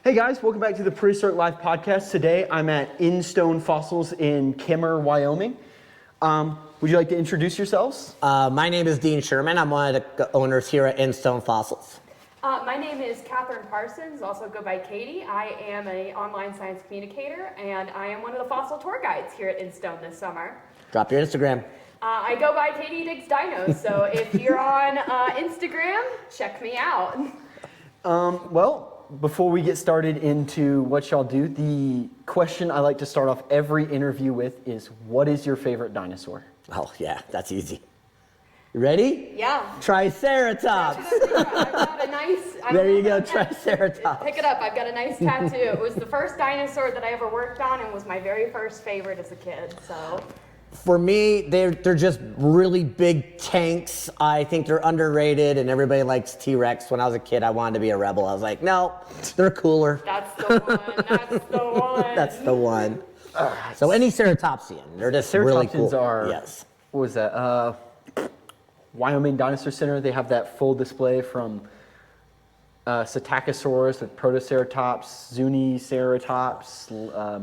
Hey guys, welcome back to the Prehistoric Live podcast. Today I'm at InStone Fossils in Kemmerer, Wyoming. Would you like to introduce yourselves? My name is Dean Sherman. I'm one of the owners here at InStone Fossils. My name is Katherine Parsons, also go by Katie. I am an online science communicator, and I am one of the fossil tour guides here at InStone this summer. Drop your Instagram. I go by Katie Digs Dinos, so if you're on Instagram, check me out. Well, before we get started into what y'all do, the question I like to start off every interview with is, what is your favorite dinosaur? Oh, yeah, that's easy. You ready? Yeah. Triceratops. I've got a nice... There you go, Triceratops. Pick it up. I've got a nice tattoo. It was the first dinosaur that I ever worked on and was my very first favorite as a kid, so... For me, they're just really big tanks. I think they're underrated, and everybody likes T-Rex. When I was a kid, I wanted to be a rebel. I was like, no, they're cooler. That's the one. That's the one. That's the one. So any ceratopsian, they're just really cool. Ceratopsians are, yes. What was that? Wyoming Dinosaur Center, they have that full display from Psittacosaurus with Protoceratops, Zuniceratops,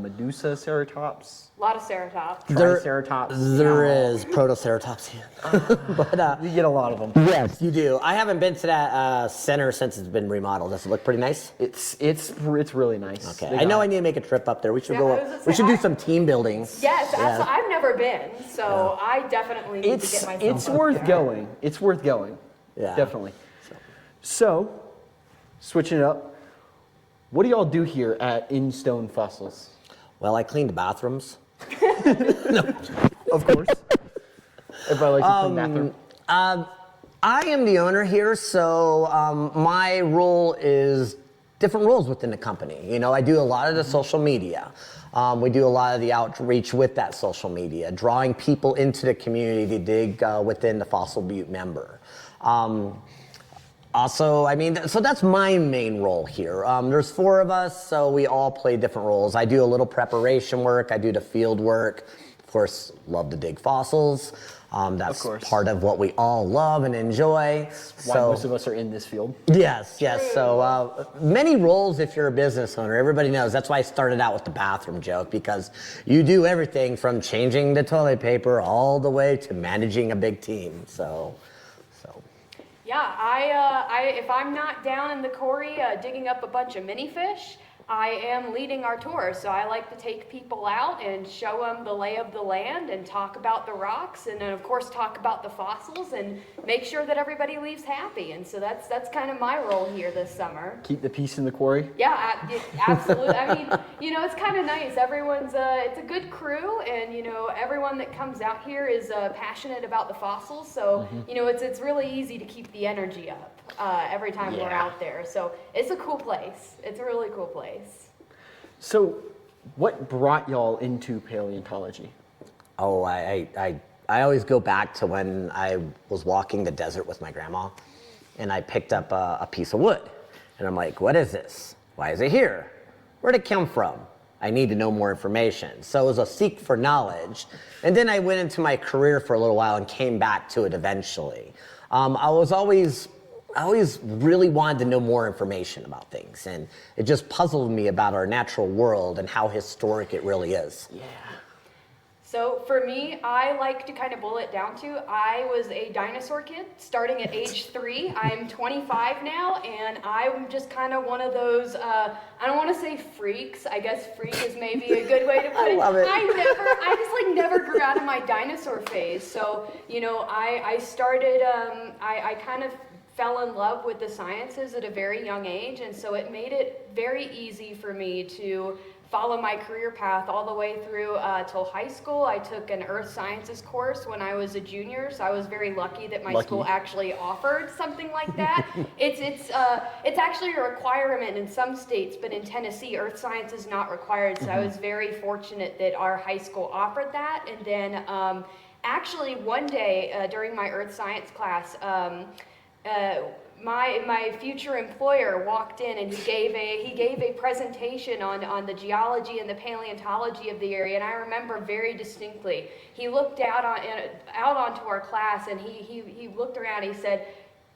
Medusaceratops. A lot of ceratops. Triceratops. There is Protoceratops, but you get a lot of them. yes, you do. I haven't been to that center since it's been remodeled. Does it look pretty nice? It's really nice. Okay, I know I need to make a trip up there. We should go. We should do some team building. Yes, absolutely. I've never been, so I definitely need to get myself. It's worth going. It's worth going. Yeah, definitely. So, switching it up, what do y'all do here at InStone Fossils? Well, I clean the bathrooms. Of course. Everybody likes to clean bathroom. I am the owner here, so my role is different roles within the company. You know, I do a lot of the social media. We do a lot of the outreach with that social media, drawing people into the community to dig within the Fossil Butte member. Also, I mean, so that's my main role here. There's 4 of us, so we all play different roles. I do a little preparation work. I do the field work. Of course, love to dig fossils. That's part of what we all love and enjoy. Why most of us are in this field. Yes. So many roles if you're a business owner. Everybody knows. That's why I started out with the bathroom joke, because you do everything from changing the toilet paper all the way to managing a big team. So. Yeah, if I'm not down in the quarry digging up a bunch of mini fish, I am leading our tour. So I like to take people out and show them the lay of the land and talk about the rocks, and then of course talk about the fossils and make sure that everybody leaves happy. And so that's kind of my role here this summer. Keep the peace in the quarry. Yeah, absolutely. I mean, you know, it's kind of nice. Everyone's it's a good crew, and you know, everyone that comes out here is passionate about the fossils. So you know, it's really easy to keep the energy up every time we're out there. So it's a cool place. It's a really cool place. So, what brought y'all into paleontology? Oh, I always go back to when I was walking the desert with my grandma, and I picked up a piece of wood, and I'm like, what is this? Why is it here? Where'd it come from? I need to know more information. So it was a seek for knowledge, and then I went into my career for a little while and came back to it eventually. I always really wanted to know more information about things, and it just puzzled me about our natural world and how historic it really is. Yeah. So for me, I like to kind of boil it down to, I was a dinosaur kid starting at age 3. I'm 25 now, and I'm just kind of one of those, I don't want to say freaks. I guess freak is maybe a good way to put it. I love it. I just like never grew out of my dinosaur phase. So, you know, I started, I kind of fell in love with the sciences at a very young age, and so it made it very easy for me to follow my career path all the way through till high school. I took an earth sciences course when I was a junior, so I was very lucky that my school actually offered something like that. It's actually a requirement in some states, but in Tennessee, earth science is not required, so I was very fortunate that our high school offered that. And then actually one day during my earth science class, my future employer walked in and he gave a presentation on the geology and the paleontology of the area, and I remember very distinctly. He looked out onto our class, and he looked around. He said,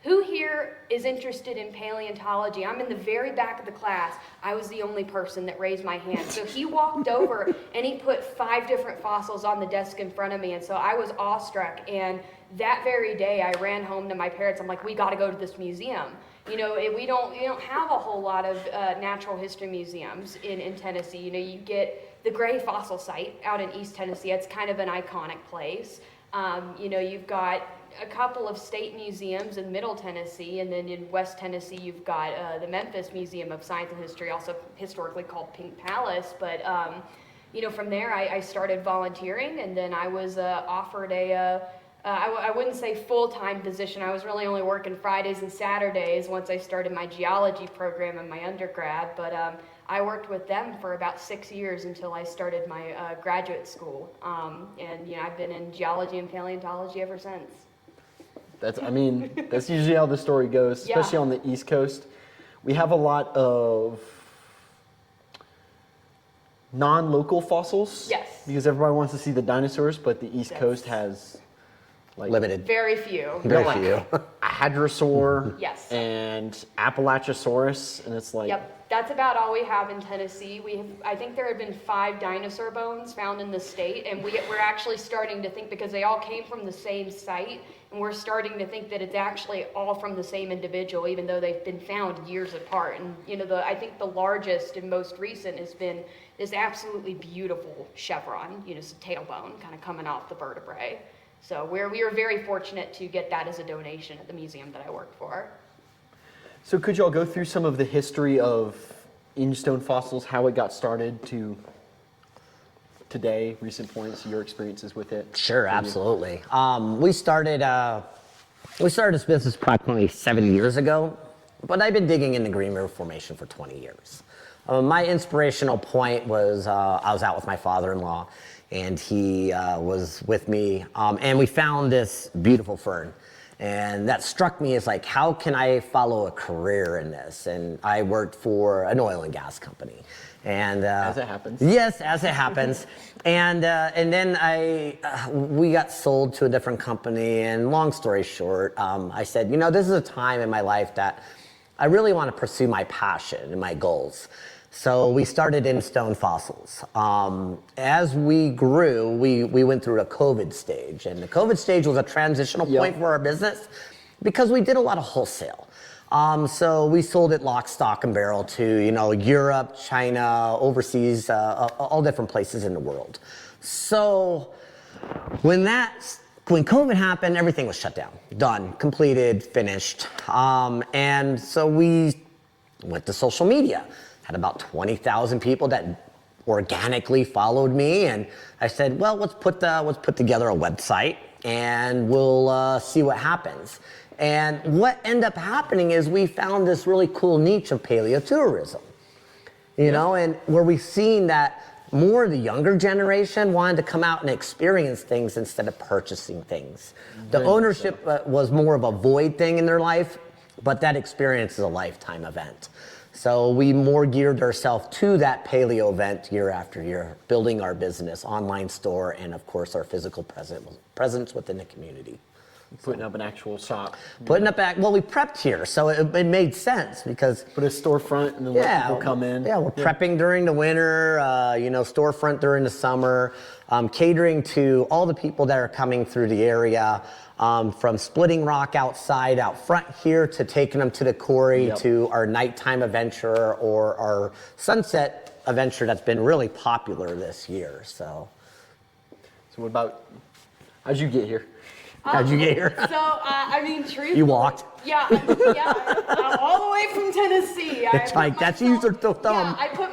who here is interested in paleontology? I'm in the very back of the class. I was the only person that raised my hand. So he walked over and he put 5 different fossils on the desk in front of me. And so I was awestruck. And that very day I ran home to my parents. I'm like, we got to go to this museum. You know, we don't have a whole lot of natural history museums in Tennessee. You know, you get the Gray Fossil Site out in East Tennessee. It's kind of an iconic place. You know, you've got a couple of state museums in Middle Tennessee, and then in West Tennessee you've got the Memphis Museum of Science and History, also historically called Pink Palace. But you know, from there I started volunteering, and then I was offered I wouldn't say full-time position. I was really only working Fridays and Saturdays once I started my geology program in my undergrad, but I worked with them for about 6 years until I started my graduate school. And you know, I've been in geology and paleontology ever since. That's usually how the story goes, especially on the East Coast. We have a lot of non-local fossils. Yes. Because everybody wants to see the dinosaurs, but the East Coast has like Limited. Very few. Very like few. a hadrosaur Yes. and Appalachiosaurus, and it's like That's about all we have in Tennessee. I think there have been 5 dinosaur bones found in the state, and we're actually starting to think, because they all came from the same site, and we're starting to think that it's actually all from the same individual, even though they've been found years apart. And you know, I think the largest and most recent has been this absolutely beautiful chevron, you know, it's a tailbone kind of coming off the vertebrae. So we were very fortunate to get that as a donation at the museum that I work for. So could y'all go through some of the history of InStone Fossils, how it got started to today, recent points, your experiences with it? Sure, absolutely. We started this business approximately 7 years ago, but I've been digging in the Green River Formation for 20 years. My inspirational point was I was out with my father-in-law, and he was with me, and we found this beautiful fern. And that struck me as like, how can I follow a career in this? And I worked for an oil and gas company. And as it happens. Yes, as it happens. And then we got sold to a different company. And long story short, I said, you know, this is a time in my life that I really want to pursue my passion and my goals. So we started InStone Fossils. As we grew, we went through a COVID stage, and the COVID stage was a transitional point for our business because we did a lot of wholesale. So we sold it lock, stock, and barrel to, you know, Europe, China, overseas, all different places in the world. So when COVID happened, everything was shut down, done, completed, finished. And so we went to social media. Had about 20,000 people that organically followed me, and I said, well, let's put together a website and we'll see what happens. And what ended up happening is we found this really cool niche of paleotourism, you know, and where we've seen that more of the younger generation wanted to come out and experience things instead of purchasing things. The ownership was more of a void thing in their life, but that experience is a lifetime event. So we more geared ourselves to that paleo event year after year, building our business, online store, and of course our physical presence within the community. Putting up an actual shop. Putting up, well, we prepped here, so it made sense because. Put a storefront and then let people come in. Yeah, we're prepping during the winter, you know, storefront during the summer, catering to all the people that are coming through the area. From splitting rock outside, out front here, to taking them to the quarry, to our nighttime adventure or our sunset adventure that's been really popular this year. So what about, how'd you get here? How'd you get here? So, I mean, truthfully. You walked? Yeah, all the way from Tennessee. That's user thumb. Yeah, I put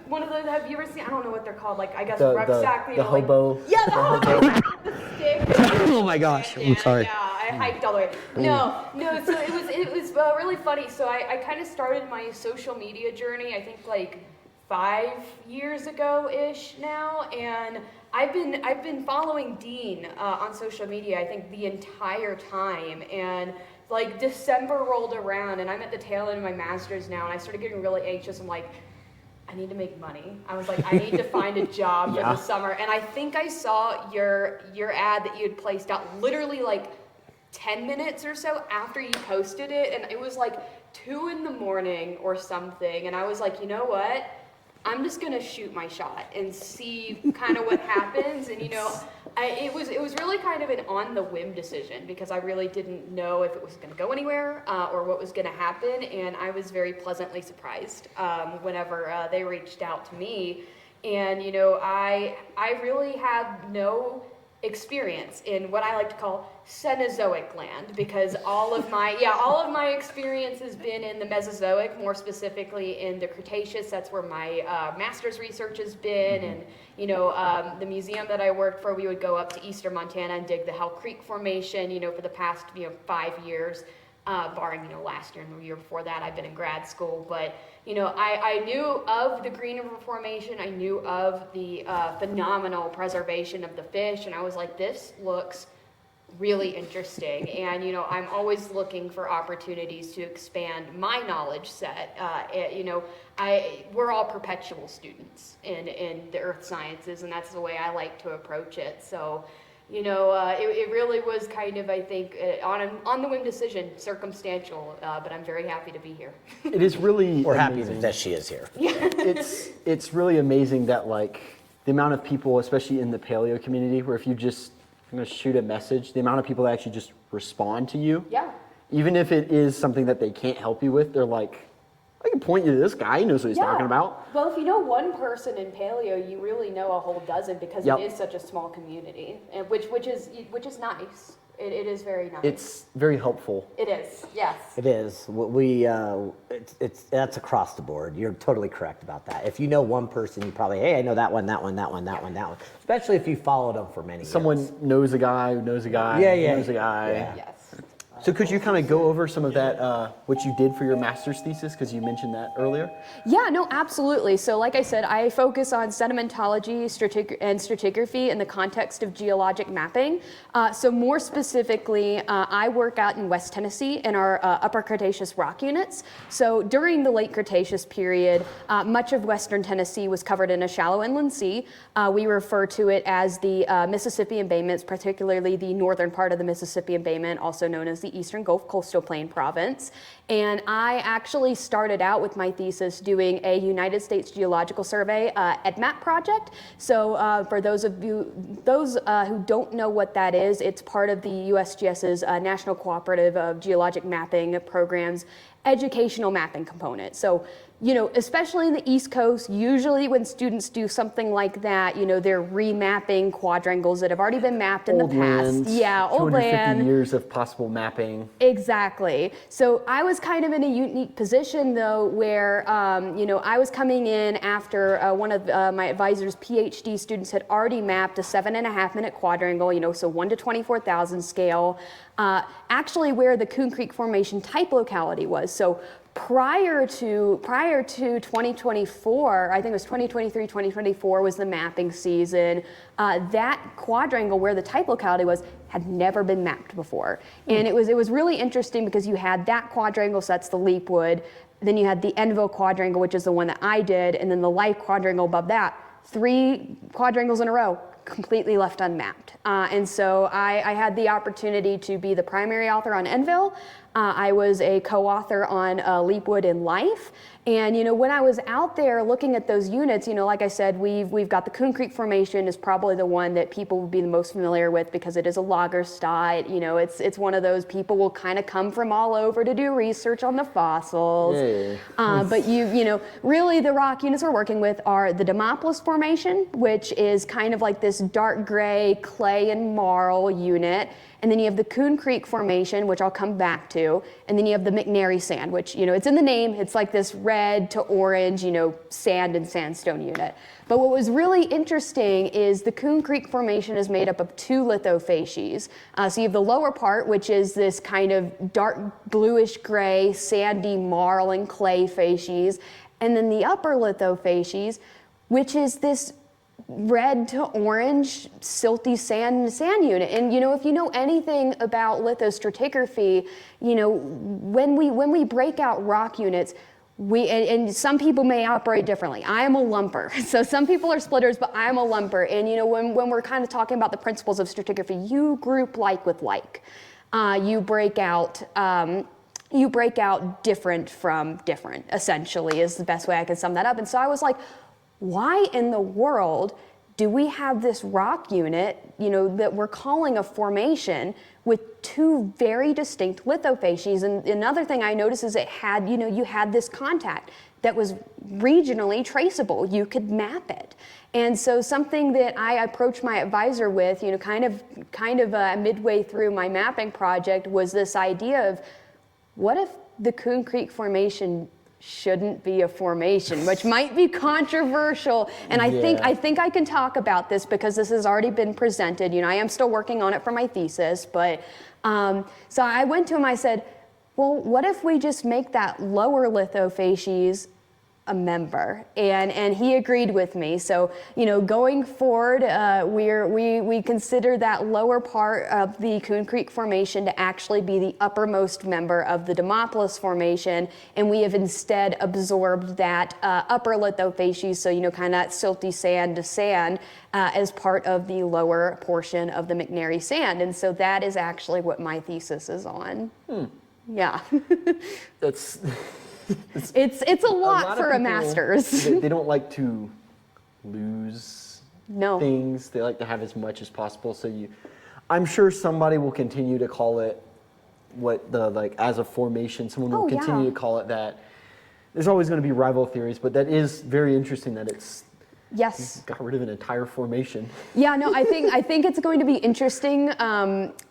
one of those, have you ever seen, I don't know what they're called, like, I guess rucksack. The hobo. Like, yeah, the hobo. The stick. Oh my gosh, I'm sorry. Yeah, I hiked all the way. No, so it was really funny. So I kind of started my social media journey, I think like 5 years ago-ish now, and I've been following Dean on social media, I think the entire time, and like December rolled around and I'm at the tail end of my master's now, and I started getting really anxious. I'm like, I need to make money. I was like, I need to find a job for the summer. And I think I saw your ad that you had placed out literally like 10 minutes or so after you posted it, and it was like 2 in the morning or something, and I was like, you know what? I'm just gonna shoot my shot and see kind of what happens. And it was really kind of an on the whim decision, because I really didn't know if it was gonna go anywhere or what was gonna happen. And I was very pleasantly surprised whenever they reached out to me. And I really have no experience in what I like to call Cenozoic land, because all of my experience has been in the Mesozoic, more specifically in the Cretaceous. That's where my master's research has been. And the museum that I worked for, we would go up to eastern Montana and dig the Hell Creek Formation for the past 5 years, barring last year and the year before that I've been in grad school. But I knew of the Green River Formation. I knew of the phenomenal preservation of the fish, and I was like, this looks really interesting. And I'm always looking for opportunities to expand my knowledge set. We're all perpetual students in the earth sciences, and that's the way I like to approach it. So it really was kind of, I think, on the whim decision, circumstantial, but I'm very happy to be here. It is really We're happy amazing. that she is here. It's really amazing that like the amount of people, especially in the paleo community, where if you just shoot a message, the amount of people that actually just respond to you. Yeah. Even if it is something that they can't help you with, they're like, I can point you to this guy, he knows what he's talking about. Well, if you know one person in paleo, you really know a whole dozen, because Yep. it is such a small community, and which is nice. It is very nice. It's very helpful. It is, yes. It is. That's across the board. You're totally correct about that. If you know one person, you probably, hey, I know that one, that one, that one, that one, that one. Especially if you followed them for many years. Someone knows a guy who knows a guy Yeah. who knows a guy. Yeah. Yes. So could you kind of go over some of that, what you did for your master's thesis, because you mentioned that earlier? Yeah, no, absolutely. So like I said, I focus on sedimentology and stratigraphy in the context of geologic mapping. So more specifically, I work out in West Tennessee in our Upper Cretaceous rock units. So during the late Cretaceous period, much of Western Tennessee was covered in a shallow inland sea. We refer to it as the Mississippi embayments, particularly the northern part of the Mississippi embayment, also known as the Eastern Gulf Coastal Plain Province. And I actually started out with my thesis doing a United States Geological Survey EDMAP project. So for those who don't know what that is, it's part of the USGS's National Cooperative of Geologic Mapping Program's educational mapping component. So, especially in the East Coast, usually when students do something like that, they're remapping quadrangles that have already been mapped in the past. Yeah, old 250 land. years of possible mapping. Exactly. So I was kind of in a unique position, though, where I was coming in after one of my advisor's PhD students had already mapped a 7.5-minute quadrangle, so 1 to 24,000 scale, actually where the Coon Creek Formation type locality was. So prior to 2024, I think it was 2023, 2024 was the mapping season. That quadrangle where the type locality was had never been mapped before. And it was really interesting, because you had that quadrangle, so that's the Leapwood, then you had the Enville quadrangle, which is the one that I did, and then the Life quadrangle above that. 3 quadrangles in a row, completely left unmapped. And so I had the opportunity to be the primary author on Enville. I was a co-author on Leapwood and Life. And when I was out there looking at those units, like I said, we've got the Coon Creek Formation is probably the one that people would be the most familiar with, because it is a Lagerstadt. It's one of those people will kind of come from all over to do research on the fossils. Yeah. But really the rock units we're working with are the Demopolis Formation, which is kind of like this dark gray clay and marl unit. And then you have the Coon Creek Formation, which I'll come back to. And then you have the McNary Sand, which, it's in the name. It's like this red to orange, sand and sandstone unit. But what was really interesting is the Coon Creek Formation is made up of 2 lithofacies. So you have the lower part, which is this kind of dark bluish gray, sandy marl and clay facies. And then the upper lithofacies, which is this red to orange silty sand unit. And if you know anything about lithostratigraphy, when we break out rock units, and some people may operate differently. I am a lumper. So some people are splitters, but I am a lumper. And when we're kind of talking about the principles of stratigraphy, you group like with like. you break out different from different, essentially, is the best way I can sum that up. And so I was like, why in the world do we have this rock unit, that we're calling a formation with two very distinct lithofacies? And another thing I noticed is it had, you had this contact that was regionally traceable. You could map it. And so something that I approached my advisor with, kind of midway through my mapping project, was this idea of, what if the Coon Creek Formation shouldn't be a formation, which might be controversial. And I think I can talk about this because this has already been presented. I am still working on it for my thesis, but so I went to him, I said, well, what if we just make that lower lithofacies a member? And he agreed with me. So, going forward, we consider that lower part of the Coon Creek Formation to actually be the uppermost member of the Demopolis Formation, and we have instead absorbed that upper lithofacies, so kind of that silty sand to sand, as part of the lower portion of the McNary Sand. And so that is actually what my thesis is on. Yeah. That's it's a lot for a master's. They don't like to lose things. They like to have as much as possible. So I'm sure somebody will continue to call it as a formation. Someone will continue to call it that. There's always going to be rival theories, but that is very interesting that it's got rid of an entire formation. Yeah, no, I think it's going to be interesting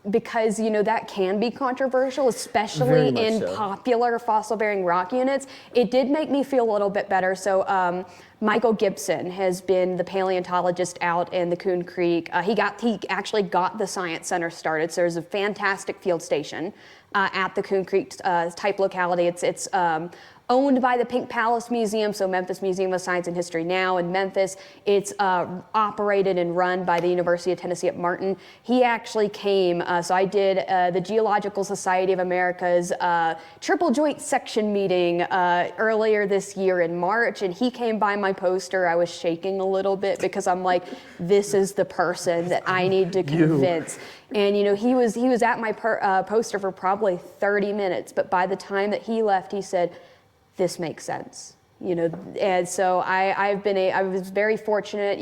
because that can be controversial, especially in popular fossil-bearing rock units. It did make me feel a little bit better. So Michael Gibson has been the paleontologist out in the Coon Creek. He actually got the Science Center started. So there's a fantastic field station at the Coon Creek type locality. It's owned by the Pink Palace Museum, so Memphis Museum of Science and History now in Memphis. It's operated and run by the University of Tennessee at Martin. He actually came, so I did the Geological Society of America's triple joint section meeting earlier this year in March, and he came by my poster. I was shaking a little bit because I'm like, this is the person that I need to convince. And he was at my poster for probably 30 minutes, but by the time that he left, he said, this makes sense, and so I was very fortunate.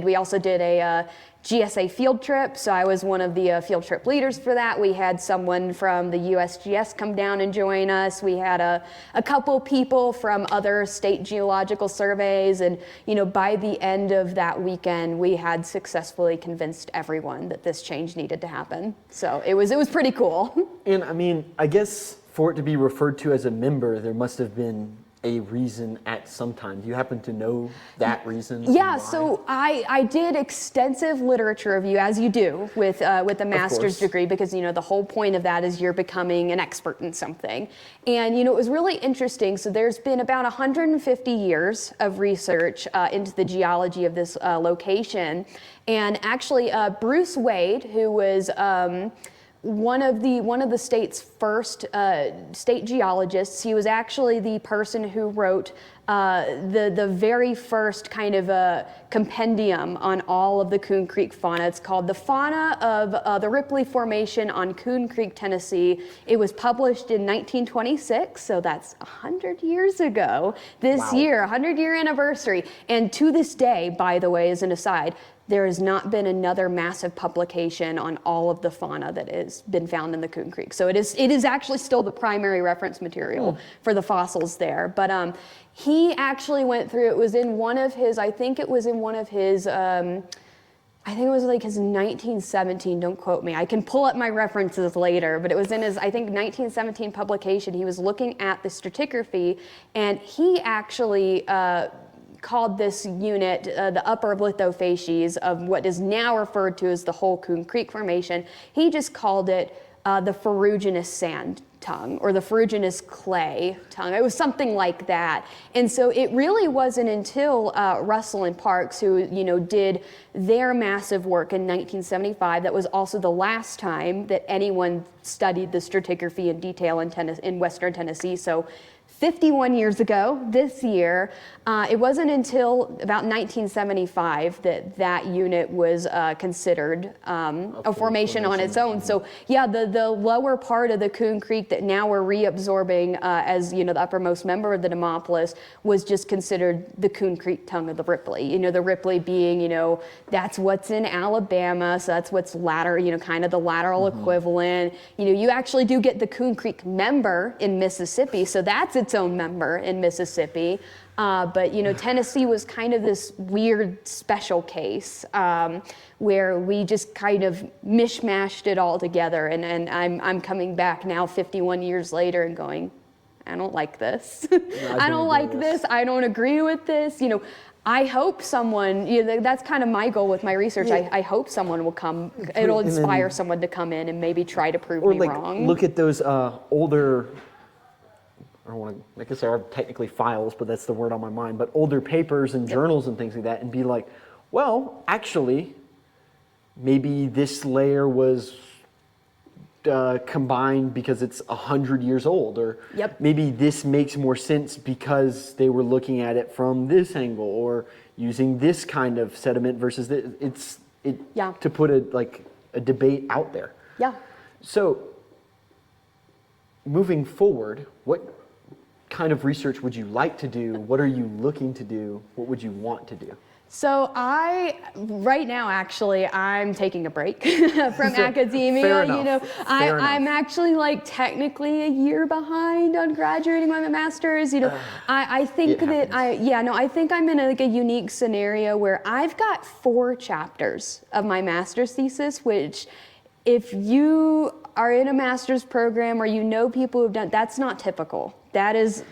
We also did a GSA field trip, so I was one of the field trip leaders for that. We had someone from the USGS come down and join us. We had a couple people from other state geological surveys, and by the end of that weekend, we had successfully convinced everyone that this change needed to happen. So it was pretty cool. And I guess for it to be referred to as a member, there must have been a reason at some time. Do you happen to know that reason? Yeah, so I did extensive literature review, as you do with a master's degree, because the whole point of that is you're becoming an expert in something. And it was really interesting. So there's been about 150 years of research into the geology of this location. And actually, Bruce Wade, who was one of the state's first state geologists. He was actually the person who wrote the very first kind of a compendium on all of the Coon Creek fauna. It's called The Fauna of the Ripley Formation on Coon Creek, Tennessee. It was published in 1926, so that's 100 years ago this year, 100-year anniversary. And to this day, by the way, as an aside, there has not been another massive publication on all of the fauna that has been found in the Coon Creek. So it is actually still the primary reference material for the fossils there. But he actually went through, it was in one of his, I think it was like his 1917, don't quote me. I can pull up my references later, but it was in his, I think, 1917 publication. He was looking at the stratigraphy, and he actually called this unit the upper lithofacies of what is now referred to as the whole Coon Creek Formation. He just called it the ferruginous sand tongue or the ferruginous clay tongue. It was something like that. And so it really wasn't until Russell and Parks, who did their massive work in 1975, that was also the last time that anyone studied the stratigraphy in detail in Western Tennessee. So 51 years ago, this year, it wasn't until about 1975 that unit was considered a formation on its own. So yeah, the lower part of the Coon Creek that now we're reabsorbing as the uppermost member of the Demopolis was just considered the Coon Creek tongue of the Ripley. The Ripley being, that's what's in Alabama, so that's what's kind of the lateral equivalent. You actually do get the Coon Creek member in Mississippi, so that's its own member in Mississippi. But Tennessee was kind of this weird special case where we just kind of mishmashed it all together. And I'm coming back now 51 years later and going, I don't like this. I don't like this. I don't agree with this. I hope someone, that's kind of my goal with my research. Yeah. I hope someone will come, it'll inspire someone to come in and maybe try to prove me wrong. Look at those older, I don't want to, I guess they are technically files, but that's the word on my mind, but older papers and journals and things like that, and be like, well, actually, maybe this layer was combined because it's 100 years old, or maybe this makes more sense because they were looking at it from this angle, or using this kind of sediment versus this. To put a debate out there. Yeah. So, moving forward, what kind of research would you like to do? What are you looking to do? What would you want to do? So right now, actually, I'm taking a break from academia. Fair enough. I'm actually technically a year behind on graduating my master's. I think I think I'm in a unique scenario where I've got 4 chapters of my master's thesis, which if you are in a master's program or people who've done, that's not typical. That's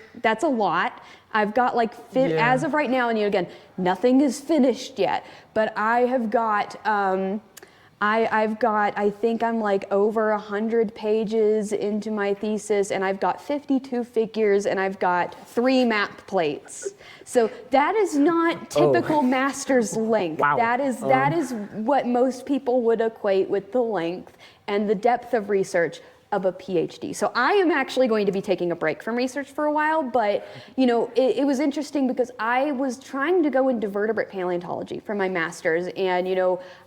a lot. I've got as of right now, and again, nothing is finished yet, but I have got, I think I'm over 100 pages into my thesis, and I've got 52 figures, and I've got 3 map plates. So that is not typical master's length. Wow. That is what most people would equate with the length and the depth of research of a PhD. So I am actually going to be taking a break from research for a while, but it was interesting because I was trying to go into vertebrate paleontology for my master's, and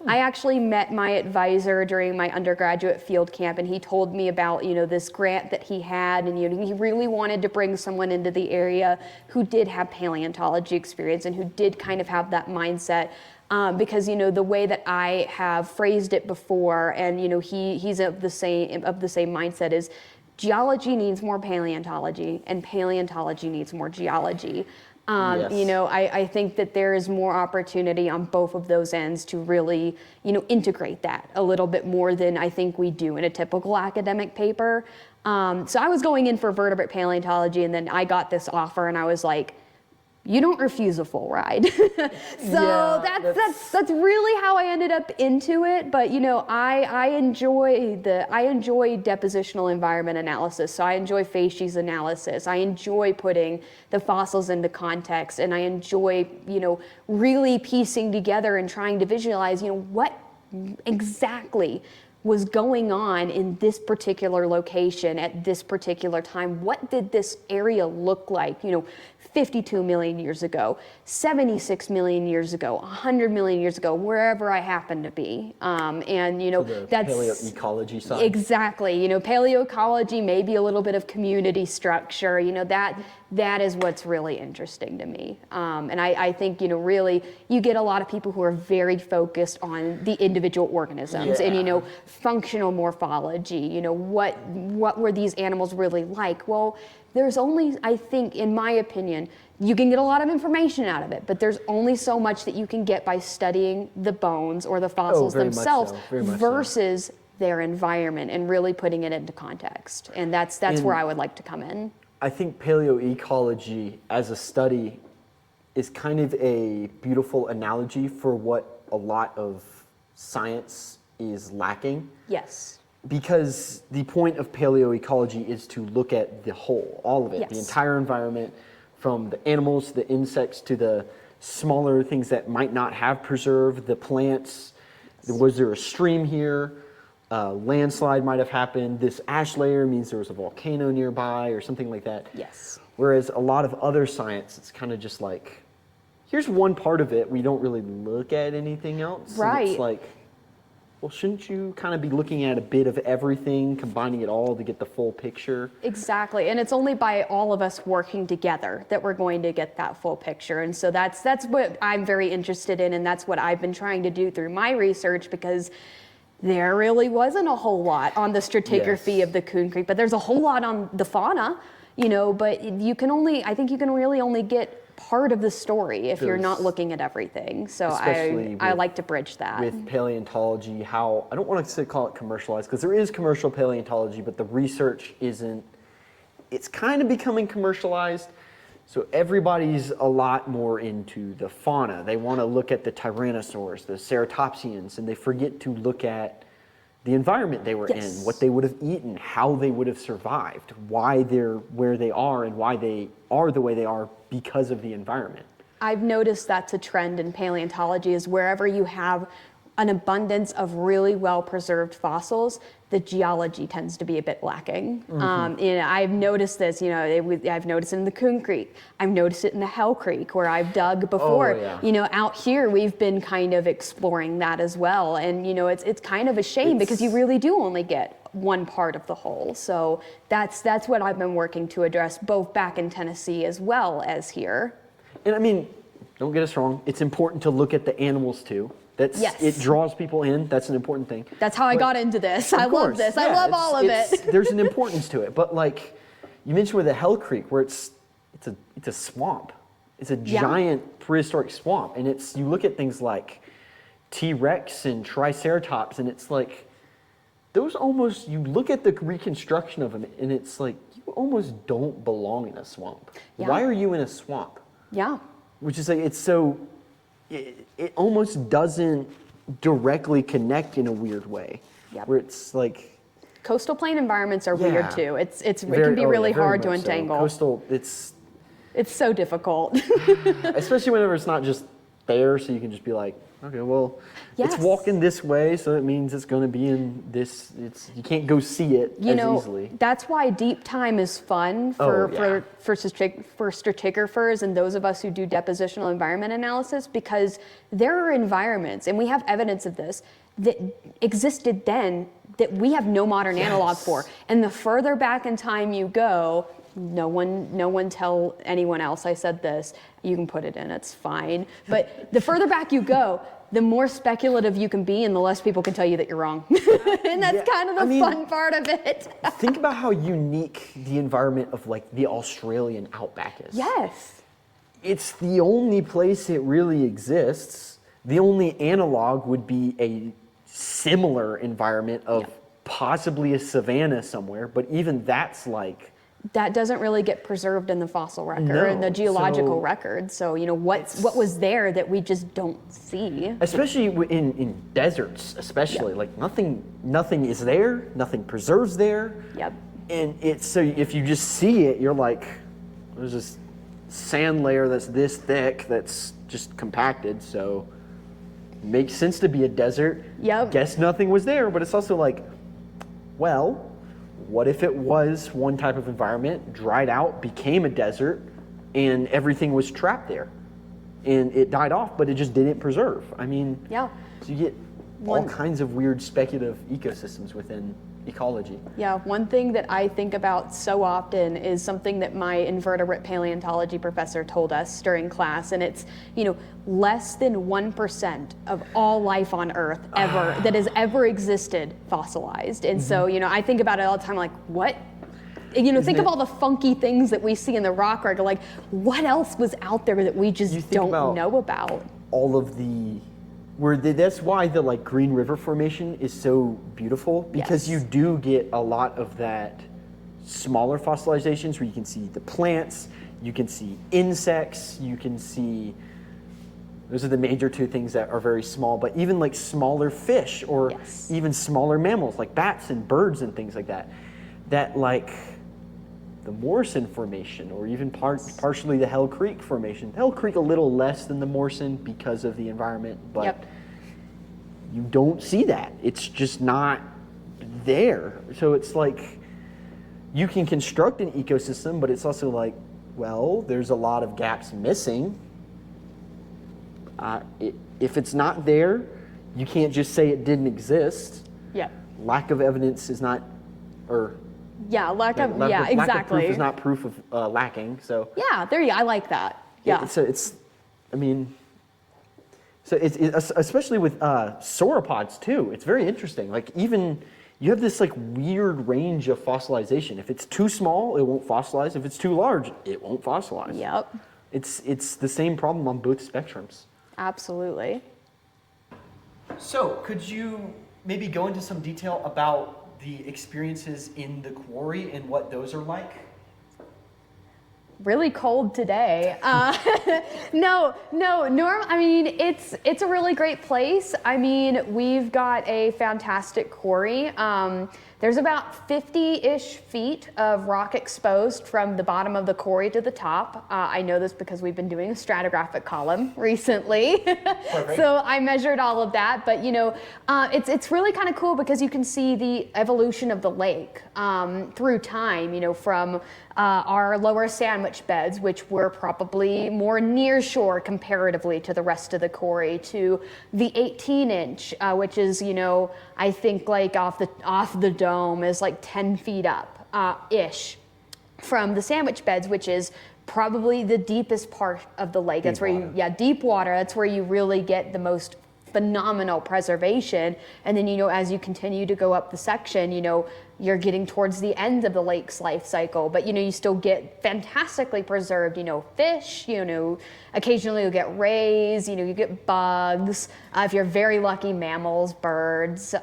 I actually met my advisor during my undergraduate field camp, and he told me about this grant that he had, and he really wanted to bring someone into the area who did have paleontology experience and who did kind of have that mindset. Because the way that I have phrased it before, and he's of the same mindset, is geology needs more paleontology, and paleontology needs more geology. Yes. I think that there is more opportunity on both of those ends to really integrate that a little bit more than I think we do in a typical academic paper. So I was going in for vertebrate paleontology, and then I got this offer, and I was like, you don't refuse a full ride. So that's really how I ended up into it. But I enjoy depositional environment analysis. So I enjoy facies analysis. I enjoy putting the fossils into context, and I enjoy really piecing together and trying to visualize what exactly was going on in this particular location at this particular time. What did this area look like? 52 million years ago, 76 million years ago, 100 million years ago, wherever I happen to be. And that's paleoecology side. Exactly. Paleoecology, maybe a little bit of community structure. That is what's really interesting to me. And I think really you get a lot of people who are very focused on the individual organisms and functional morphology. What were these animals really like? Well, there's only, I think, in my opinion, you can get a lot of information out of it, but there's only so much that you can get by studying the bones or the fossils themselves versus their environment and really putting it into context. And that's where I would like to come in. I think paleoecology as a study is kind of a beautiful analogy for what a lot of science is lacking. Yes. because the point of paleoecology is to look at the whole, all of it, Yes. the entire environment, from the animals to the insects to the smaller things that might not have preserved, the plants. Was there a stream here? A landslide might have happened. This ash layer means there was a volcano nearby or something like that. Yes. Whereas a lot of other science, it's kind of just like, here's one part of it. We don't really look at anything else. And Right. it's like, well, shouldn't you kind of be looking at a bit of everything, combining it all to get the full picture? Exactly, and it's only by all of us working together that we're going to get that full picture. And so that's what I'm very interested in, and that's what I've been trying to do through my research, because there really wasn't a whole lot on the stratigraphy Yes. of the Coon Creek, but there's a whole lot on the fauna, but I think you can really only get part of the story if you're not There's- looking at everything. So especially I with- like to bridge that. With paleontology, how, I don't want to call it commercialized, because there is commercial paleontology, but the research isn't, it's kind of becoming commercialized. So everybody's a lot more into the fauna. They want to look at the tyrannosaurs, the ceratopsians, and they forget to look at the environment they were Yes. in, what they would have eaten, how they would have survived, why they're where they are, and why they are the way they are because of the environment. I've noticed that's a trend in paleontology, is wherever you have an abundance of really well-preserved fossils, the geology tends to be a bit lacking. I've noticed this, I've noticed it in the Coon Creek. I've noticed it in the Hell Creek, where I've dug before. yeah. Out here, we've been kind of exploring that as well. And, it's kind of a shame because you really do only get one part of the whole. So that's what I've been working to address, both back in Tennessee as well as here. And I mean, don't get us wrong, it's important to look at the animals too. Yes. It draws people in, that's an important thing. That's how I got into this. I love this. I love all of it. There's an importance to it, but like you mentioned with the Hell Creek, where it's a swamp. It's a giant prehistoric swamp, and you look at things like T-Rex and Triceratops, and it's like those almost, you look at the reconstruction of them, and it's like you almost don't belong in a swamp. Yeah. Why are you in a swamp? Yeah. Which is like, it almost doesn't directly connect in a weird way. Yep. Where it's like, Coastal plain environments are Yeah. weird too. It can be really hard to entangle. Coastal, It's so difficult. especially whenever it's not just there, so you can just be like, okay, well, Yes. it's walking this way, so it means it's going to be in this. You can't go see it as easily. That's why deep time is fun for stratigraphers and those of us who do depositional environment analysis, because there are environments, and we have evidence of this, that existed then that we have no modern analog for. And the further back in time you go, no one tell anyone else I said this. You can put it in, it's fine. But the further back you go, the more speculative you can be and the less people can tell you that you're wrong. And that's kind of the fun part of it. Think about how unique the environment of like the Australian outback is. Yes. It's the only place it really exists. The only analog would be a similar environment of possibly a savanna somewhere, but even that's like, that doesn't really get preserved in the fossil record, No, in the geological so record. So, what was there that we just don't see? especially in deserts, especially like nothing is there, nothing preserves there. Yep. And it's so if you just see it, you're like, there's this sand layer that's this thick that's just compacted, so makes sense to be a desert. Yep. Guess nothing was there, but it's also like, well, what if it was one type of environment, dried out, became a desert, and everything was trapped there? And it died off, but it just didn't preserve. I mean, Yeah. so you get all kinds of weird speculative ecosystems within ecology. Yeah, one thing that I think about so often is something that my invertebrate paleontology professor told us during class, and it's, less than 1% of all life on Earth ever that has ever existed fossilized. And so, I think about it all the time, like, what? Think of all the funky things that we see in the rock record, like, what else was out there that we just don't know about? All of that's why the like Green River Formation is so beautiful, because Yes. you do get a lot of that smaller fossilizations where you can see the plants, you can see insects, you can see Those are the major two things that are very small, but even like smaller fish or even smaller mammals like bats and birds and things like that, that like the Morrison Formation or even partially the Hell Creek Formation. Hell Creek a little less than the Morrison because of the environment, but you don't see that. It's just not there. So it's like you can construct an ecosystem, but it's also like, well, there's a lot of gaps missing. If it's not there, you can't just say it didn't exist. Yeah. Lack of evidence is not, or lack of proof exactly is not proof of lacking. So there you go. I like that. Yeah. It's especially with sauropods too. It's very interesting. Like even you have this like weird range of fossilization. If it's too small, it won't fossilize. If it's too large, it won't fossilize. Yep. It's the same problem on both spectrums. Absolutely. So, could you maybe go into some detail about the experiences in the quarry and what those are like? Really cold today. No. I mean, it's a really great place. I mean, we've got a fantastic quarry. There's about 50-ish feet of rock exposed from the bottom of the quarry to the top. I know this because we've been doing a stratigraphic column recently. So I measured all of that. But it's really kind of cool because you can see the evolution of the lake through time, from our lower sandwich beds, which were probably more near shore comparatively to the rest of the quarry, to the 18-inch, which is, I think like off the dome is like 10 feet up ish from the sandwich beds, which is probably the deepest part of the lake. That's where deep water. That's where you really get the most phenomenal preservation. And then, as you continue to go up the section, you're getting towards the end of the lake's life cycle, but you still get fantastically preserved, fish, occasionally you'll get rays, you get bugs, if you're very lucky, mammals, birds,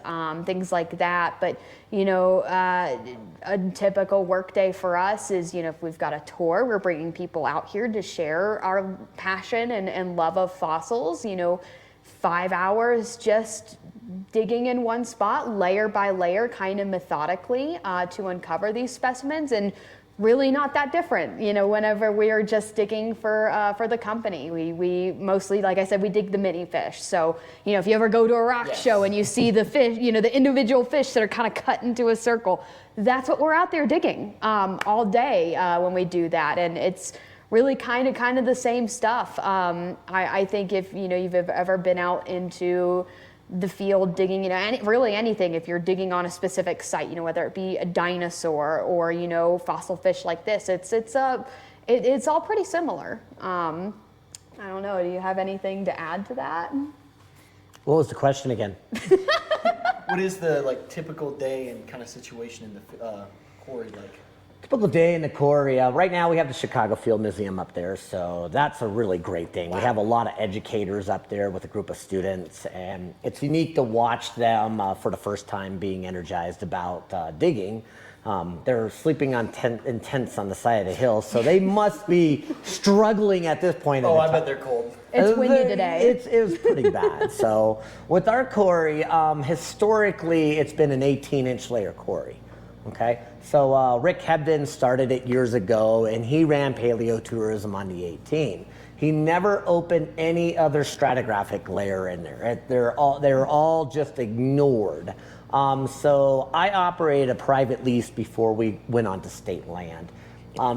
things like that. But, a typical work day for us is, if we've got a tour, we're bringing people out here to share our passion and love of fossils, 5 hours just digging in one spot, layer by layer, kind of methodically, to uncover these specimens, and really not that different. Whenever we are just digging for the company, we mostly, like I said, we dig the mini fish. So if you ever go to a rock show and you see the fish, the individual fish that are kind of cut into a circle, that's what we're out there digging all day when we do that, and it's really kind of the same stuff. I think if you've ever been out into the field digging, really anything, if you're digging on a specific site, whether it be a dinosaur or fossil fish like this, it's all pretty similar. I don't know. Do you have anything to add to that? What was the question again? What is the typical day and kind of situation in the quarry like? Typical day in the quarry. Right now we have the Chicago Field Museum up there, so that's a really great thing. Wow. We have a lot of educators up there with a group of students, and it's unique to watch them for the first time being energized about digging. They're sleeping in tents on the side of the hill, so they must be struggling at this point. I bet they're cold. It's windy today. It was pretty bad. So with our quarry, historically it's been an 18-inch layer quarry. Okay, so Rick Hebden started it years ago, and he ran paleotourism on the 18. He never opened any other stratigraphic layer in there. They're all just ignored. So I operated a private lease before we went onto state land.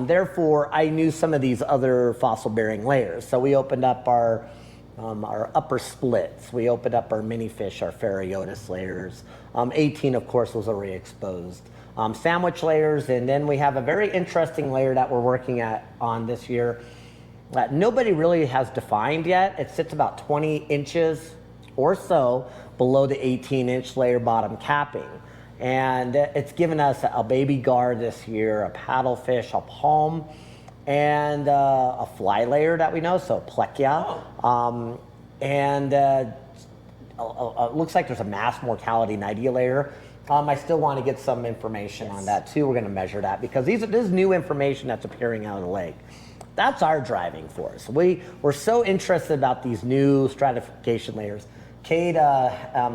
Therefore, I knew some of these other fossil-bearing layers. So we opened up our upper splits. We opened up our mini fish, our Phareotis layers. 18, of course, was already exposed. Sandwich layers, and then we have a very interesting layer that we're working on this year that nobody really has defined yet. It sits about 20 inches or so below the 18-inch layer bottom capping. And it's given us a baby gar this year, a paddlefish, a palm, and a fly layer that we know, so Plechia. It looks like there's a mass mortality Nidia layer. I still want to get some information on that too. We're going to measure that because this is new information that's appearing out of the lake. That's our driving force. We're so interested about these new stratification layers. Kate,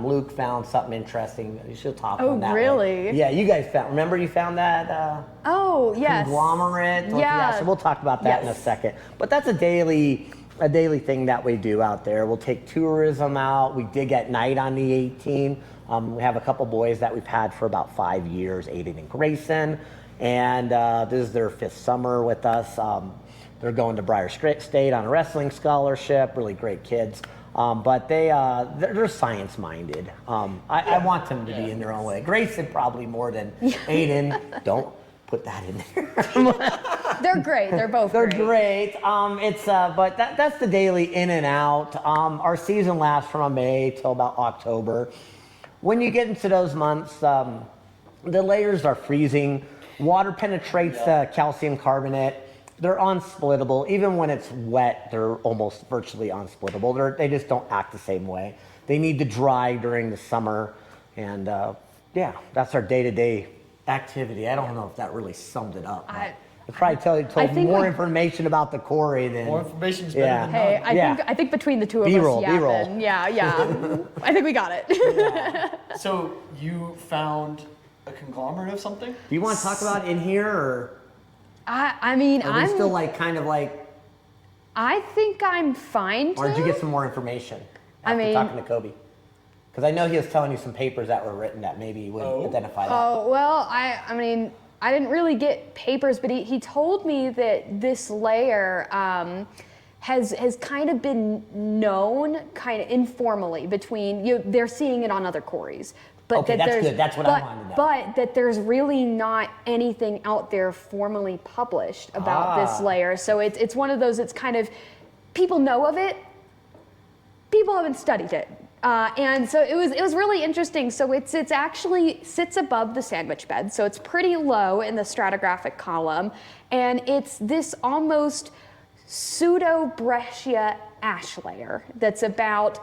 Luke found something interesting. You should talk on that. Oh, really? Yeah, you guys found. Remember you found that? Oh, yes. Conglomerate. Yeah. So we'll talk about that in a second. But that's a daily thing that we do out there. We'll take tourism out. We dig at night on the 18. We have a couple boys that we've had for about 5 years, Aiden and Grayson, and this is their 5th summer with us. They're going to Briar State on a wrestling scholarship. Really great kids. But they're science minded. I want them to be in their own way. Grayson probably more than Aiden. Don't put that in there. They're great. They're both They're great. But that's the daily in and out. Our season lasts from May till about October. When you get into those months, the layers are freezing. Water penetrates calcium carbonate. They're unsplittable. Even when it's wet, they're almost virtually unsplittable. They just don't act the same way. They need to dry during the summer. And that's our day-to-day activity. I don't know if that really summed it up. I'd probably told more information about the quarry than... More information is better than Hey, none. I think between the two of B-roll, us, B-roll. Yeah. I think we got it. So you found a conglomerate of something? Do you want to talk about it in here, or... I mean, Are we still I think I'm fine. Or did you get some more information after talking to Kobe? Because I know he was telling you some papers that were written that maybe would identify that. Oh, well, I mean, I didn't really get papers, but he told me that this layer has kind of been known kind of informally between, they're seeing it on other quarries. But Okay, that's good. That's what I wanted to know. But that there's really not anything out there formally published about this layer. So it's one of those, it's kind of, people know of it, people haven't studied it. And so it was really interesting. So it's actually sits above the sandwich bed. So it's pretty low in the stratigraphic column. And it's this almost pseudo-breccia ash layer that's about,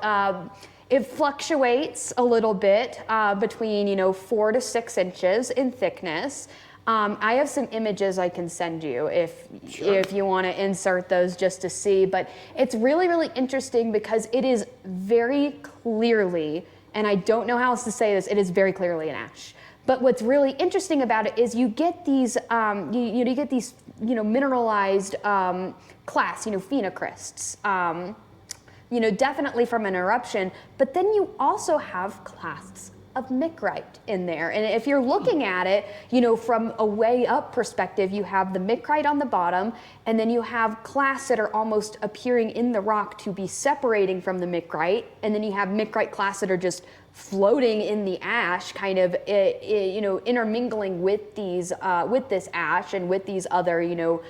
it fluctuates a little bit between 4 to 6 inches in thickness. I have some images I can send you if you want to insert those just to see. But it's really, really interesting because it is very clearly, and I don't know how else to say this, it is very clearly an ash. But what's really interesting about it is you get these, you get these, mineralized clasts, phenocrysts. Definitely from an eruption, but then you also have clasts of micrite in there. And if you're looking at it, from a way up perspective, you have the micrite on the bottom, and then you have clasts that are almost appearing in the rock to be separating from the micrite, and then you have micrite clasts that are just floating in the ash, kind of, intermingling with these, with this ash and with these other,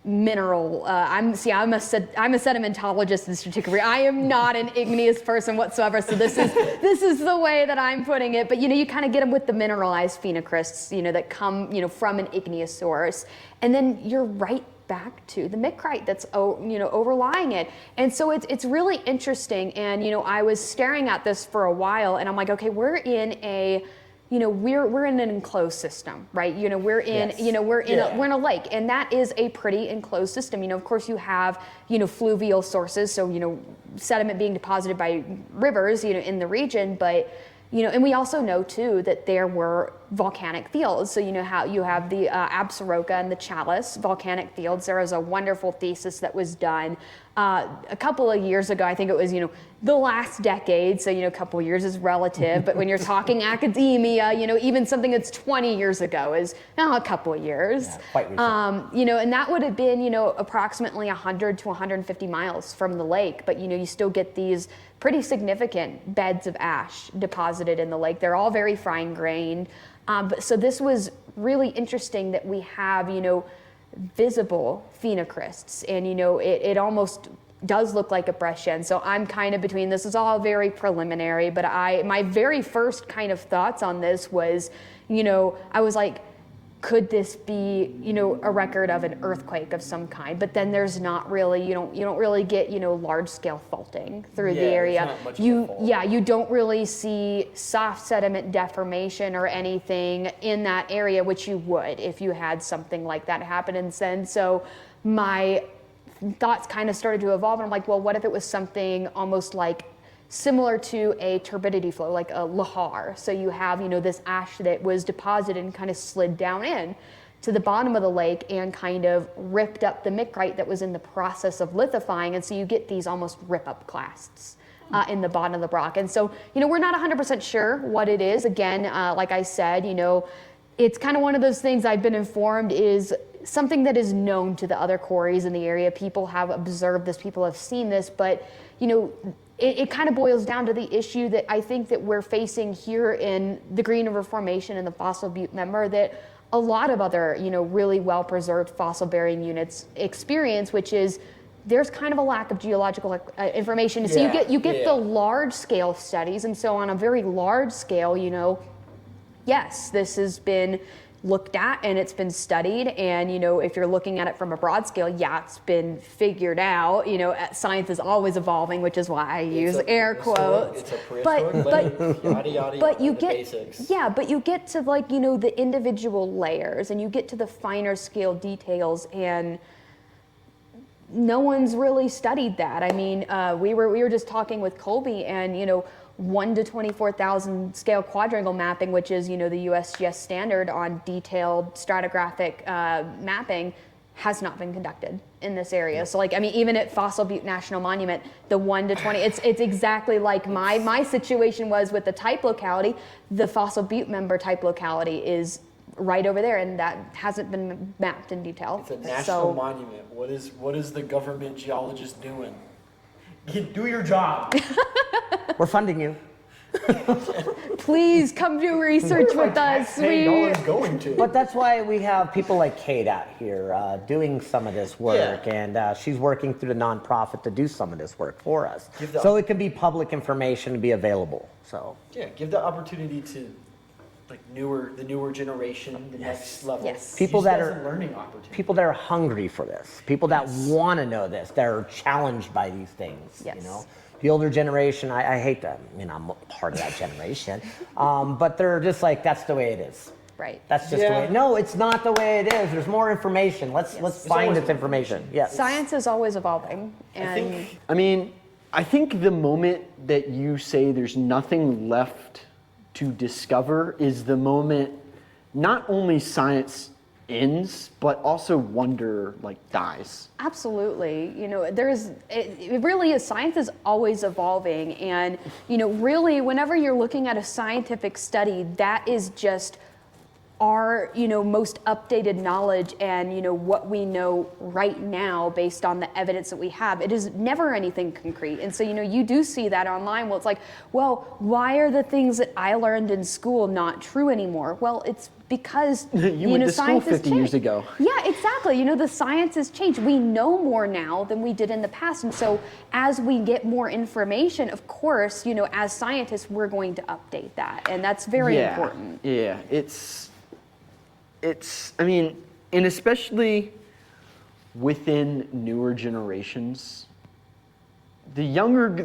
mineral. I'm a sedimentologist in this career. I am not an igneous person whatsoever. So this is the way that I'm putting it. But you kind of get them with the mineralized phenocrysts, that come from an igneous source, and then you're right back to the micrite that's overlying it. And so it's really interesting. And I was staring at this for a while, and I'm like, okay, we're in a we're in an enclosed system, right? We're in, we're in a lake, and that is a pretty enclosed system. Of course you have, fluvial sources, so, sediment being deposited by rivers, in the region, but, and we also know too that there were volcanic fields. So how you have the Absaroka and the Chalice volcanic fields. There was a wonderful thesis that was done a couple of years ago. I think it was, the last decade. So, a couple of years is relative, but when you're talking academia, even something that's 20 years ago is a couple of years. Yeah, quite recent. And that would have been, approximately 100 to 150 miles from the lake. But, you still get these pretty significant beds of ash deposited in the lake. They're all very fine grained. So this was really interesting that we have, visible phenocrysts, and it almost does look like a breccia. And so I'm kind of between, this is all very preliminary, but my very first kind of thoughts on this was, I was like, could this be, a record of an earthquake of some kind? But then there's not really, you don't really get, large scale faulting through the area. You don't really see soft sediment deformation or anything in that area, which you would if you had something like that happen. And so my thoughts kind of started to evolve. And I'm like, well, what if it was something almost like similar to a turbidity flow, like a lahar? So you have, this ash that was deposited and kind of slid down in to the bottom of the lake and kind of ripped up the micrite that was in the process of lithifying. And so you get these almost rip-up clasts in the bottom of the rock. And so, we're not 100% sure what it is. Again, like I said, it's kind of one of those things I've been informed is something that is known to the other quarries in the area. People have observed this, people have seen this, but, it kind of boils down to the issue that I think that we're facing here in the Green River Formation and the Fossil Butte member that a lot of other, really well-preserved fossil-bearing units experience, which is there's kind of a lack of geological information. So you get the large-scale studies, and so on a very large scale, yes, this has been looked at and it's been studied, and if you're looking at it from a broad scale, it's been figured out. Science is always evolving, which is why I use air quotes. It's a prehistoric lake, yada, but you the get basics. but you get to the individual layers, and you get to the finer scale details, and no one's really studied that. I mean, we were just talking with Colby, and 1 to 24,000 scale quadrangle mapping, which is, the USGS standard on detailed stratigraphic mapping, has not been conducted in this area. So even at Fossil Butte National Monument, the 1 to 20, it's exactly like my situation was with the type locality. The Fossil Butte member type locality is right over there, and that hasn't been mapped in detail. It's a national monument. What is the government geologist doing? Do your job. We're funding you. Please come do research with us. Going to. But that's why we have people like Kate out here doing some of this work, and she's working through the nonprofit to do some of this work for us. So it can be public information to be available. So give the opportunity to the newer generation, the next level. Yes. People that are learning opportunities. People that are hungry for this, people that want to know this, that are challenged by these things. Yes. The older generation, I hate that. I'm part of that generation, but they're just like, that's the way it is. Right. That's just the way. No, it's not the way it is. There's more information. Let's find this information. Yes. Science is always evolving, and I think the moment that you say there's nothing left to discover is the moment not only science ends, but also wonder dies. absolutely. It really is. Science is always evolving, and really, whenever you're looking at a scientific study, that is just our most updated knowledge and what we know right now based on the evidence that we have. It is never anything concrete, and so you do see that online. Well, it's like, well, why are the things that I learned in school not true anymore? Well, it's because you went to school 50 years ago. Yeah, exactly. The science has changed. We know more now than we did in the past, and so as we get more information, of course, as scientists, we're going to update that, and that's very important. Yeah, and especially within newer generations, the younger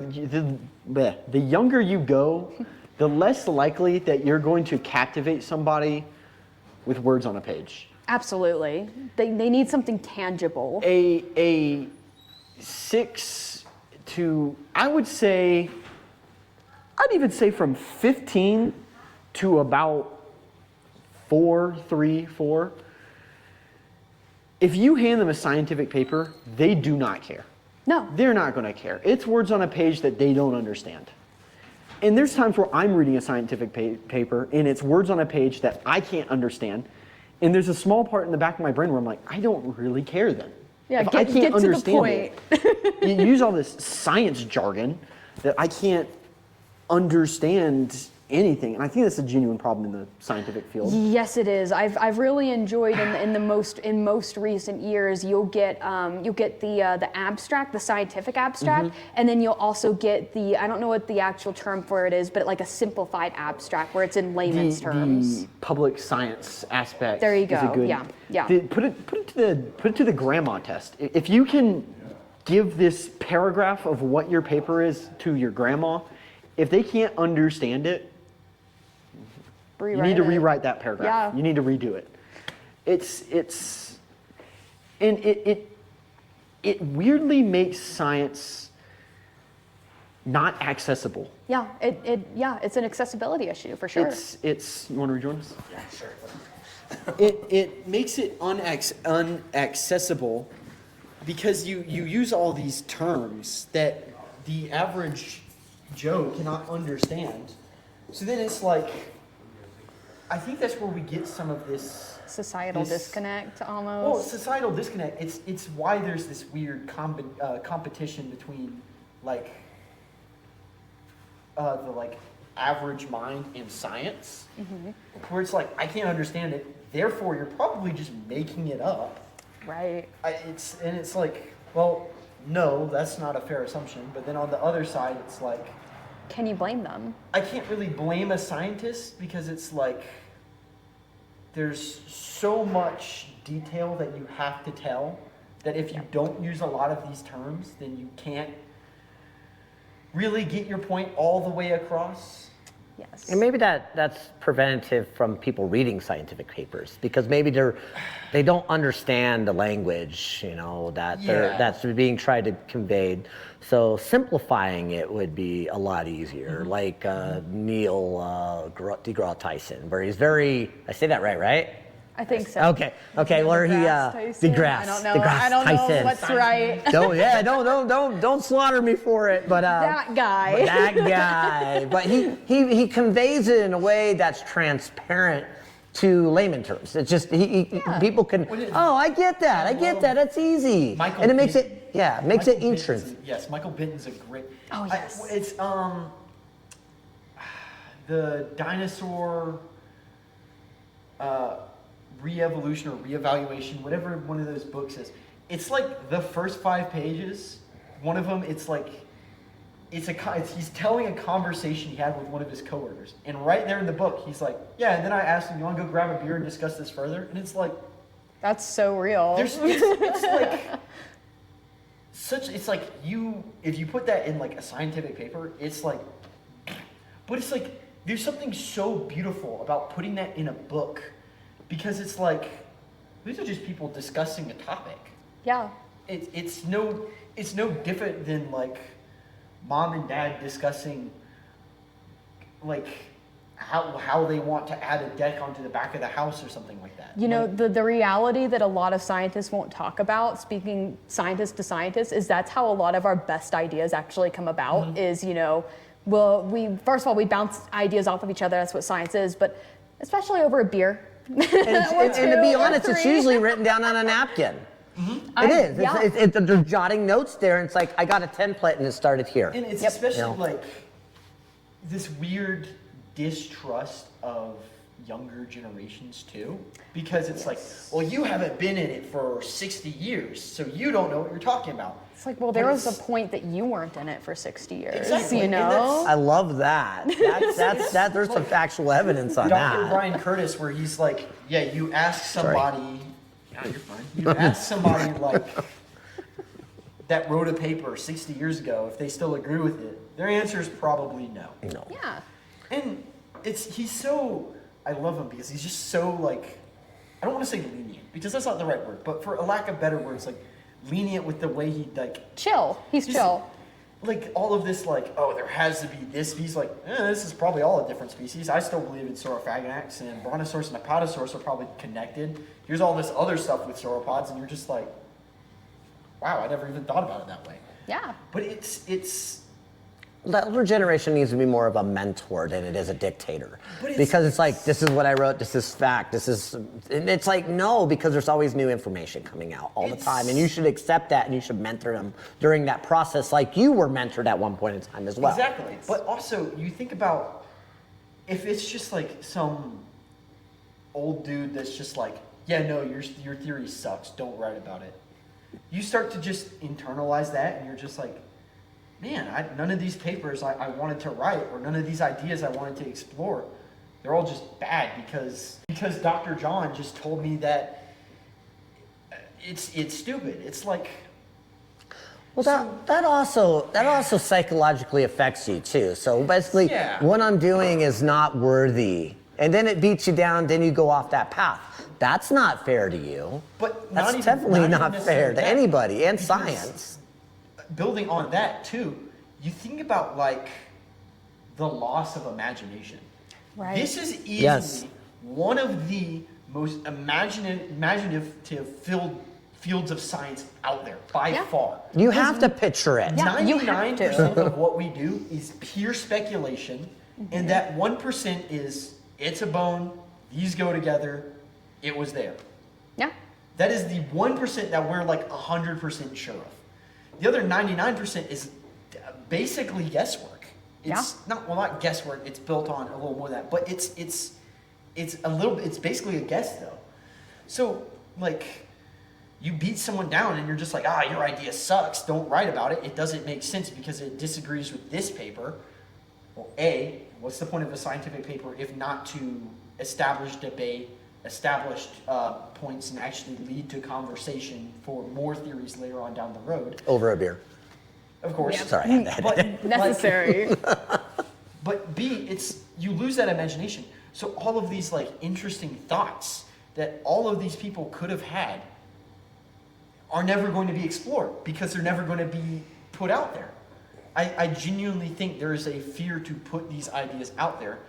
you go, the less likely that you're going to captivate somebody with words on a page. Absolutely. They need something tangible. A 6 to, I'd even say from 15 to about 4, if you hand them a scientific paper, they do not care. No. They're not going to care. It's words on a page that they don't understand. And there's times where I'm reading a scientific paper and it's words on a page that I can't understand. And there's a small part in the back of my brain where I'm like, I don't really care then. Yeah, if I can't understand to the point. You use all this science jargon that I can't understand anything, and I think that's a genuine problem in the scientific field. Yes, it is. I've really enjoyed in most recent years. You'll get the abstract, the scientific abstract, and then you'll also get the, I don't know what the actual term for it is, but like a simplified abstract where it's in layman's terms. The public science aspect. There you go. Is a good, yeah. Put it to the grandma test. If you can give this paragraph of what your paper is to your grandma, if they can't understand it, you need to rewrite that paragraph. Yeah. You need to redo it. It it weirdly makes science not accessible. Yeah, it's an accessibility issue for sure. It's. You want to rejoin us? Yeah, sure. It makes it unaccessible because you use all these terms that the average Joe cannot understand. So then it's like, I think that's where we get some of this Societal disconnect almost. Well, societal disconnect. It's why there's this weird competition between like the like average mind and science, where it's like I can't understand it. Therefore, you're probably just making it up. Right. It's like, well, no, that's not a fair assumption. But then on the other side, it's like, can you blame them? I can't really blame a scientist because it's like there's so much detail that you have to tell that if you don't use a lot of these terms, then you can't really get your point all the way across. Yes. And maybe that's preventative from people reading scientific papers because maybe they don't understand the language, that's being tried to convey. So simplifying it would be a lot easier. Like Neil deGrasse Tyson, where he's very, I say that right? I think so. Okay. Where he deGrasse. I don't know. I don't know what's right. Don't slaughter me for it. But that guy. But he conveys it in a way that's transparent to layman terms. It's just people can. Oh, I get that. That's easy. And it makes it interesting. Yes, Michael Benton's a great. Oh yes. It's the dinosaur. Re-evolution or re-evaluation, whatever one of those books is. It's like the first 5 pages. One of them, it's like, he's telling a conversation he had with one of his coworkers, and right there in the book, he's like, "Yeah." And then I asked him, "You want to go grab a beer and discuss this further?" And it's like, that's so real. it's like it's like if you put that in like a scientific paper, it's like, but it's like there's something so beautiful about putting that in a book. Because it's like, these are just people discussing a topic. Yeah. It's no different than like mom and dad discussing like how they want to add a deck onto the back of the house or something like that. The reality that a lot of scientists won't talk about, speaking scientist to scientist, is that's how a lot of our best ideas actually come about. Is we first of all we bounce ideas off of each other. That's what science is, but especially over a beer. And to be honest, it's usually written down on a napkin. It is. Yeah. They're jotting notes there, and it's like, I got a template, and it started here. And it's especially like this weird distrust of younger generations too, because it's like, well, you haven't been in it for 60 years, so you don't know what you're talking about. It's like, well, there was a point that you weren't in it for 60 years. Exactly. I love that. That's there's some factual evidence on that. Dr. Brian Curtis, where he's like, yeah, you ask somebody, you're fine. You ask somebody like that wrote a paper 60 years ago if they still agree with it. Their answer is probably no. No. Yeah. And I love him because he's just so like, I don't want to say lenient because that's not the right word, but for a lack of better words, like lenient with the way he like chill. He's chill. Like all of this, like, oh, there has to be this. He's like, this is probably all a different species. I still believe in saurophagonax and brontosaurus and apatosaurus are probably connected. Here's all this other stuff with sauropods, and you're just like, wow, I never even thought about it that way. Yeah. But it's. The older generation needs to be more of a mentor than it is a dictator. Because it's like, this is what I wrote, this is fact, and it's like, no, because there's always new information coming out all the time. And you should accept that and you should mentor them during that process like you were mentored at one point in time as well. Exactly. But also, you think about if it's just like some old dude that's just like, yeah, no, your theory sucks, don't write about it. You start to just internalize that and you're just like, man, none of these papers I wanted to write or none of these ideas I wanted to explore, they're all just bad because Dr. John just told me that it's stupid. It's like, well, that also psychologically affects you too. So basically, what I'm doing is not worthy and then it beats you down, then you go off that path. That's not fair to you. But that's definitely not fair to anybody and science. Building on that too, you think about like the loss of imagination. Right. This is easily one of the most imaginative fields of science out there by far. You have to picture it. Yeah, you have to. 99% of what we do is pure speculation, and that 1% is it's a bone, these go together, it was there. Yeah. That is the 1% that we're like 100% sure of. The other 99% is basically guesswork. It's not guesswork, it's built on a little more than that, but it's basically a guess though. So like you beat someone down and you're just like, your idea sucks, don't write about it. It doesn't make sense because it disagrees with this paper. Well, A, what's the point of a scientific paper if not to establish debate, establish points, and actually lead to conversation for more theories later on down the road? Over a beer. Of course. Sorry, I had that. But, Necessary. but B, you lose that imagination. So all of these like interesting thoughts that all of these people could have had are never going to be explored because they're never going to be put out there. I genuinely think there is a fear to put these ideas out there.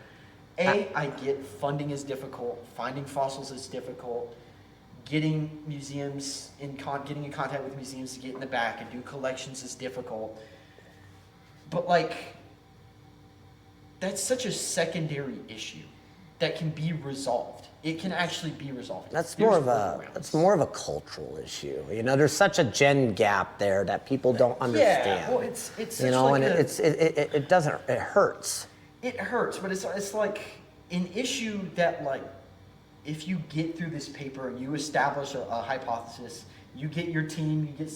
I get funding is difficult, finding fossils is difficult, getting museums getting in contact with museums to get in the back and do collections is difficult. But like, that's such a secondary issue that can be resolved. It can actually be resolved. That's more of a cultural issue. You know, there's such a gen gap there that people don't understand. Yeah, well, it's you know, and it doesn't. It hurts. It hurts, but it's like an issue that like, if you get through this paper and you establish a hypothesis, you get your team, you get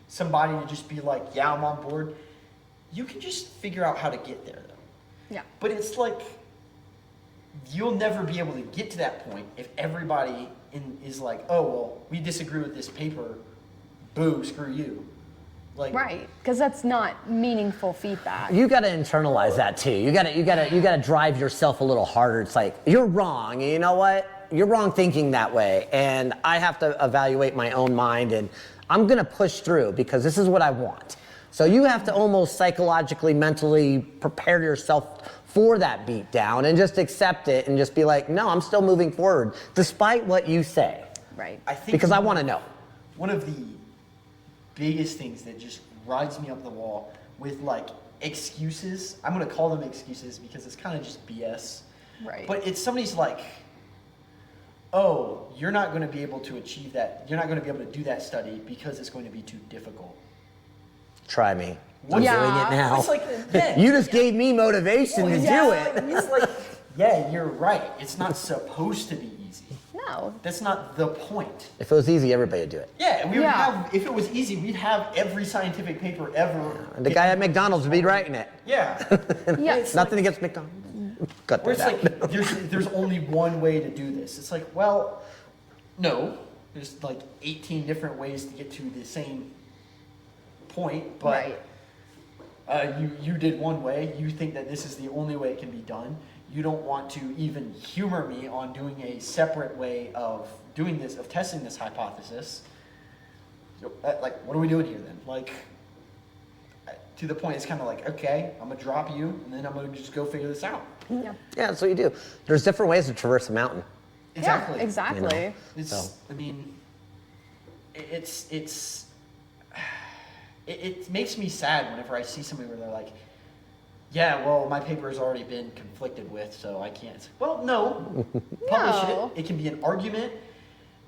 somebody to just be like, yeah, I'm on board. You can just figure out how to get there though. Yeah. But it's like, you'll never be able to get to that point if everybody is like, oh, well, we disagree with this paper, boo, screw you. Like, Right, because that's not meaningful feedback. You got to internalize that too. You got to drive yourself a little harder. It's like, you're wrong. You know what? You're wrong thinking that way, and I have to evaluate my own mind, and I'm gonna push through because this is what I want. So you have to almost psychologically, mentally prepare yourself for that beat down and just accept it and just be like, no, I'm still moving forward despite what you say. Right. I think because I want to know. One of the biggest things that just rides me up the wall with like excuses, I'm gonna call them excuses because it's kind of just BS. Right. But it's somebody's like, oh, you're not gonna be able to achieve that, you're not gonna be able to do that study because it's going to be too difficult. Try me. I'm Yeah. doing it now. It's like, yeah, You just gave me motivation to do it. It's like, yeah, you're right. It's not supposed to be easy. No. That's not the point. If it was easy, everybody would do it. Yeah, we would Yeah. have, if it was easy, we'd have every scientific paper ever. And the guy at McDonald's would be writing it. Yeah. Yeah. It's Nothing like, against McDonald's. Cut where that it's out. like, there's only one way to do this. It's like, well, no. There's like 18 different ways to get to the same point, but Right. you did one way. You think that this is the only way it can be done. You don't want to even humor me on doing a separate way of doing this, of testing this hypothesis. So, like, what are we doing here then? Like, to the point, it's kind of like, okay, I'm gonna drop you, and then I'm gonna just go figure this out. Yeah. Yeah, that's what you do. There's different ways to traverse a mountain. Exactly. Yeah, exactly. You know? It's, So. I mean, it makes me sad whenever I see somebody where they're like, yeah, well, my paper has already been conflicted with, so I can't. It's like, well, no, publish No. it. It can be an argument.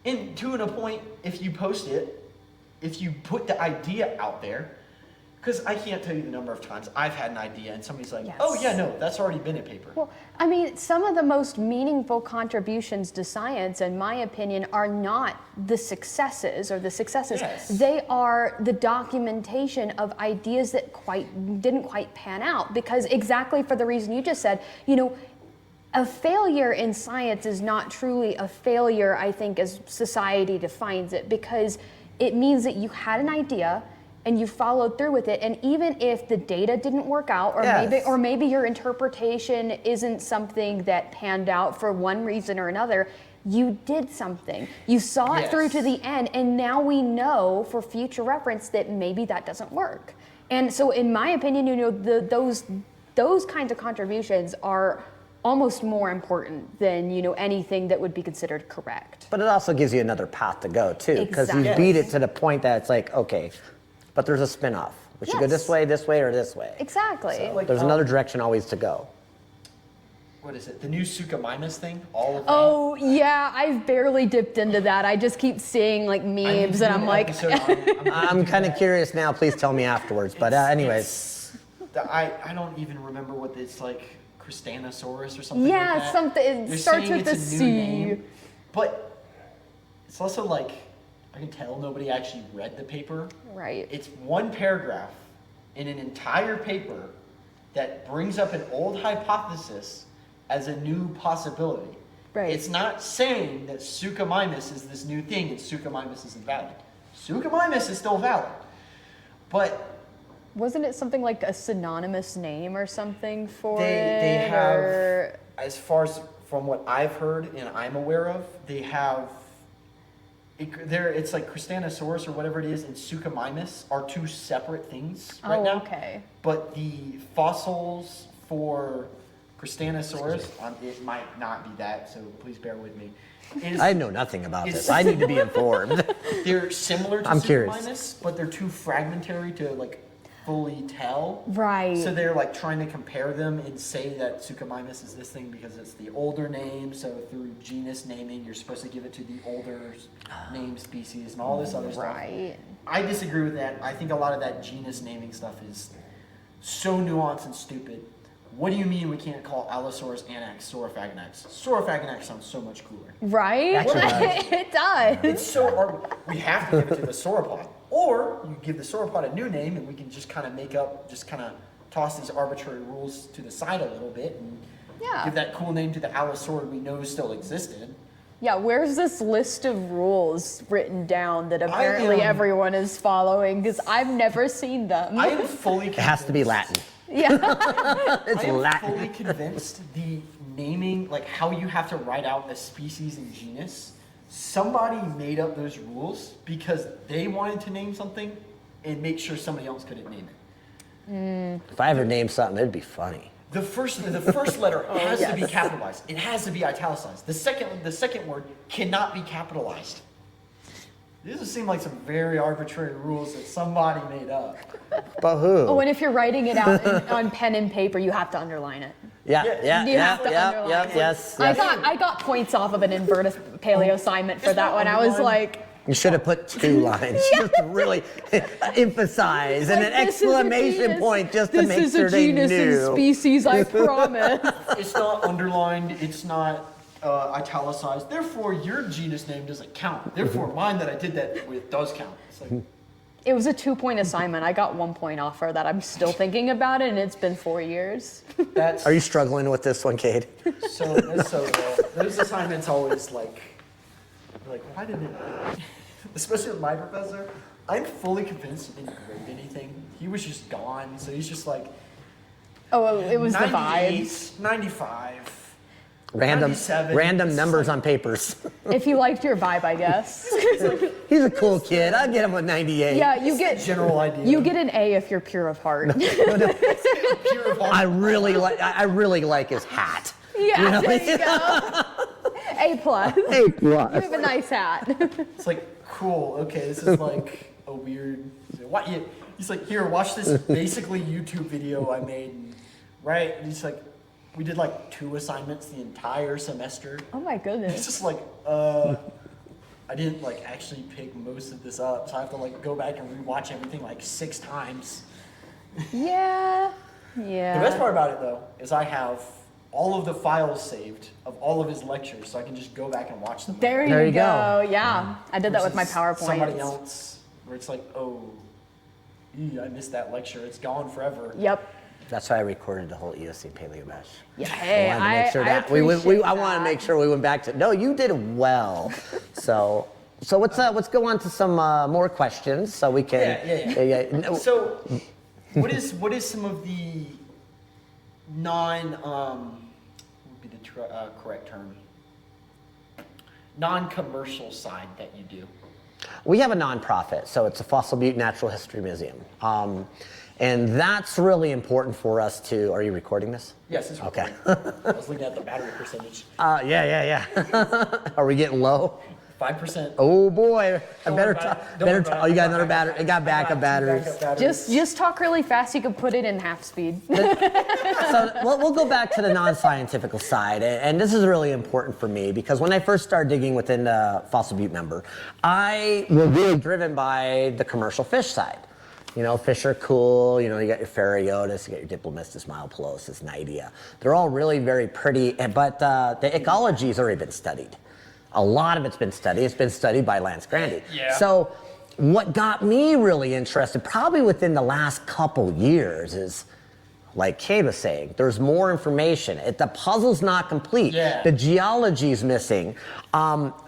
And to a point, if you post it, if you put the idea out there, because I can't tell you the number of times I've had an idea and somebody's like, Yes. oh, yeah, no, that's already been in paper. Well, I mean, some of the most meaningful contributions to science, in my opinion, are not the successes or the successes. Yes. They are the documentation of ideas that didn't quite pan out, because exactly for the reason you just said, you know, a failure in science is not truly a failure, I think, as society defines it, because it means that you had an idea and you followed through with it, and even if the data didn't work out, or maybe your interpretation isn't something that panned out for one reason or another, you did something. You saw it through to the end, and now we know for future reference that maybe that doesn't work. And so in my opinion, you know, those kinds of contributions are almost more important than, you know, anything that would be considered correct. But it also gives you another path to go too, because you beat it to the point that it's like, okay, but there's a spin-off. We should go this way, or this way. Exactly. So, like, there's another direction always to go. What is it? The new Suchomimus thing? All of that? Oh yeah, I've barely dipped into that. I just keep seeing like memes, and I'm like, I'm kind of curious now. Please tell me afterwards. But anyways, I don't even remember what it's like, Cristanosaurus or something. yeah, like that. something. It They're starts saying with a it's new C. name, but it's also like I can tell nobody actually read the paper. Right. It's one paragraph in an entire paper that brings up an old hypothesis as a new possibility. Right. It's not saying that Suchomimus is this new thing and Suchomimus isn't valid. Suchomimus is still valid. But Wasn't it something like a synonymous name or something for they it? have, or- as far as from what I've heard and I'm aware of, they have, it's like Cristanosaurus or whatever it is and Suchomimus are two separate things right now. Okay. But the fossils for Cristanosaurus, it might not be that, so please bear with me. I know nothing about this. I need to be informed. They're similar to I'm Suchomimus, curious. but they're too fragmentary to like fully tell. Right. So they're like trying to compare them and say that Suchomimus is this thing because it's the older name. So through genus naming, you're supposed to give it to the older name species and all this other stuff. Right. I disagree with that. I think a lot of that genus naming stuff is so nuanced and stupid. What do you mean we can't call Allosaurus annex Saurophagonax? Saurophagonax sounds so much cooler. Right? Actually does. It does. It's so we have to give it to the sauropod. Or you give the sauropod a new name and we can just kind of toss these arbitrary rules to the side a little bit and give that cool name to the Allosaur we know still existed. Yeah, where's this list of rules written down that apparently everyone is following? Because I've never seen them. I am fully convinced. It has to be Latin. Yeah. It's I am Latin. fully convinced the naming, like how you have to write out a species and genus, somebody made up those rules because they wanted to name something and make sure somebody else couldn't name it. If I ever named something, it'd be funny. The first letter has to be capitalized. It has to be italicized. The second word cannot be capitalized. These would seem like some very arbitrary rules that somebody made up. But who? Oh, and if you're writing it out on pen and paper, you have to underline it. You have to underline it. yes. I got points off of an inverted paleo assignment for that one. I was like, You should have put 2 lines just to really emphasize and an This is a exclamation genus. point just to make This sure is a they genus knew. and species, I promise. It's not underlined. It's not italicized. Therefore, your genus name doesn't count. Therefore, mine that I did that with does count. It's like, It was a 2-point assignment. I got 1 point off for that. I'm still thinking about it, and it's been 4 years. that's Are you struggling with this one, Cade? so. Those assignments always like why did it? Especially with my professor, I'm fully convinced he didn't grade anything. He was just gone. So he's just like, Oh, it was the 98, vibes. 95. Random 97. numbers on papers. If he liked your vibe, I guess. He's a cool kid. I'll get him a 98. Yeah, you get General idea. you get an A if you're pure of heart. Pure of I really like his hat. Yeah, there you go. A plus. A plus. You have a nice hat. It's like, cool, okay, this is like a weird, he's like, here, watch this basically YouTube video I made, right? And he's like, we did like 2 assignments the entire semester. Oh my It's goodness. just like, I didn't like actually pick most of this up, so I have to like go back and rewatch everything like 6 times. Yeah. The best Yeah. part about it though, is I have all of the files saved of all of his lectures, so I can just go back and watch them. There you go. Yeah. I did that with my Versus PowerPoint. Somebody else, where it's like, oh, I missed that lecture. It's gone forever. Yep. That's why I recorded the whole EOC Paleo Bash. Yeah. Hey, I wanted to make sure I I wanted to appreciate make sure we went back to. No, you did well. So So let's go on to some more questions so we can. Yeah. So, what is some of the would be the correct term? Non-commercial side that you do? We have a nonprofit, so it's a Fossil Butte Natural History Museum. And that's really important for us to. Are you recording this? Yes, it's recording. Okay. I was looking at the battery percentage. Yeah. Are we getting low? 5%. Oh boy! I Don't better worry about talk. it. Don't worry about Oh, you it. got another battery. I got backup batteries. Just talk really fast. You can put it in half speed. So we'll go back to the non-scientific side, and this is really important for me because when I first started digging within the Fossil Butte member, I was really driven by the commercial fish side. You know, fish are cool. You know, you got your Ferriotis, you got your Diplomistus, Myopolosis, Nidia. They're all really very pretty, but the ecology has already been studied. A lot of it's been studied. It's been studied by Lance Grandy. Yeah. So what got me really interested, probably within the last couple years, is like Kate was saying, there's more information. The puzzle's not complete. Yeah. The geology's missing.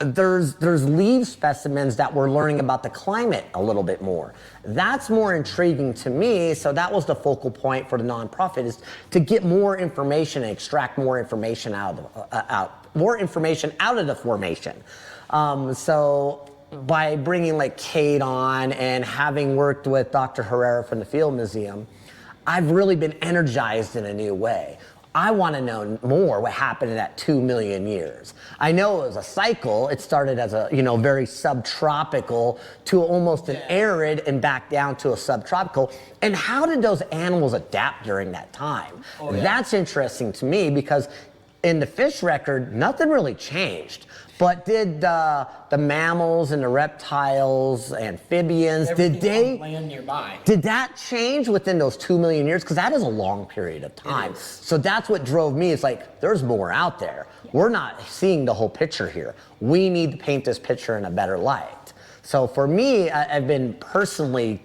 There's leaf specimens that we're learning about the climate a little bit more. That's more intriguing to me. So that was the focal point for the nonprofit, is to get more information and extract more information out of the formation. So by bringing like Kate on and having worked with Dr. Herrera from the Field Museum, I've really been energized in a new way. I want to know more what happened in that 2 million years. I know it was a cycle. It started as a, very subtropical to almost an arid and back down to a subtropical. And how did those animals adapt during that time? That's interesting to me because in the fish record, nothing really changed. But did the mammals and the reptiles, amphibians, Everything on land nearby. did that change within those 2 million years? Because that is a long period of time. So that's what drove me. It's like, there's more out there. We're not seeing the whole picture here. We need to paint this picture in a better light. So for me, I've been personally,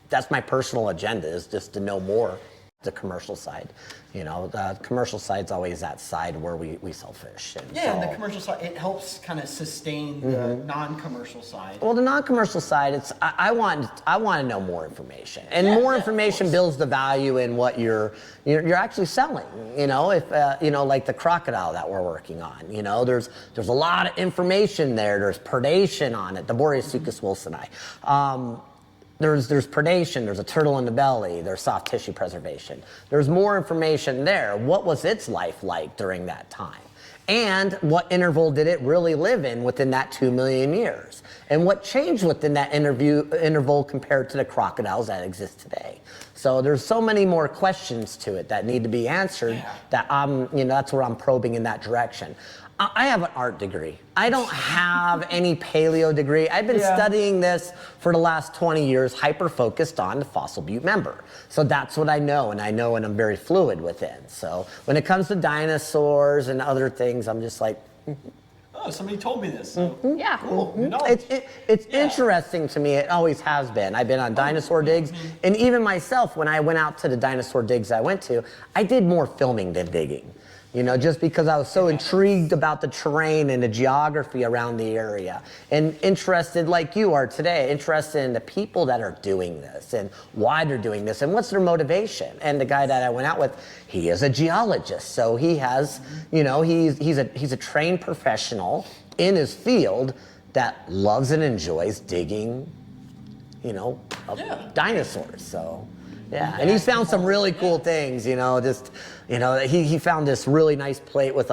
that's my personal agenda, is just to know more. The commercial side, the commercial side's always that side where we sell fish. And the commercial side, it helps kind of sustain the non-commercial side. Well, the non-commercial side, it's I want to know more information, and more information builds the value in what you're actually selling. If like the crocodile that we're working on, there's a lot of information there. There's predation on it, the Boreasuchus wilsoni. There's predation, there's a turtle in the belly, there's soft tissue preservation. There's more information there. What was its life like during that time? And what interval did it really live in within that 2 million years? And what changed within that interval compared to the crocodiles that exist today? So there's so many more questions to it that need to be answered that that's where I'm probing in that direction. I have an art degree. I don't have any paleo degree. I've been studying this for the last 20 years, hyper-focused on the Fossil Butte member. So that's what I know, and I'm very fluid within. So when it comes to dinosaurs and other things, I'm just like, oh, somebody told me this. Yeah. Cool. It's interesting to me. It always has been. I've been on dinosaur digs, and even myself, when I went out to the dinosaur digs I went to, I did more filming than digging. Just because I was so intrigued about the terrain and the geography around the area, and interested, like you are today, interested in the people that are doing this and why they're doing this and what's their motivation. And the guy that I went out with, he is a geologist, so he has, he's a trained professional in his field that loves and enjoys digging, dinosaurs. So. Yeah, and he's found some really cool things, he found this really nice plate with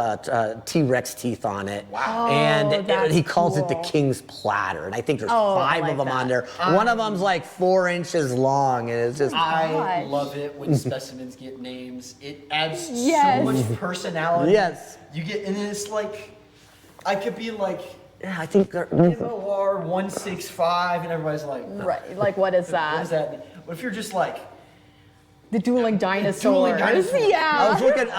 T-Rex teeth on it. Wow. And he calls it the King's Platter. And I think there's 5 of them on there. One of them's like 4 inches long, and it's just... I love it when specimens get names. It adds so much personality. Yes. You get, and it's like, I could be like... Yeah, I think they're... MOR 165, and everybody's like... Right, like what is that? What does that mean? What if you're just like... The dueling dinosaurs. I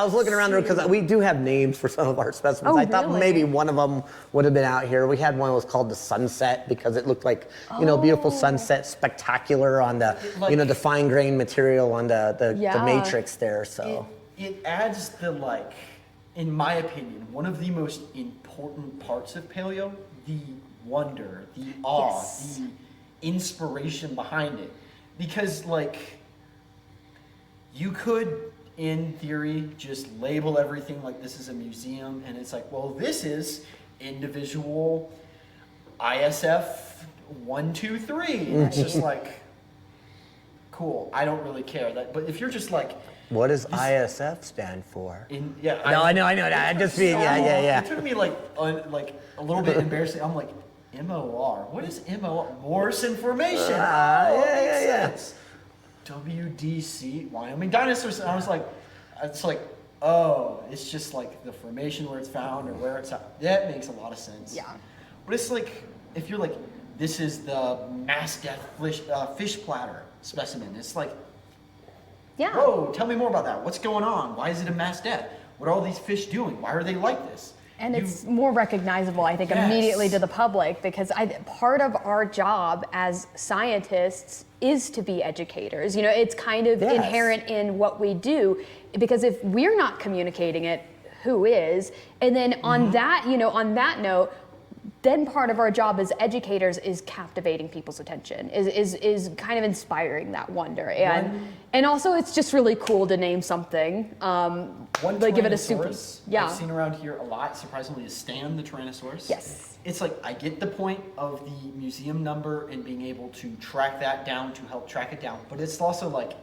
was looking around there because we do have names for some of our specimens. I thought maybe one of them would have been out here. We had one that was called the Sunset because it looked like, beautiful sunset, spectacular on the, the fine grained material on the matrix there. So it adds the in my opinion, one of the most important parts of paleo, the wonder, the awe, Yes. the inspiration behind it. Because, like, you could, in theory, just label everything like this is a museum, and it's like, well, this is individual ISF 1, 2, 3. And it's just like, cool, I don't really care. But if you're just like, What does ISF stand for? yeah, No, I know that. I just mean, yeah. It took me like a little bit embarrassing. I'm like, MOR. What is MOR? Morse information. Yeah. Sense. WDC, Wyoming dinosaurs. And I was like, it's like, oh, it's just like the formation where it's found or where it's at. That makes a lot of sense. Yeah. But it's like, if you're like, this is the mass death fish platter specimen. It's like, Yeah. whoa, tell me more about that. What's going on? Why is it a mass death? What are all these fish doing? Why are they like this? And it's more recognizable, I think, immediately to the public, because part of our job as scientists is to be educators. You know, it's kind of inherent in what we do, because if we're not communicating it, who is? And then on that, on that note, then part of our job as educators is captivating people's attention, is kind of inspiring that wonder. And also it's just really cool to name something, like give it a super, I've seen around here a lot, surprisingly, is Stan the Tyrannosaurus. Yes. It's like, I get the point of the museum number and being able to track that down to help track it down, but it's also like,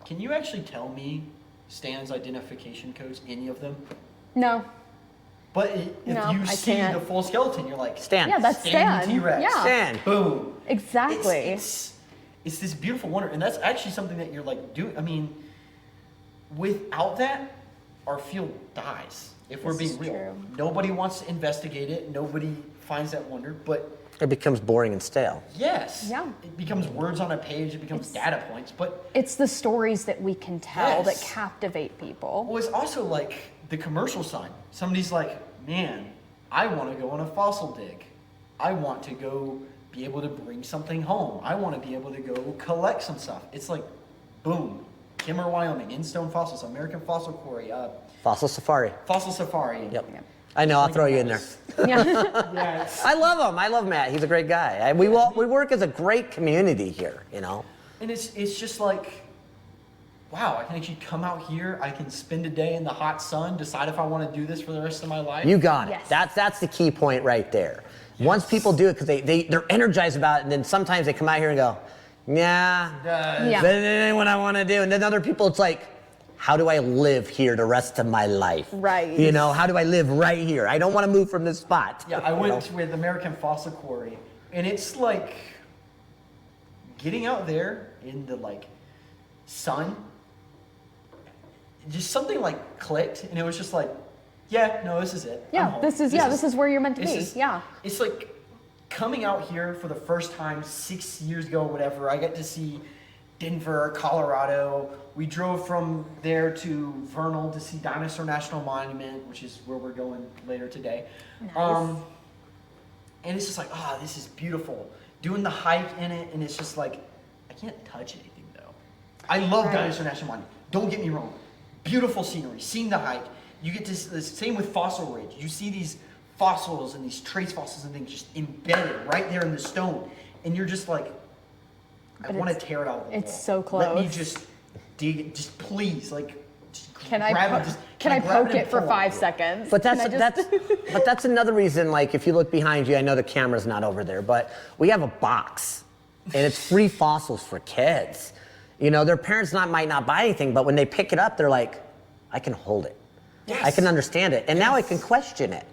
can you actually tell me Stan's identification codes, any of them? No. But if you see can't. the full skeleton, you're like, Stan. Yeah, that's Stan the Stan. T-Rex. Yeah. Stan. Boom. Exactly. It's this beautiful wonder, and that's actually something that you're like doing. I mean, without that, our field dies. If we're being real, true. Nobody wants to investigate it. Nobody finds that wonder. But It becomes boring and stale. yes, Yeah. it becomes words on a page. It becomes data points. But It's the stories that we can tell that Yes. captivate people. well, it's also like the commercial side. Somebody's like, man, I want to go on a fossil dig. I want to go be able to bring something home. I want to be able to go collect some stuff. It's like, boom, Kemmerer, Wyoming, InStone Fossils, American Fossil Quarry, Fossil Safari. Fossil Safari. Yep. I know, I'll throw you in there. Yeah. Yeah, it's- I love him. I love Matt. He's a great guy. We work as a great community here, and it's just like, wow, I can actually come out here. I can spend a day in the hot sun, decide if I want to do this for the rest of my life. You got it. Yes. That's the key point right there. Once people do it, because they're energized about it, and then sometimes they come out here and go, yeah, Yeah. that ain't what I want to do. And then other people, it's like, how do I live here the rest of my life? Right. How do I live right here? I don't want to move from this spot. Yeah, I went with American Fossil Quarry, and it's like getting out there in the like sun. Just something like clicked, and it was just like, yeah, no, this is it. I'm Yeah, home. this is where you're meant to be. Yeah. It's like coming out here for the first time 6 years ago, or whatever. I got to see Denver, Colorado. We drove from there to Vernal to see Dinosaur National Monument, which is where we're going later today. Nice. And it's just like, this is beautiful. Doing the hike in it, and it's just like, I can't touch anything though. I love Right. Dinosaur National Monument. Don't get me wrong. Beautiful scenery, seeing the hike. You get to the same with Fossil Ridge. You see these fossils and these trace fossils and things just embedded right there in the stone, and you're just like, I But want to it's- tear it out of the it's wall. so Let me close. just dig it. Just please, like, just Can I grab po- it. Just, can I grab poke and it for pull 5 it? seconds? But Can I just- but that's another reason. Like if you look behind you, I know the camera's not over there, but we have a box, and it's free fossils for kids. Their parents might not buy anything, but when they pick it up, they're like, I can hold it. Yes. I can understand it, and now I can question it.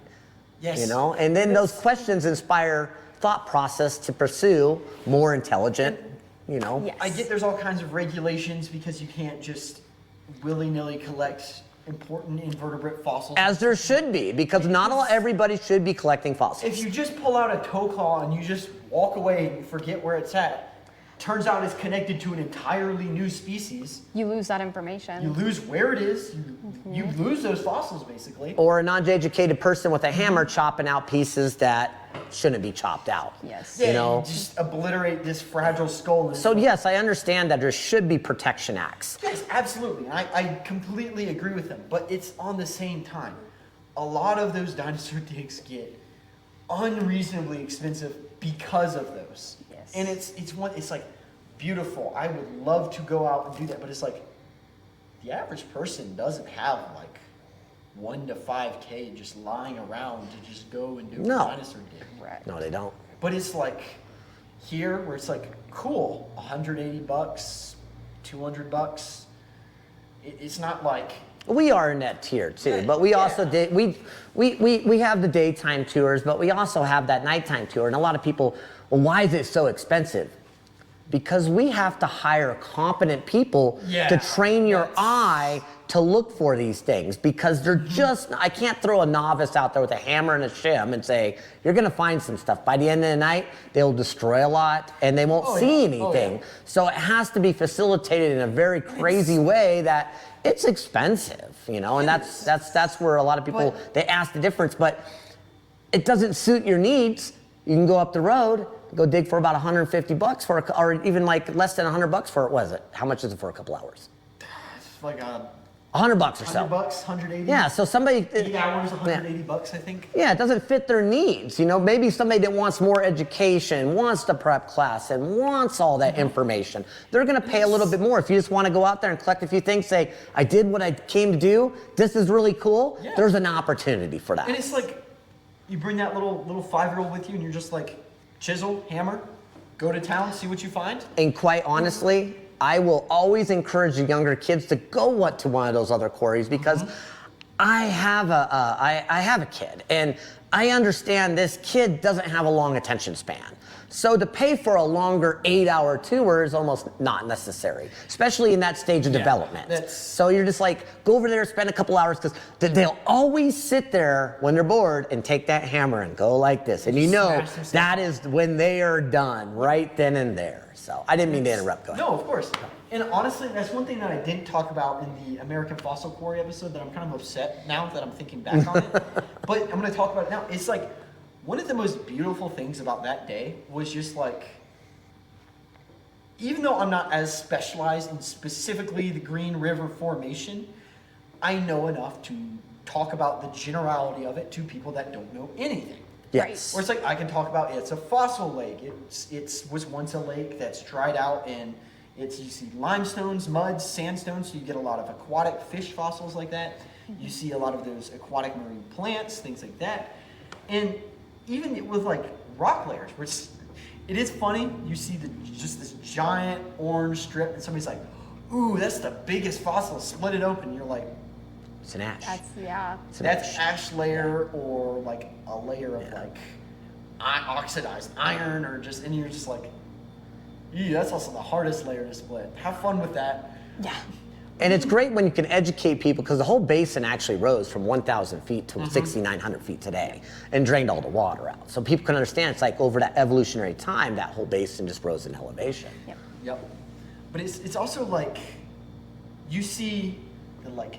Yes. And then those questions inspire thought process to pursue more intelligent. Yes. I get there's all kinds of regulations because you can't just willy-nilly collect important invertebrate fossils. As there should be, because not everybody should be collecting fossils. If you just pull out a toe claw and you just walk away and you forget where it's at, turns out it's connected to an entirely new species. You lose that information. You lose where it is. You lose those fossils basically. Or a non-educated person with a hammer chopping out pieces that shouldn't be chopped out. Yes. Yeah, You know? just obliterate this fragile skull. And So yes, I understand that there should be protection acts. yes, absolutely. And I completely agree with them. But it's on the same time. A lot of those dinosaur digs get unreasonably expensive because of those. Yes. And it's like beautiful. I would love to go out and do that, but it's like the average person doesn't have like 1 to 5K just lying around to just go and do a dinosaur dig. Right. No, they don't. But it's like here where it's like cool, $180, $200. It's not like We are in that tier too, but we also did we have the daytime tours, but we also have that nighttime tour. And a lot of people, well, why is it so expensive? Because we have to hire competent people to train your eye to look for these things, because they're just, I can't throw a novice out there with a hammer and a shim and say, you're gonna find some stuff. By the end of the night, they'll destroy a lot and they won't see anything. So it has to be facilitated in a very crazy way that it's expensive, you know, and that's where a lot of people, they ask the difference, but it doesn't suit your needs. You can go up the road, go dig for about $150 for, or even like less than $100 for, what is it? How much is it for a couple hours? it's like $100 or so. $100, 180. Yeah, so somebody 8 hours, $180, I think. Yeah, it doesn't fit their needs. You know, maybe somebody that wants more education, wants the prep class, and wants all that information. They're gonna pay a little bit more. If you just wanna go out there and collect a few things, say, I did what I came to do, this is really cool, there's an opportunity for that. And it's like, you bring that little 5-year-old with you and you're just like, chisel, hammer, go to town, see what you find. And quite honestly, I will always encourage the younger kids to go to one of those other quarries, because I have a kid, and I understand this kid doesn't have a long attention span. So to pay for a longer 8-hour tour is almost not necessary, especially in that stage of development. So you're just like, go over there, spend a couple hours, because they'll always sit there when they're bored and take that hammer and go like this. And you know that is when they are done, right then and there. So I didn't mean to interrupt. Go ahead. No, of course. And honestly, that's one thing that I didn't talk about in the American Fossil Quarry episode that I'm kind of upset now that I'm thinking back on it. But I'm going to talk about it now. It's like, one of the most beautiful things about that day was just like, even though I'm not as specialized in specifically the Green River Formation, I know enough to talk about the generality of it to people that don't know anything. Yes. Or it's like, I can talk about it's a fossil lake. It was once a lake that's dried out, and you see limestones, muds, sandstones, so you get a lot of aquatic fish fossils like that. You see a lot of those aquatic marine plants, things like that. And even with like rock layers, which it is funny, you see just this giant orange strip, and somebody's like, ooh, that's the biggest fossil, split it open. You're like, it's an ash. That's ash layer, or like a layer of like oxidized iron, or just, and you're just like, ew, that's also the hardest layer to split. Have fun with that. Yeah. And it's great when you can educate people, because the whole basin actually rose from 1,000 feet to 6,900 feet today and drained all the water out. So people can understand it's like over that evolutionary time, that whole basin just rose in elevation. Yep. But it's also like, you see the like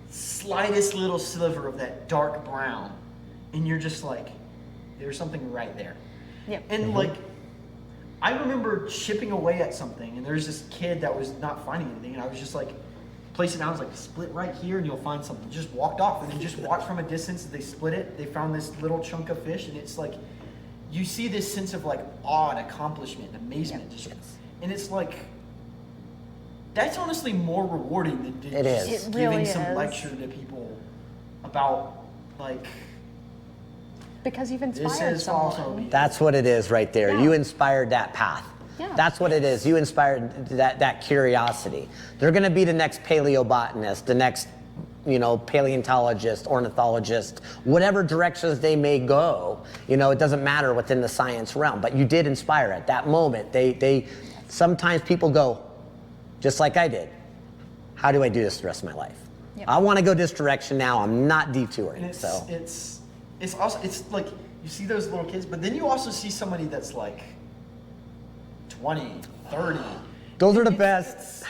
slightest little sliver of that dark brown, and you're just like, there's something right there. Yep. And like, I remember chipping away at something, and there's this kid that was not finding anything, and I was just like, place it down, I was like, split right here and you'll find something. Just walked off, and then just watched from a distance. They split it, they found this little chunk of fish, and it's like, you see this sense of like awe and accomplishment and amazement. And it's like, that's honestly more rewarding than just giving some lecture to people about like, because you've inspired someone. That's what it is right there. You inspired that path. That's what it is. You inspired that curiosity. They're going to be the next paleobotanist, the next, paleontologist, ornithologist, whatever directions they may go. It doesn't matter within the science realm. But you did inspire at that moment. They sometimes people go, just like I did. How do I do this the rest of my life? I want to go this direction now. I'm not detouring. And it's also, it's like, you see those little kids, but then you also see somebody that's like 20, 30. Those are the best.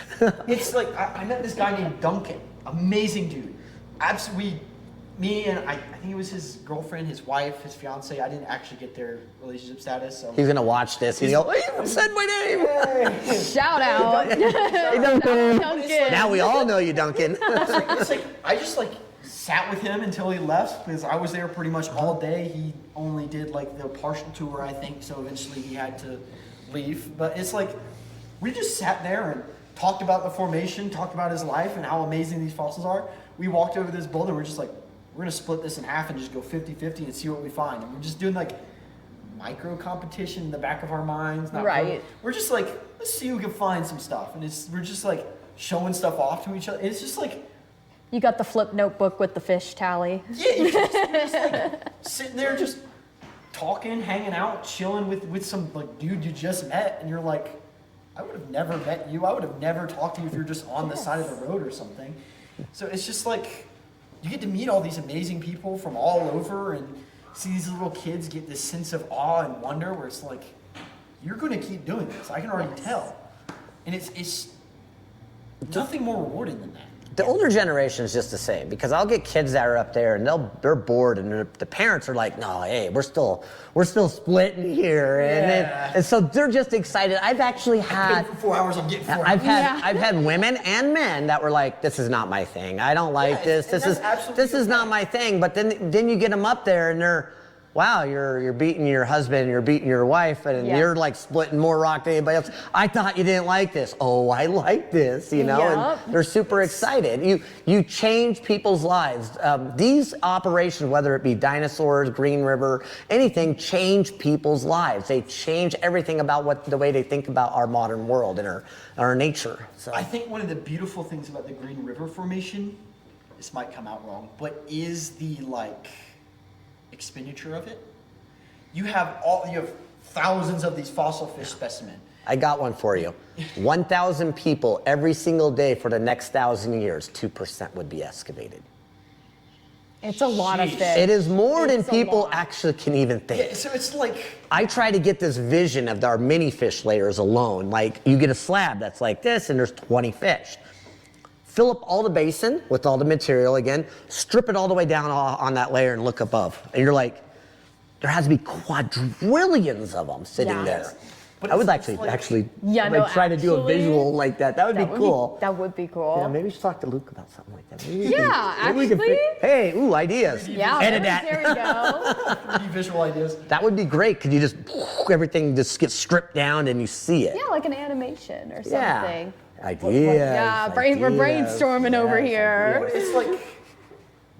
It's like, I met this guy named Duncan. Amazing dude. Absolutely. Me and I think it was his girlfriend, his wife, his fiance. I didn't actually get their relationship status. So he's gonna watch this. He'll go, "Hey, said my name." Hey. Shout out. Hey, Duncan. Now we all know you, Duncan. It's like I just like sat with him until he left because I was there pretty much all day. He only did like the partial tour, I think, so eventually he had to leave. But it's like, we just sat there and talked about the formation, talked about his life and how amazing these fossils are. We walked over this building, we're just like, we're gonna split this in half and just go 50-50 and see what we find. And we're just doing like micro competition in the back of our minds. Right. We're just like, let's see who can find some stuff. And we're just like showing stuff off to each other. It's just like, You got the flip notebook with the fish tally. yeah, you're just like sitting there just talking, hanging out, chilling with some like dude you just met, and you're like, I would have never met you. I would have never talked to you if you're just on the side of the road or something. So it's just like, you get to meet all these amazing people from all over and see these little kids get this sense of awe and wonder where it's like, you're going to keep doing this. I can already tell. And it's nothing more rewarding than that. The older generation is just the same, because I'll get kids that are up there and they're bored, and the parents are like, no, hey, we're still splitting here, and so they're just excited. I've actually had for 4 hours, I'm getting 4 hours. I've had women and men that were like, this is not my thing. I don't like this. This is not my thing. But then you get them up there and they're, wow, you're beating your husband, you're beating your wife, and you're like splitting more rock than anybody else. I thought you didn't like this. Oh, I like this, you know, and they're super excited. You change people's lives. These operations, whether it be dinosaurs, Green River, anything, change people's lives. They change everything about the way they think about our modern world and our nature. So I think one of the beautiful things about the Green River Formation, this might come out wrong, but is the expenditure of it. You have thousands of these fossil fish specimens. I got one for you. 1,000 people every single day for the next 1,000 years, 2% would be excavated. It's a lot of fish. It is more than people actually can even think. Yeah, so it's like, I try to get this vision of our mini fish layers alone. Like, you get a slab that's like this and there's 20 fish. Fill up all the basin with all the material again, strip it all the way down on that layer and look above. And you're like, there has to be quadrillions of them sitting there. But I would actually try to do a visual like that. That would be cool. That would be cool. Yeah, maybe we should talk to Luke about something like that. Hey, ideas. Yeah, edit that. There we go. 3D visual ideas. That would be great. Could you just, everything just gets stripped down and you see it? Yeah, like an animation or something. Ideas. Yeah, we're brainstorming over here. It's like,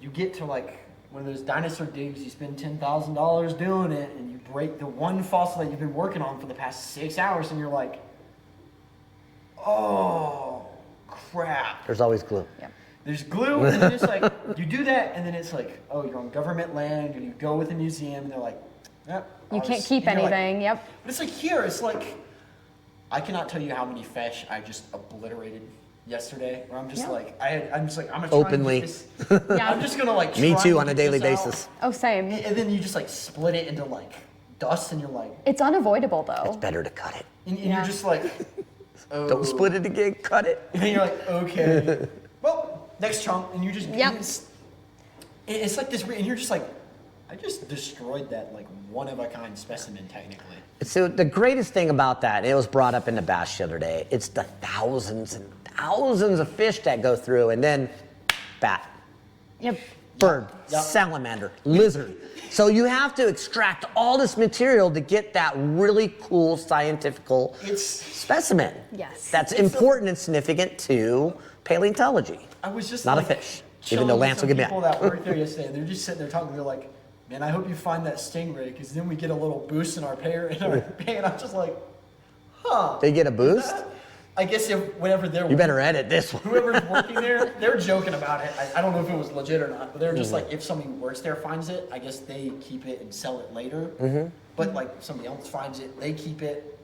you get to like one of those dinosaur digs, you spend $10,000 doing it, and you break the one fossil that you've been working on for the past 6 hours, and you're like, oh, crap. There's always glue. Yep. There's glue, and then it's like, you do that, and then it's like, oh, you're on government land, and you go with a museum, and they're like, yep. You can't keep anything, But it's like here, it's like, I cannot tell you how many fish I just obliterated yesterday. Where I'm just like, I'm gonna try openly. And get this. I'm just gonna like. Me try too, and on a get daily this out. basis. Oh, same. And then you just like split it into like dust, and you're like. It's unavoidable though. It's better to cut it. And you're just like. Oh. Don't split it again. Cut it. And then you're like, okay. Well, next chunk, and you just. It's like this, and you're just like, I just destroyed that like one of a kind specimen technically. So the greatest thing about that, it was brought up in the bash the other day, it's the thousands and thousands of fish that go through, and then bat, bird, salamander, lizard. So you have to extract all this material to get that really cool scientific specimen. Yes. That's important and significant to paleontology. I was just not like, a fish, even though Lance will get mad. People that worked there yesterday, they're just sitting there talking. They're like, man, I hope you find that stingray, because then we get a little boost in our pay. And I'm just like, huh. They get a boost? I guess whenever they're... You better edit this one. Whoever's working there, they're joking about it. I don't know if it was legit or not, but they're just like, if somebody who works there finds it, I guess they keep it and sell it later. But like, if somebody else finds it, they keep it.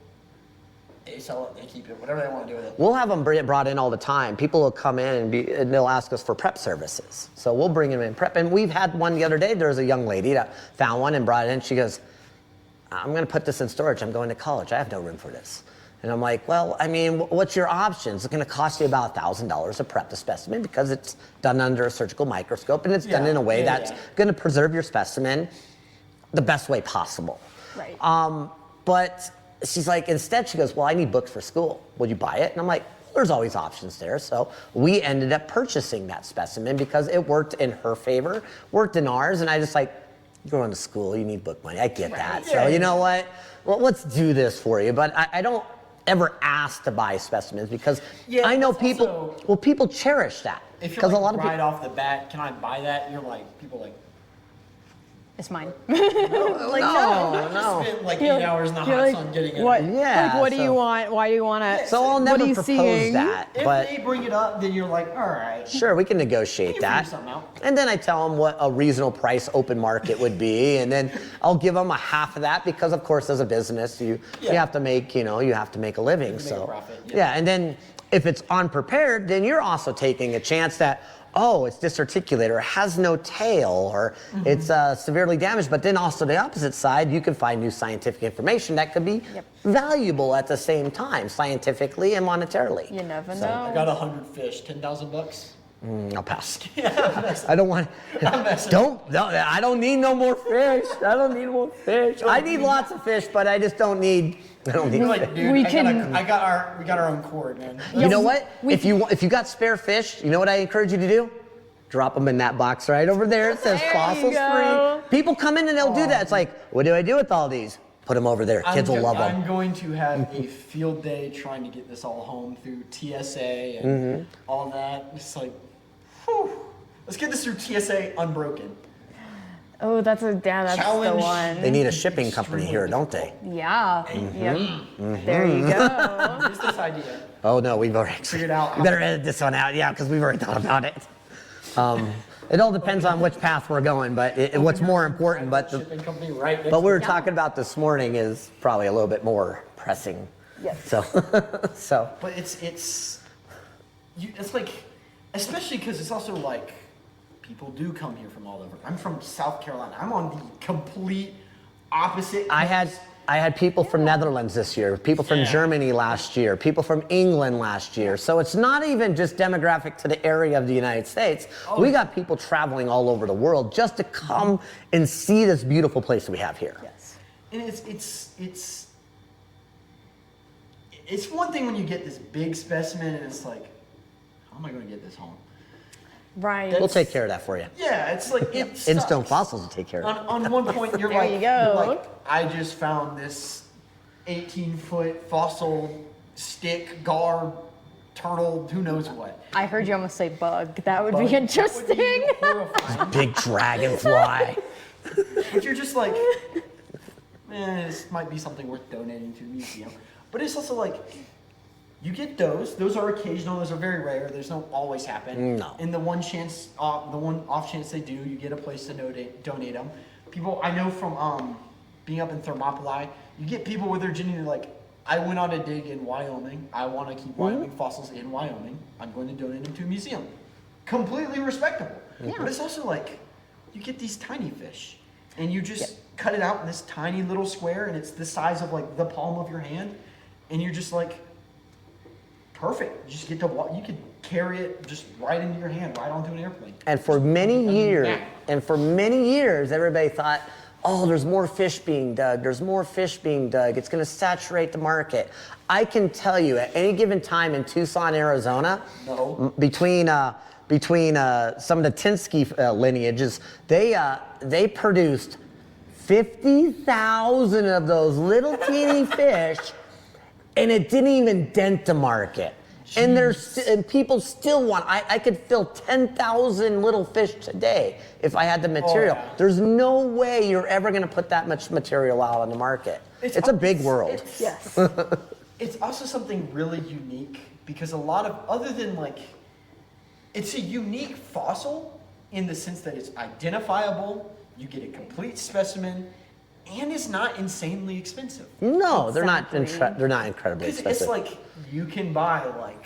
They sell it, they keep it, whatever they want to do with it. We'll have them brought in all the time. People will come in and they'll ask us for prep services. So we'll bring them in prep. And we've had one the other day. There was a young lady that found one and brought it in. She goes, I'm going to put this in storage. I'm going to college. I have no room for this. And I'm like, well, I mean, what's your options? It's going to cost you about $1,000 to prep the specimen, because it's done under a surgical microscope, and it's done in a way that's going to preserve your specimen the best way possible. Right. But she's like, instead, she goes, well, I need books for school. Will you buy it? And I'm like, there's always options there. So we ended up purchasing that specimen because it worked in her favor, worked in ours, and I just like, you're going to school, you need book money. I get that. Yeah. So you know what? Well, let's do this for you. But I don't ever ask to buy specimens because I know people. Also, well, people cherish that If you're because like a lot of right people. off the bat, can I buy that? You're like, people like, It's mine. No. spent like 8 hours in the hot sun getting it. What? Yeah, Like, what do so- you want? Why do you want it? So I'll What never are you propose seeing? that. If But they bring it up, then you're like, all right. sure, we can negotiate We can that. figure something out. And then I tell them what a reasonable price open market would be, and then I'll give them a half of that because, of course, as a business, you have to make you have to make a living. make a So profit, yeah, and then if it's unprepared, then you're also taking a chance that it's disarticulated or has no tail or it's severely damaged. But then also the opposite side, you can find new scientific information that could be valuable at the same time, scientifically and monetarily. You never I know. got 100 fish, $10,000. I'll pass. I don't want. I don't need no more fish. I don't need more fish. I need lots of fish, but I just don't need. I don't need. You're like, dude, We we got our own cord, man. You know what? If you got spare fish, you know what I encourage you to do? Drop them in that box right over there. It says There you fossils go. free. People come in and they'll do that. It's like, what do I do with all these? Put them over there. Kids will love them. I'm going to have a field day trying to get this all home through TSA and all that. It's like, whew. Let's get this through TSA unbroken. Oh, that's the Challenge. one. They need a shipping company here, don't they? Yeah. Yep. There you go. Here's this idea. Oh no, we've already Figured out We better edit this one out, yeah, because we've already thought about it. It all depends on which path we're going, but what's more important. But Shipping company right next what we were to talking about this morning is probably a little bit more pressing. Yes. So But it's like, especially because it's also like, people do come here from all over. I'm from South Carolina. I'm on the complete opposite. I had people from Netherlands this year, people from Yeah. Germany last year, people from England last year. So it's not even just demographic to the area of the United States. We got people traveling all over the world just to come and see this beautiful place that we have here. Yes. And it's one thing when you get this big specimen and it's like, how am I going to get this home? Right. We'll take care of that for you. Yeah, it's like it InStone sucks. Fossils will take care of it. On one point, you're There like, you go. you're like, I just found this 18-foot fossil stick, gar, turtle, who knows what. I heard you almost say bug. That would Bug. be That would interesting. be horrifying. Big dragonfly. But you're just like, this might be something worth donating to a museum. But it's also like, you get those. Those are occasional. Those are very rare. Those don't always happen. No. And the one off chance they do, you get a place to donate them. People I know from being up in Thermopylae, you get people with their genuine like, I went on a dig in Wyoming. I want to keep Wyoming fossils in Wyoming. I'm going to donate them to a museum. Completely respectable. But it's also like, you get these tiny fish, and you just cut it out in this tiny little square, and it's the size of like the palm of your hand, and you're just like, perfect. You just get to walk. You could carry it just right into your hand, right onto an airplane. And for many years, everybody thought, oh, there's more fish being dug. There's more fish being dug. It's going to saturate the market. I can tell you, at any given time in Tucson, Arizona, between some of the Tinsky lineages, they produced 50,000 of those little teeny fish, and it didn't even dent the market. And people still want. I could fill 10,000 little fish today if I had the material. Oh, yeah. There's no way you're ever going to put that much material out on the market. It's a big world. Yes. It's also something really unique because a lot of, other than like, it's a unique fossil in the sense that it's identifiable, you get a complete specimen, and it's not insanely expensive. No, they're not Exactly. incredibly Because expensive. it's like, you can buy like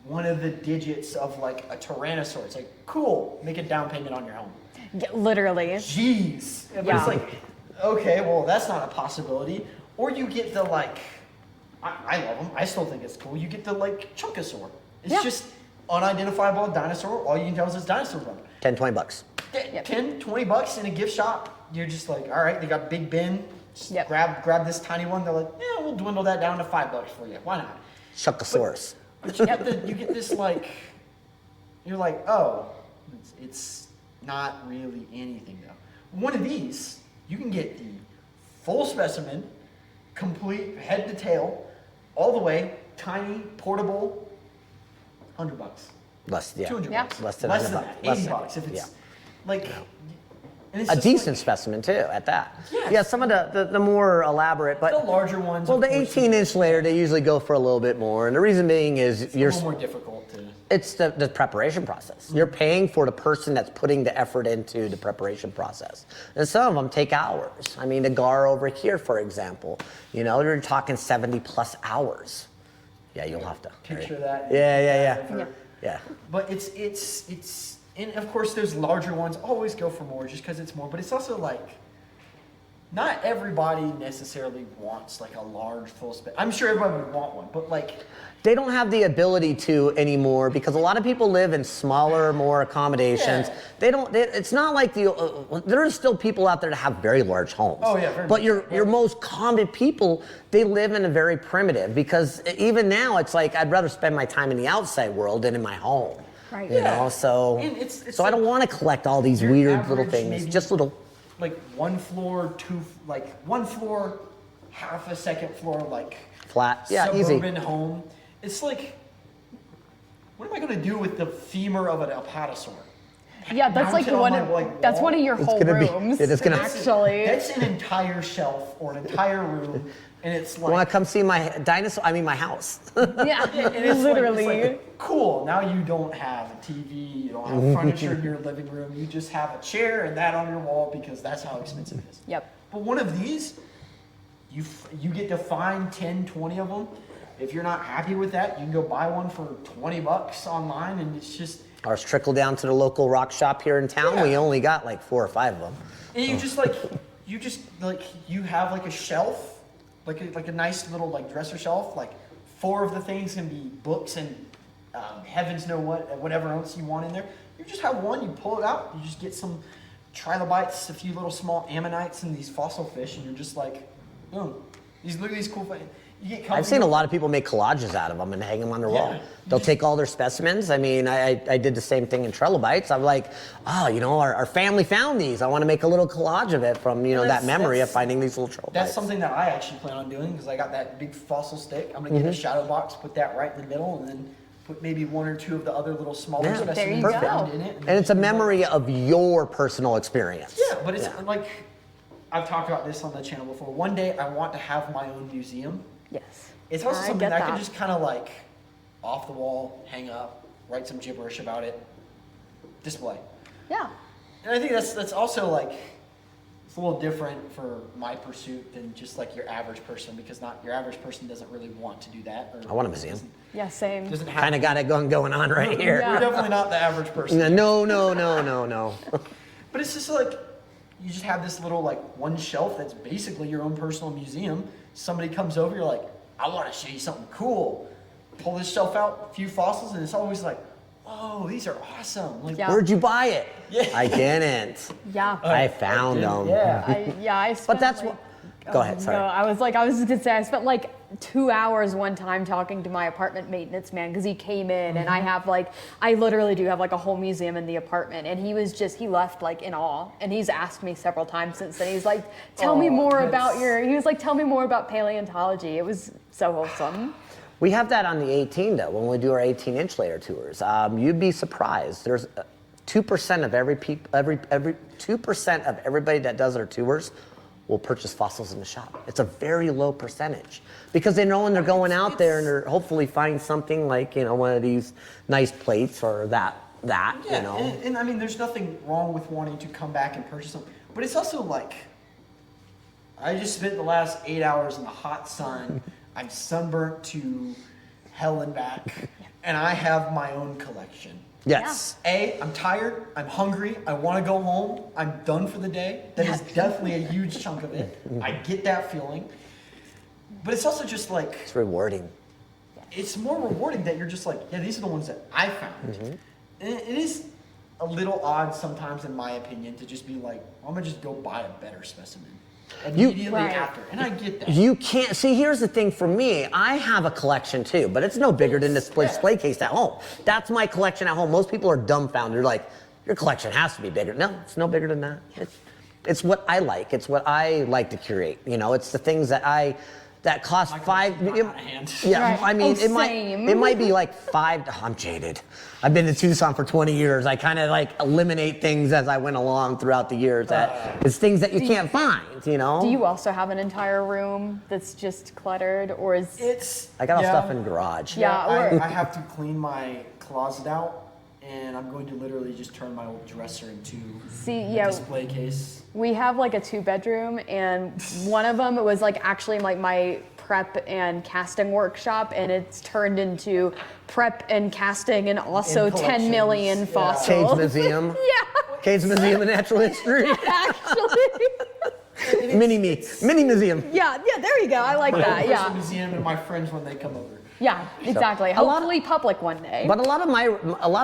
one of the digits of like a Tyrannosaur. It's like, cool, make a down payment on your home. Yeah, literally. Jeez. But Yeah. it's like, okay, well, that's not a possibility. Or you get the like, I love them. I still think it's cool. You get the like Chunkosaur. It's Yeah. just unidentifiable dinosaur. All you can tell is it's dinosaur bone. 10, 20 bucks. 10, 20 bucks in a gift shop. You're just like, all right, they got Big Ben. Just Yep. grab this tiny one. They're like, yeah, we'll dwindle that down to $5 for you. Why not? Chunkosaurus. But you get this like, you're like, oh, it's not really anything though. One of these, you can get the full specimen, complete head to tail, all the way, tiny, portable, $100. Less, yeah. $200. Less than Less $100. than that. $80 if it's like. And it's A just decent like, specimen too, at that. Yes. Yeah, some of the more elaborate, but the larger ones. well, of the course, 18-inch layer, they usually go for a little bit more, and the reason being is it's a little more difficult to. it's the preparation process. You're paying for the person that's putting the effort into the preparation process. And some of them take hours. I mean, the gar over here, for example, you know, you're talking 70 plus hours. Yeah, you'll have to. Picture that. Yeah. But it's and of course there's larger ones. Always go for more just because it's more. But it's also like, not everybody necessarily wants like a large full spec. I'm sure everybody would want one, but like. They don't have the ability to anymore because a lot of people live in smaller, more accommodations. Yeah. It's not like there are still people out there that have very large homes. Oh yeah, very but much. your most common people, they live in a very primitive, because even now it's like, I'd rather spend my time in the outside world than in my home. Right. You know, so And it's so I don't want to collect all these your weird little average things. maybe- Just little. like one floor, one floor, half a second floor, like Flat. Yeah, easy. suburban home. It's like, what am I going to do with the femur of an apatosaur? Yeah, that's like Mounted on one my, of like, that's wall? one of your whole gonna be- rooms. it is gonna- actually. That's an entire shelf or an entire room, and it's like. Want to come see my dinosaur? I mean, my house. Yeah, and it's literally. like, cool. Now you don't have a TV, you don't have furniture in your living room. You just have a chair and that on your wall because that's how expensive it is. Yep. But one of these, you get to find 10, 20 of them. If you're not happy with that, you can go buy one for $20 online, and it's just. Ours trickle down to the local rock shop here in town. Yeah. We only got like 4 or 5 of them. And you have like a shelf, like a nice little like dresser shelf. Like 4 of the things can be books and heavens know whatever else you want in there. You just have one, you pull it out, you just get some trilobites, a few little small ammonites, and these fossil fish, and you're just like, boom. Look at these cool things. You get I've seen a lot of people make collages out of them and hang them on their wall. They'll take all their specimens. I mean, I did the same thing in trilobites. I'm like, oh, you know, our family found these. I want to make a little collage of it from, you know, that memory of finding these little trilobites. That's something that I actually plan on doing because I got that big fossil stick. I'm gonna get a shadow box, put that right in the middle, and then put maybe 1 or 2 of the other little smaller Yeah. specimens There you go. found in it. And it's a memory of your personal experience. Yeah, but it's like, I've talked about this on the channel before. One day I want to have my own museum. Yes. It's also I something get that I that. can just kind of like off the wall, hang up, write some gibberish about it, display. Yeah. And I think that's also like, it's a little different for my pursuit than just like your average person, because not your average person doesn't really want to do that. Or I want a museum. Yeah, same. Doesn't have. Kind of got it going on right here. Yeah. You're definitely not the average person. No. But it's just like, you just have this little like one shelf that's basically your own personal museum. Somebody comes over, you're like, I want to show you something cool. Pull this shelf out, a few fossils, and it's always like, whoa, these are awesome. Like, Yeah. Where'd you buy it? Yeah. I didn't. Yeah. I found them. Yeah. I spent that's like, what. Go ahead. Sorry. No, I was just gonna say I spent like 2 hours one time talking to my apartment maintenance man because he came in and I literally do have like a whole museum in the apartment, and he left like in awe, and he's asked me several times since then. He's like, tell me more about tell me more about paleontology. It was so wholesome. We have that on the 18 though. When we do our 18-inch layer tours, you'd be surprised. There's 2% of every 2% of everybody that does our tours will purchase fossils in the shop. It's a very low percentage because they know when they're going out there and they're hopefully finding something like, you know, one of these nice plates or that Yeah, you know. and I mean, there's nothing wrong with wanting to come back and purchase them, but it's also like, I just spent the last 8 hours in the hot sun. I'm sunburnt to hell and back, and I have my own collection. Yes. I'm tired, I'm hungry, I want to go home, I'm done for the day. That is definitely a huge chunk of it. I get that feeling. But it's also just like, It's rewarding. it's more rewarding that you're just like, yeah, these are the ones that I found. And it is a little odd sometimes, in my opinion, to just be like, I'm gonna just go buy a better specimen. immediately Right. after, and I get that. You can't see. Here's the thing for me. I have a collection too, but it's no bigger than this display case at home. That's my collection at home. Most people are dumbfounded. They're like, "Your collection has to be bigger." No, it's no bigger than that. It's what I like. It's what I like to curate. You know, it's the things that cost My five. collection's not out of hand. Yeah, Right. I mean, Oh, same. it might be like five. I'm jaded. I've been to Tucson for 20 years. I kind of like eliminate things as I went along throughout the years. It's things that you can't find. You know. Do you also have an entire room that's just cluttered, or is I got all stuff in the garage. Yeah, or- I have to clean my closet out, and I'm going to literally just turn my old dresser into a display case. we have like a 2-bedroom, and one of them, it was like actually like my prep and casting workshop, and it's turned into prep and casting and also And 10 million collections, fossils. Cade's Museum. Yeah, Cade's Museum of Natural History. actually. Mini museum. Yeah, there you go. I like that. Personal Yeah, museum and my friends when they come over. yeah, exactly. a lot- Hopefully public one day. But a lot of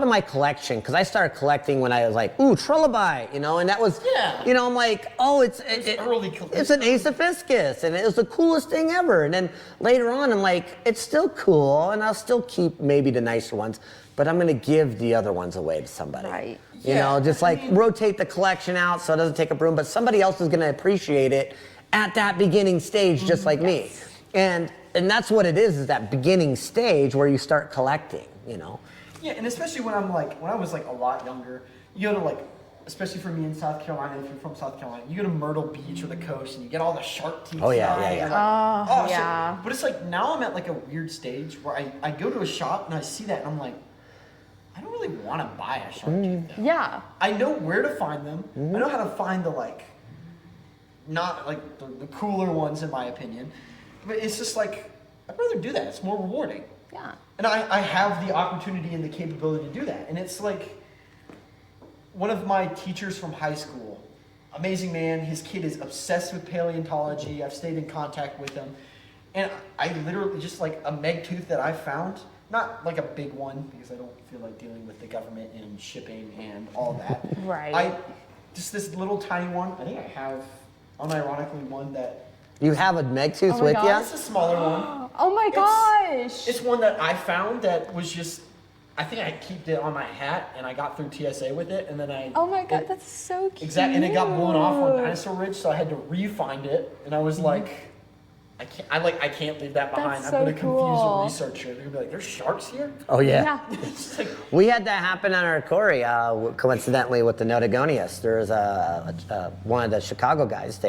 my collection, because I started collecting when I was like, ooh, trilobite, you know, and that was, Yeah. you know, I'm like, oh, it's early collection. it's an Acephiscus, and it was the coolest thing ever. And then later on, I'm like, it's still cool, and I'll still keep maybe the nicer ones, but I'm gonna give the other ones away to somebody. Right. You know, just like rotate the collection out so it doesn't take up room, but somebody else is gonna appreciate it at that beginning stage, just like me. And that's what it is that beginning stage where you start collecting, you know. Yeah, and especially when I was like a lot younger, you go to like, especially for me in South Carolina, if you're from South Carolina, you go to Myrtle Beach or the coast and you get all the shark teeth. Oh, yeah, out, yeah, and yeah. you're like, Oh, yeah. But it's like now I'm at like a weird stage where I go to a shop and I see that and I'm like, I don't really want to buy a shark tooth. Though. Yeah. I know where to find them. I know how to find the like, not like the cooler ones in my opinion, but it's just like, I'd rather do that. It's more rewarding. Yeah. And I have the opportunity and the capability to do that. And it's like, one of my teachers from high school, amazing man, his kid is obsessed with paleontology. I've stayed in contact with him. And I literally just like a meg tooth that I found, not like a big one because I don't feel like dealing with the government and shipping and all that. Right. Just this little tiny one. I think I have unironically one that, You have a meg tooth Oh my with God. you? it's a smaller one. Oh my gosh. It's one that I found that was just, I think I kept it on my hat and I got through TSA with it and then Oh my God, that's so cute. Exactly, and it got blown off on Dinosaur Ridge, so I had to re-find it, and I was like, I can't leave that behind. That's I'm gonna so cool. confuse a researcher. They're gonna be like, "There's sharks here." Oh, yeah. Yeah. It's just like, We had that happen on our quarry, coincidentally, with the Notagonius. There was one of the Chicago guys,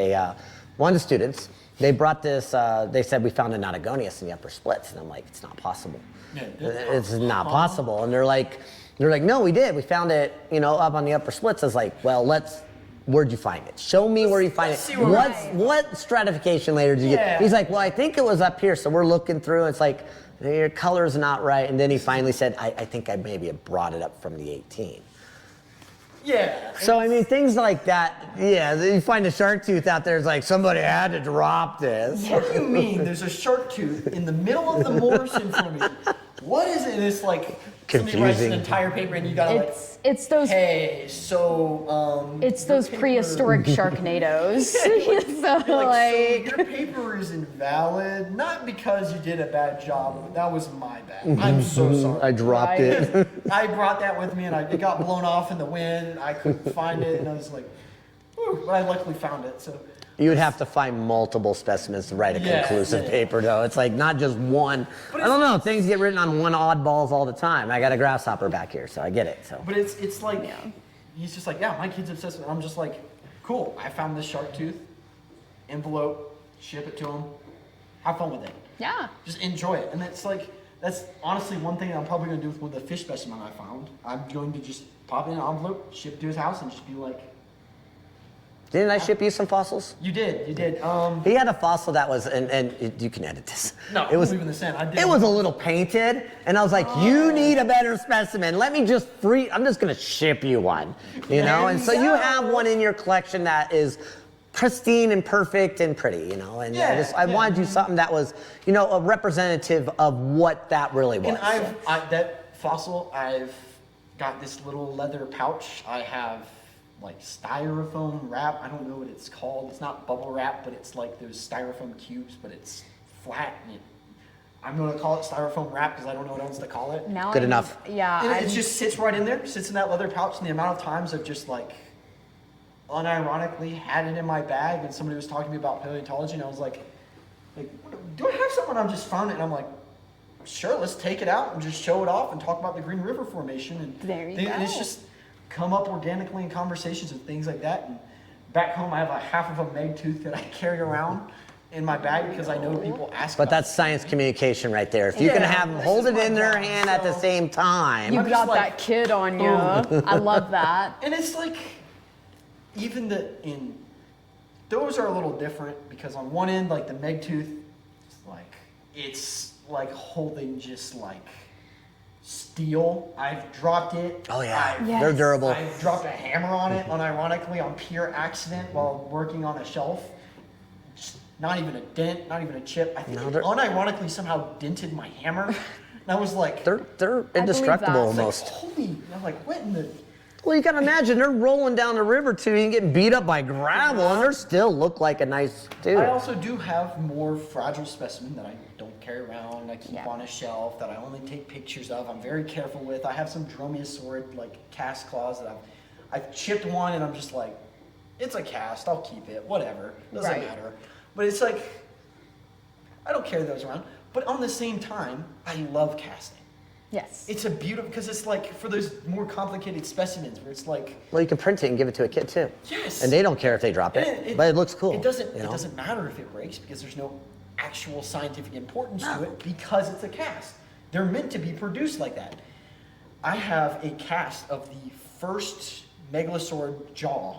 one of the students, they brought this, they said, we found a Notagonius in the upper splits. And I'm like, it's not possible. Yeah, It's not possible. And they're like, no, we did. We found it, you know, up on the upper splits. I was like, well, where'd you find it? Show me where you find it. let's see where What stratification layer did you Yeah. get? He's like, well, I think it was up here. So we're looking through. It's like, your color's not right. And then he finally said, I think I maybe have brought it up from the 18. yeah. So, I mean, things like that, yeah, you find a shark tooth out there, it's like, somebody had to drop this. What do you mean? There's a shark tooth in the middle of the Morse information. What is it? And it's like somebody writes an Confusing. entire paper and you gotta like, It's those hey, so it's your those paper- prehistoric sharknadoes. so You're like, so like your paper is invalid, not because you did a bad job, but that was my bad. I'm so sorry. I dropped it. I brought that with me and it got blown off in the wind and I couldn't find it and I was like, whew, but I luckily found it. So You would have to find multiple specimens to write a Yeah, conclusive yeah. paper, though. It's like not just one. But I don't know. Things get written on one oddballs all the time. I got a grasshopper back here, so I get it. So. But it's like, he's just like, yeah, my kid's obsessed with it. I'm just like, cool, I found this shark tooth, envelope, ship it to him, have fun with it. yeah. Just enjoy it. And it's like, that's honestly one thing I'm probably gonna do with the fish specimen I found. I'm going to just pop it in an envelope, ship it to his house, and just be like, Didn't I ship you some fossils? you did. He had a fossil that was, and you can edit this. No, it was I'm leaving this in. I did. It was a little painted, and I was like, you need a better specimen. Let me just I'm just gonna ship you one, you know? And so you have one in your collection that is pristine and perfect and pretty, you know? And I wanted you something that was, you know, a representative of what that really was. And that fossil, I've got this little leather pouch. I have like styrofoam wrap. I don't know what it's called. It's not bubble wrap, but it's like those styrofoam cubes, but it's flat. And I'm going to call it styrofoam wrap because I don't know what else to call it. Now Good enough. Yeah. And it just sits right in there, sits in that leather pouch, and the amount of times I've just like unironically had it in my bag and somebody was talking to me about paleontology and I was like, do I have something? I'm just found it and I'm like, sure, let's take it out and just show it off and talk about the Green River Formation. And There you and it's go. just come up organically in conversations and things like that. And back home, I have a half of a meg tooth that I carry around in my bag because I know people ask But about that's science communication right there. If you can Yeah, have them this hold is it my in their job, hand at the so- same time. You I'm got just like, that kid on you. I love that. And it's like, even those are a little different because on one end, like the meg tooth, it's like holding just like steel. I've dropped it. Oh yeah, Yes. they're durable. I've dropped a hammer on it unironically on pure accident while working on a shelf. Just not even a dent, not even a chip. I think No, it they're- unironically somehow dented my hammer. And I was like, They're indestructible that. almost. holy, I'm like, what in the... Well, you gotta imagine they're rolling down the river too and getting beat up by gravel, and they still look like a nice dude. I also do have more fragile specimen that I don't carry around. I keep Yeah. on a shelf that I only take pictures of. I'm very careful with. I have some dromaeosaurid like cast claws that I've chipped one and I'm just like, it's a cast. I'll keep it. Whatever. Doesn't Right. matter. But it's like, I don't carry those around. But on the same time, I love casting. Yes. It's a beautiful because it's like for those more complicated specimens where it's like. Well, you can print it and give it to a kid too. Yes. And they don't care if they drop it, but it looks cool. It doesn't. you It know? doesn't matter if it breaks because there's no actual scientific importance to it because it's a cast. They're meant to be produced like that. I have a cast of the first megalosaurid jaw.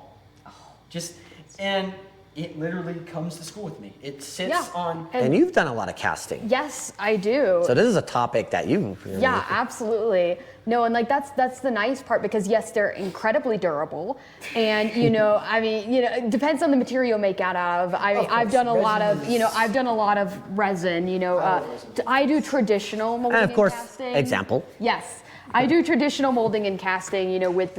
And it literally comes to school with me. It sits Yeah. on. And you've done a lot of casting. Yes, I do. So this is a topic that you. Yeah, absolutely. No, and like that's the nice part because yes, they're incredibly durable, and I mean, it depends on the material you make out of. I mean, I've course, done a lot resin of, is- I've done a lot of resin. I do traditional molding And of course, casting. example. Yes. I do traditional molding and casting, with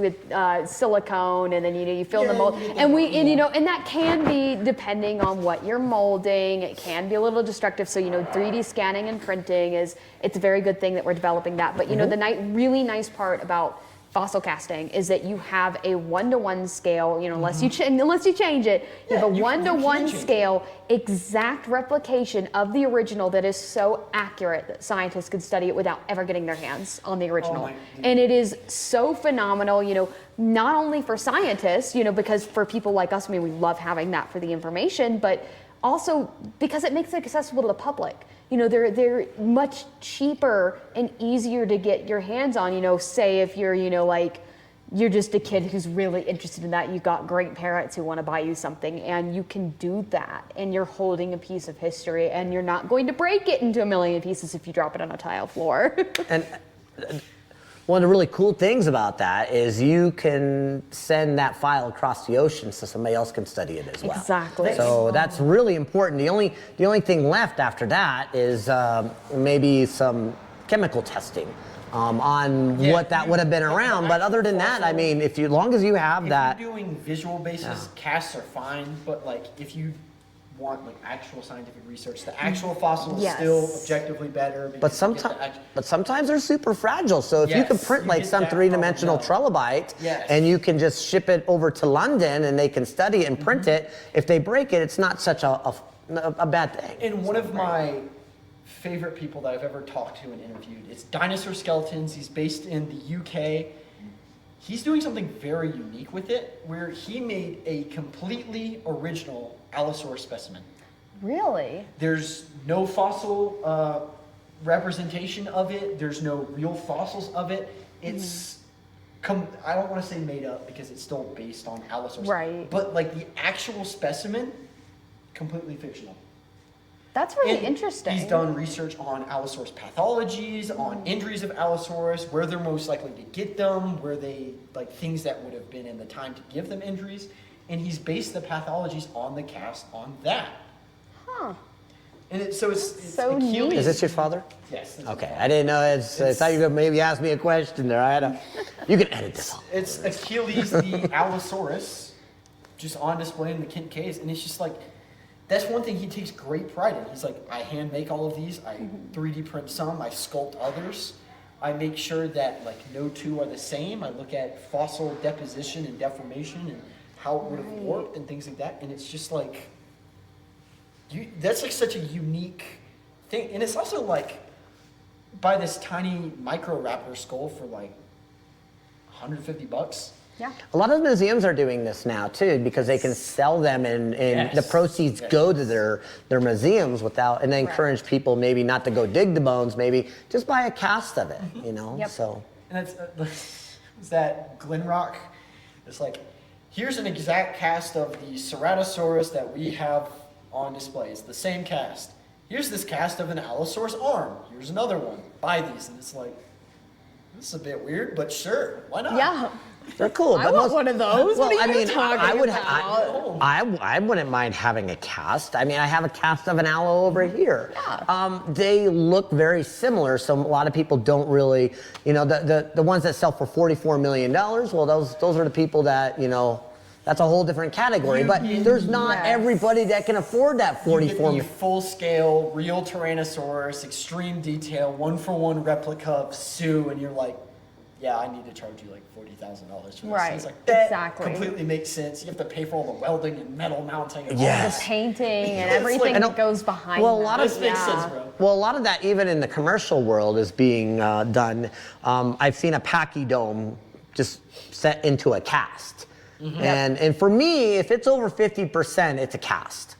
silicone, and then you fill the Yeah, mold, you get and that, and that can be depending on what you're molding. It can be a little destructive. So 3D scanning and printing it's a very good thing that we're developing that. But the really nice part about fossil casting is that you have a 1-to-1 scale. Unless you change it, you have a you can 1-to-1 change it. scale exact replication of the original that is so accurate that scientists could study it without ever getting their hands on the original. my- And it is so phenomenal, not only for scientists, because for people like us, I mean, we love having that for the information, but also because it makes it accessible to the public. They're much cheaper and easier to get your hands on, say if you're, you're just a kid who's really interested in that. You've got great parents who want to buy you something, and you can do that. And you're holding a piece of history, and you're not going to break it into a million pieces if you drop it on a tile floor. And one of the really cool things about that is you can send that file across the ocean so somebody else can study it as well. Exactly. So that's really important. The only thing left after that is maybe some chemical testing on what that would have been around. But other than that, I mean, as long as you have that. If you're doing visual basis, casts are fine, but like if you want like actual scientific research, the actual fossil is Yes. still objectively better. But because you get the sometimes they're super fragile. So if you can Yes, print you like get some that three-dimensional problem, trilobite, Yes. and you can just ship it over to London, and they can study it and print it. If they break it, it's not such a bad thing. And one of my favorite people that I've ever talked to and interviewed, it's Dinosaur Skeletons. He's based in the UK. He's doing something very unique with it, where he made a completely original Allosaurus specimen. Really? There's no fossil representation of it. There's no real fossils of it. It's, I don't want to say made up because it's still based on Allosaurus. Right. But like the actual specimen, completely fictional. That's really And interesting. He's done research on Allosaurus pathologies, on injuries of Allosaurus, where they're most likely to get them, where they, like things that would have been in the time to give them injuries. And he's based the pathologies on the cast on that. Huh. And it's So Achilles. neat. Is this your father? Yes. that's Okay, my I didn't know. I thought you were gonna maybe ask me a question there. I had a. You can edit this out. It's Achilles the Allosaurus, just on display in the Kent case, and it's just like, that's one thing he takes great pride in. He's like, I hand make all of these, I 3D print some, I sculpt others, I make sure that like no two are the same. I look at fossil deposition and deformation and how it would have warped and things like that, and it's just like, that's like such a unique thing, and it's also like, buy this tiny Microraptor skull for like $150. Yeah. A lot of museums are doing this now too, because they can sell them and the proceeds go to their museums without, and they encourage people maybe not to go dig the bones, maybe just buy a cast of it, you know? Yep. So. And it's that Glen Rock. It's like, here's an exact cast of the Ceratosaurus that we have on display. It's the same cast. Here's this cast of an Allosaurus arm. Here's another one. Buy these. And it's like, this is a bit weird, but sure, why not? Yeah. They're cool. I want one of those. Well, What are I you mean, talking I would. about? I wouldn't mind having a cast. I mean, I have a cast of an aloe over here. Yeah. They look very similar, so a lot of people don't really, you know, the ones that sell for $44 million. Well, those are the people that, you know, that's a whole different category. But there's not everybody that can afford that $44 You get the million. full-scale, real Tyrannosaurus, extreme detail, one-for-one replica of Sue, and you're like, yeah, I need to charge you like $40,000 for this. Right, It's like, that exactly. completely makes sense. You have to pay for all the welding and metal mounting and Yes. The painting and It's everything like- that goes behind Well, a that. lot all of this makes sense, bro. Well, a lot of that, even in the commercial world, is being done. I've seen a pachyderm just set into a cast. And for me, if it's over 50%, it's a cast.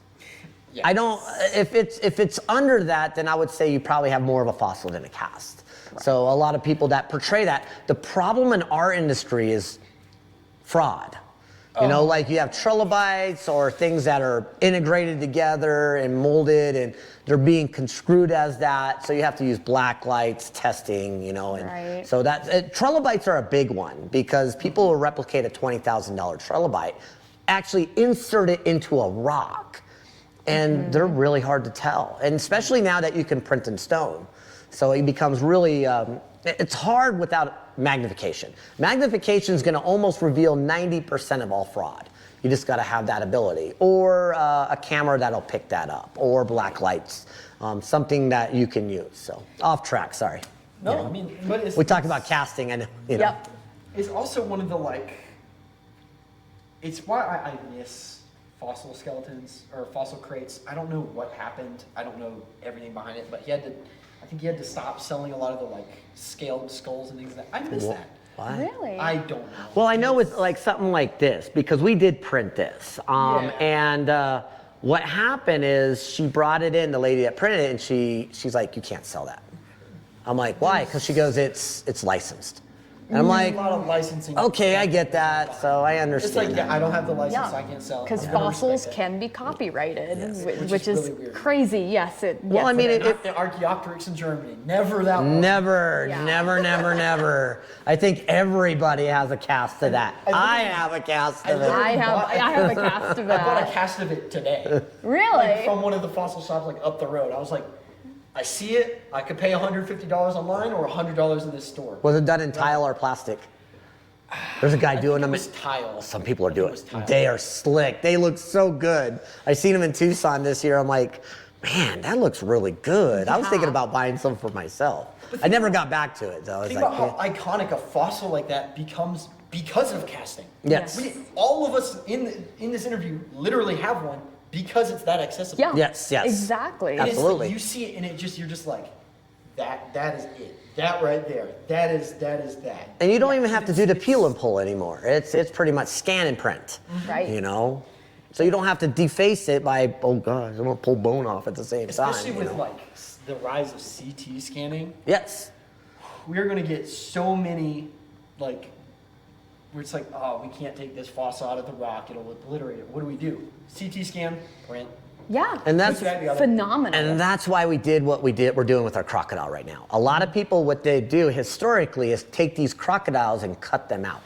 Yeah. I don't. If it's under that, then I would say you probably have more of a fossil than a cast. So a lot of people that portray that. The problem in our industry is fraud. You know, like you have trilobites or things that are integrated together and molded, and they're being construed as that. So you have to use black lights testing, you know, and Right. so that trilobites are a big one, because people will replicate a $20,000 trilobite, actually insert it into a rock, and they're really hard to tell, and especially now that you can print in stone. So it becomes really, it's hard without magnification. Magnification is going to almost reveal 90% of all fraud. You just got to have that ability, or a camera that'll pick that up, or black lights, something that you can use. So off track, sorry. No, I mean, but it's, We talked about casting, and you know. Yep. it's also one of the like, it's why I miss fossil skeletons or fossil crates. I don't know what happened. I don't know everything behind it, but I think he had to stop selling a lot of the like scaled skulls and things like that. I miss that. Why? Really? I don't know. Well, I know with like something like this, because we did print this. And what happened is she brought it in, the lady that printed it, and she's like, you can't sell that. I'm like, why? Because she goes, it's licensed. And I'm like, a lot of licensing. okay, I get that, so I It's understand. like, yeah, I don't have the license, Yeah. so I can't sell it. Because I'm gonna fossils respect it. can be copyrighted, Yes. which is really weird. crazy. Yes, it. Well, yes, I mean, it is. Not the Archaeopteryx in Germany. Never that one. Never, Yeah. never. I think everybody has a cast of that. I have a cast of it. I have a cast of I bought a that. cast of it today. Really? Like from one of the fossil shops like up the road. I was like, I see it. I could pay $150 online or $100 in this store. Was it done in tile or plastic? There's a guy doing It them. was tile. Some people are I think doing it was tile. They are slick. They look so good. I seen them in Tucson this year. I'm like, man, that looks really good. I was thinking about buying some for myself. I never got back to it though. I was Think like, about how iconic a fossil like that becomes because of casting. Yes. All of us in this interview literally have one because it's that accessible. Yeah. Yes, yes. Exactly. And it's like Absolutely. you see it and you're just like, that is it. That right there. That is that. And you don't even have to do the peel and pull anymore. It's pretty much scan and print. Right. You know? So you don't have to deface it by, oh gosh, I'm gonna pull bone off at the same Especially time. with you know? like the rise of CT scanning. Yes. We're gonna get so many like where it's like, oh, we can't take this fossil out of the rock, it'll obliterate it. What do? CT scan, print. Yeah. And that's Put that together. Phenomenal. And that's why we did what we're doing with our crocodile right now. A lot of people, what they do historically is take these crocodiles and cut them out.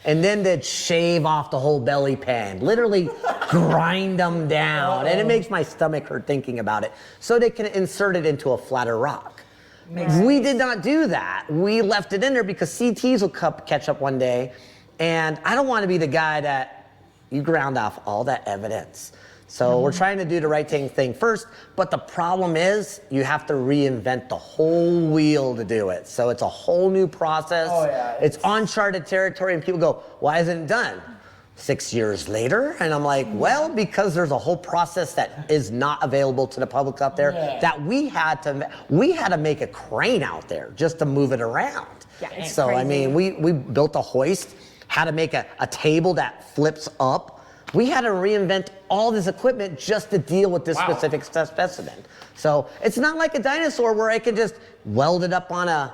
And then they'd shave off the whole belly pan, literally grind them down. And it makes my stomach hurt thinking about it. So they can insert it into a flatter rock. We did not do that. We left it in there because CTs will catch up one day, and I don't want to be the guy that you ground off all that evidence. So we're trying to do the right thing first, but the problem is you have to reinvent the whole wheel to do it. So it's a whole new process. Oh, yeah, it's uncharted territory, and people go, why isn't it done? 6 years later, and I'm like, well, because there's a whole process that is not available to the public out there that we had to make a crane out there just to move it around. Yeah, it's so crazy. I mean, we built a hoist, had to make a table that flips up. We had to reinvent all this equipment just to deal with this specific specimen. So it's not like a dinosaur where I can just weld it up on a,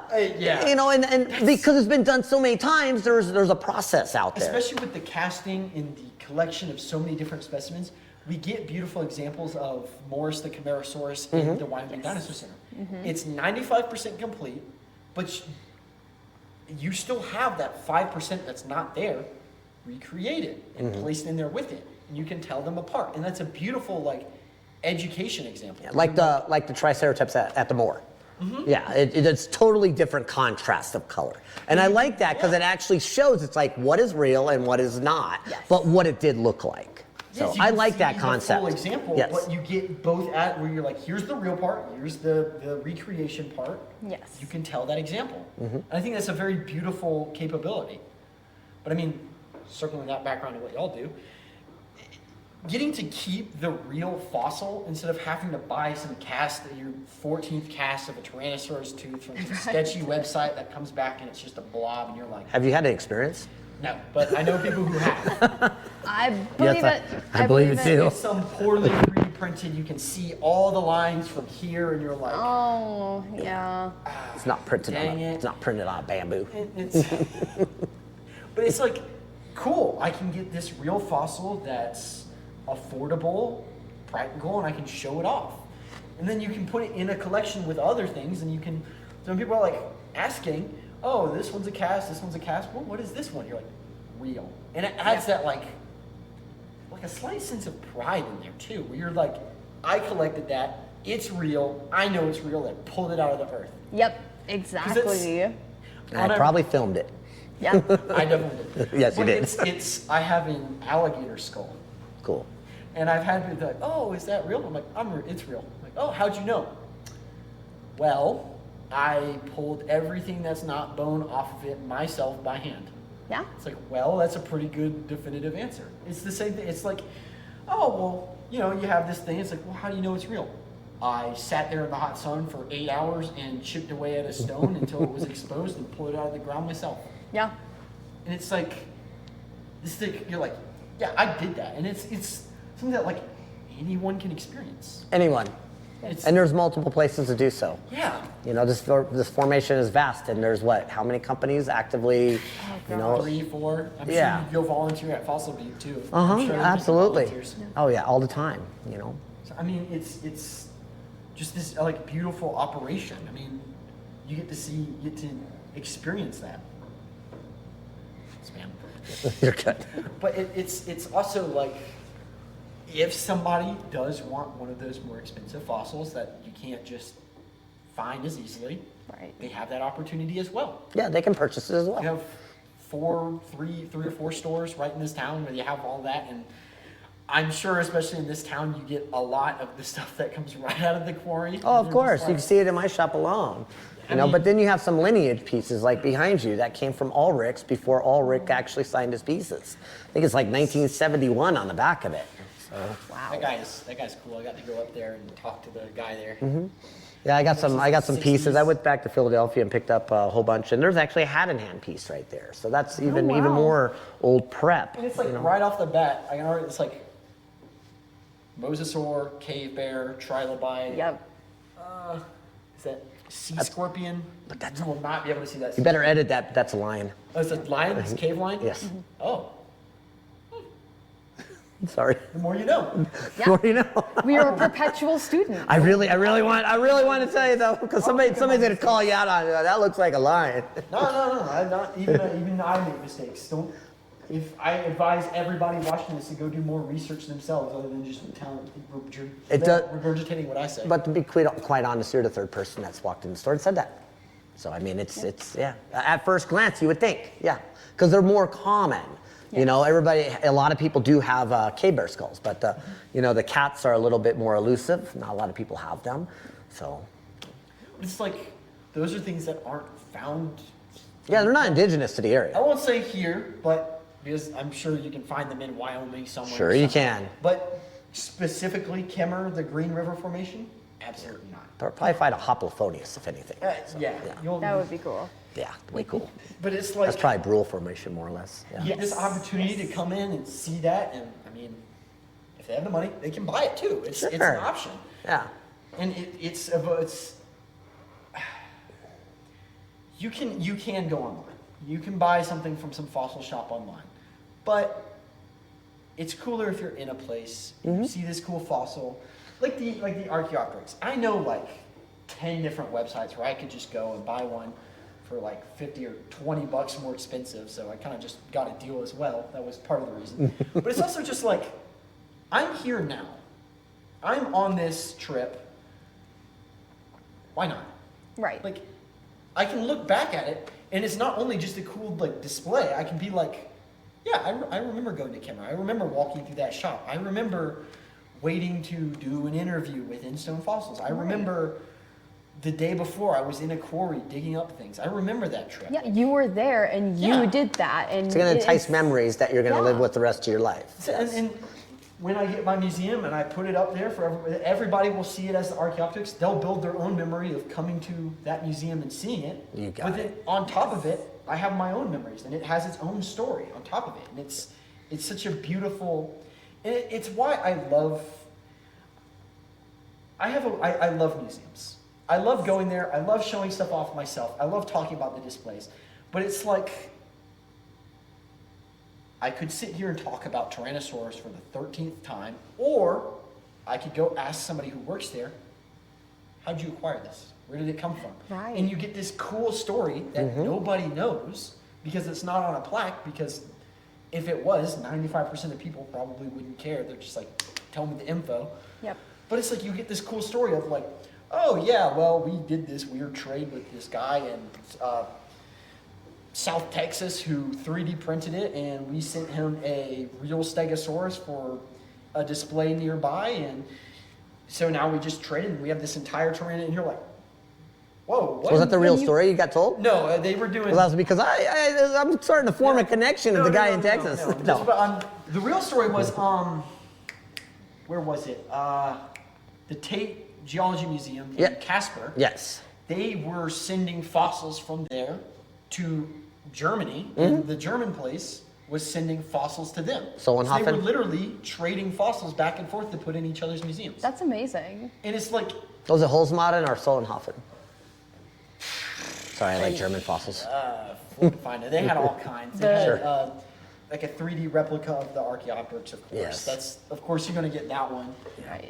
you know, and because it's been done so many times, there's a process out there. Especially with the casting and the collection of so many different specimens, we get beautiful examples of Morris the Kemmerer in the Wyoming Dinosaur Center. It's 95% complete, but you still have that 5% that's not there, recreated and placed in there with it. And you can tell them apart. And that's a beautiful, like, education example. Like the Triceratops at the Moor. Yeah, it's totally different contrast of color. And I like that because it actually shows it's like what is real and what is not, but what it did look like. So Yes, you I can like see that the concept. full example, Yes. but you get both at where you're like, here's the real part, here's the recreation part. Yes. You can tell that example. And I think that's a very beautiful capability. But I mean, circling that background to what y'all do, getting to keep the real fossil instead of having to buy some cast, your 14th cast of a Tyrannosaurus tooth from some sketchy website that comes back and it's just a blob and you're like, Have you had an experience? no, but I know people who have. I believe it. I believe it too. It's some poorly 3D printed, you can see all the lines from here and you're like, Oh, yeah. It's not printed Dang it. it's not printed on bamboo. It's, but it's like, cool, I can get this real fossil that's affordable, practical, and I can show it off. And then you can put it in a collection with other things, and you can, so when people are like asking, oh, this one's a cast, this one's a cast, well, what is this one? You're like, real. And it adds that like a slight sense of pride in there too, where you're like, I collected that, it's real, I know it's real, I pulled it out of the earth. Yep, exactly. I probably filmed it. Yeah. I definitely did. Yes, you But did. I have an alligator skull. Cool. And I've had people be like, oh, is that real? I'm like, it's real. I'm like, oh, how'd you know? Well, I pulled everything that's not bone off of it myself by hand. Yeah. It's like, well, that's a pretty good definitive answer. It's the same thing. It's like, oh, well, you know, you have this thing. It's like, well, how do you know it's real? I sat there in the hot sun for 8 hours and chipped away at a stone until it was exposed and pulled it out of the ground myself. Yeah. And it's like, this thing, you're like, yeah, I did that. And it's something that like anyone can experience. Anyone. It's, And there's multiple places to do so. yeah. You know, this formation is vast, and there's how many companies actively, you know? 3, 4. I'm Yeah. sure you go volunteer at Fossil Beat too. I'm sure there's Absolutely. volunteers. Oh yeah, all the time, you know? So, I mean, it's just this like beautiful operation. I mean, you get to experience that. Spam. You're good. But it's also like, if somebody does want one of those more expensive fossils that you can't just find as easily, Right. they have that opportunity as well. Yeah, they can purchase it as well. You have three or four stores right in this town where you have all that, and I'm sure, especially in this town, you get a lot of the stuff that comes right out of the quarry. Oh, of They're course. just You like- can see it in my shop alone. You know, mean- but then you have some lineage pieces like behind you that came from Ulrich's before Ulrich actually signed his pieces. I think it's like 1971 on the back of it. So, That guy's cool. I got to go up there and talk to the guy there. yeah, I got some pieces. 60s. I went back to Philadelphia and picked up a whole bunch, and there's actually a hat-in-hand piece right there. So that's even wow. more old prep. And it's like right off the bat, I can already, it's like mosasaur, cave bear, trilobite. Yep. Is that sea scorpion? But that's- you will not be able to see that. You better edit that, but that's a lion. Oh, it's a lion? It's a cave lion? Yes. Oh, Sorry. the more you know. Yeah. What do you know? We are a perpetual student. I really want to tell you though, because somebody's gonna call you out on it. That looks like a lion. No. I'm not even I make mistakes. Don't. if I advise everybody watching this to go do more research themselves other than just regurgitating what I say. But to be quite honest, you're the third person that's walked in the store and said that. So I mean, it's yeah. At first glance, you would think, yeah, because they're more common. You know, a lot of people do have cave bear skulls, but you know, the cats are a little bit more elusive. Not a lot of people have them, so. It's like, those are things that aren't found. Yeah, they're not indigenous to the area. I won't say here, but because I'm sure you can find them in Wyoming somewhere. Sure you can. But specifically Kemmerer, the Green River Formation, absolutely not. They'll probably find a Hoplophonius, if anything. So, Yeah. That would be cool. Yeah, way cool. But it's like, That's probably Brule Formation, more or less. Yeah. you get this opportunity to come in and see that, and I mean, if they have the money, they can buy it too. It's an Sure. option. Yeah. And it's you can go online. You can buy something from some fossil shop online, but it's cooler if you're in a place, you see this cool fossil, like the Archaeopteryx. I know like 10 different websites where I could just go and buy one for like 50 or 20 bucks more expensive, so I kind of just got a deal as well. That was part of the reason. But it's also just like, I'm here now. I'm on this trip. Why not? Right. Like, I can look back at it, and it's not only just a cool like display. I can be like, yeah, I remember going to Kemmerer. I remember walking through that shop. I remember waiting to do an interview with InStone Fossils. I remember the day before I was in a quarry digging up things. I remember that trip. Yeah, you were there and you Yeah. did that, and It's going to entice memories that you're going to live with the rest of your life. So- and when I get my museum and I put it up there for everybody will see it as the Archaeopteryx. They'll build their own memory of coming to that museum and seeing it. You got but then it. on top of it, I have my own memories, and it has its own story on top of it. And it's such a beautiful. And it's why I love. I love museums. I love going there. I love showing stuff off myself. I love talking about the displays. But it's like, I could sit here and talk about Tyrannosaurus for the 13th time, or I could go ask somebody who works there, how'd you acquire this? Where did it come from? Right. And you get this cool story that nobody knows because it's not on a plaque, because if it was, 95% of people probably wouldn't care. They're just like, tell me the info. Yep. But it's like you get this cool story of like, oh yeah, well, we did this weird trade with this guy in South Texas who 3D printed it, and we sent him a real Stegosaurus for a display nearby, and so now we just traded, and we have this entire Tyrannosaurus, and you're like, whoa, what? So was that the real story you got told? No, they were doing... Well, that was because I'm starting to form a connection with the guy in Texas. No. But, the real story was, where was it? The Tate Geology Museum in Casper. Yes. They were sending fossils from there to Germany, and the German place was sending fossils to them. So they were literally trading fossils back and forth to put in each other's museums. That's amazing. And it's like... Was it Holzmaden or Solnhofen? Sorry, I like German fossils. Fine. They had all kinds. They had like a 3D replica of the Archaeopteryx, of course. Yes. That's, of course, you're going to get that one. Right.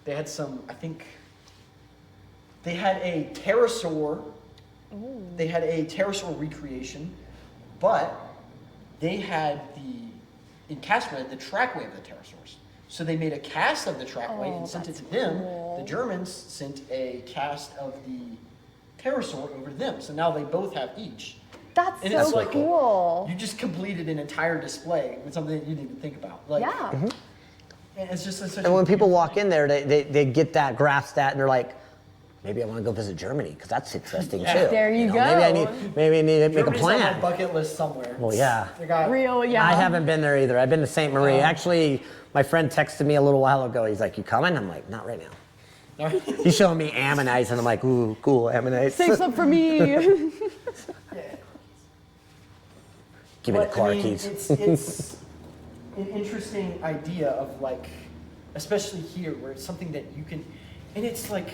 They had some, I think, they had a pterosaur. They had a pterosaur recreation, but they had in Casper, the trackway of the pterosaurs. So they made a cast of the trackway and sent it to them. Cool. The Germans sent a cast of the pterosaur over to them. So now they both have each. That's and so it's like, cool. You just completed an entire display with something that you didn't even think about. Like, yeah. And it's just such and when people walk in there, they get that, grasp that, and they're like, maybe I want to go visit Germany because that's interesting too. There you go. Maybe I need to make a Germany's plan. on my bucket list somewhere. Well, yeah. Yeah. I haven't been there either. I've been to St. Marie. Actually, my friend texted me a little while ago. He's like, "You coming?" I'm like, "Not right now." He's showing me ammonites, and I'm like, "Ooh, cool ammonites." Save some for me. Give me the car keys. It's an interesting idea of like, especially here, where it's something that you can, and it's like,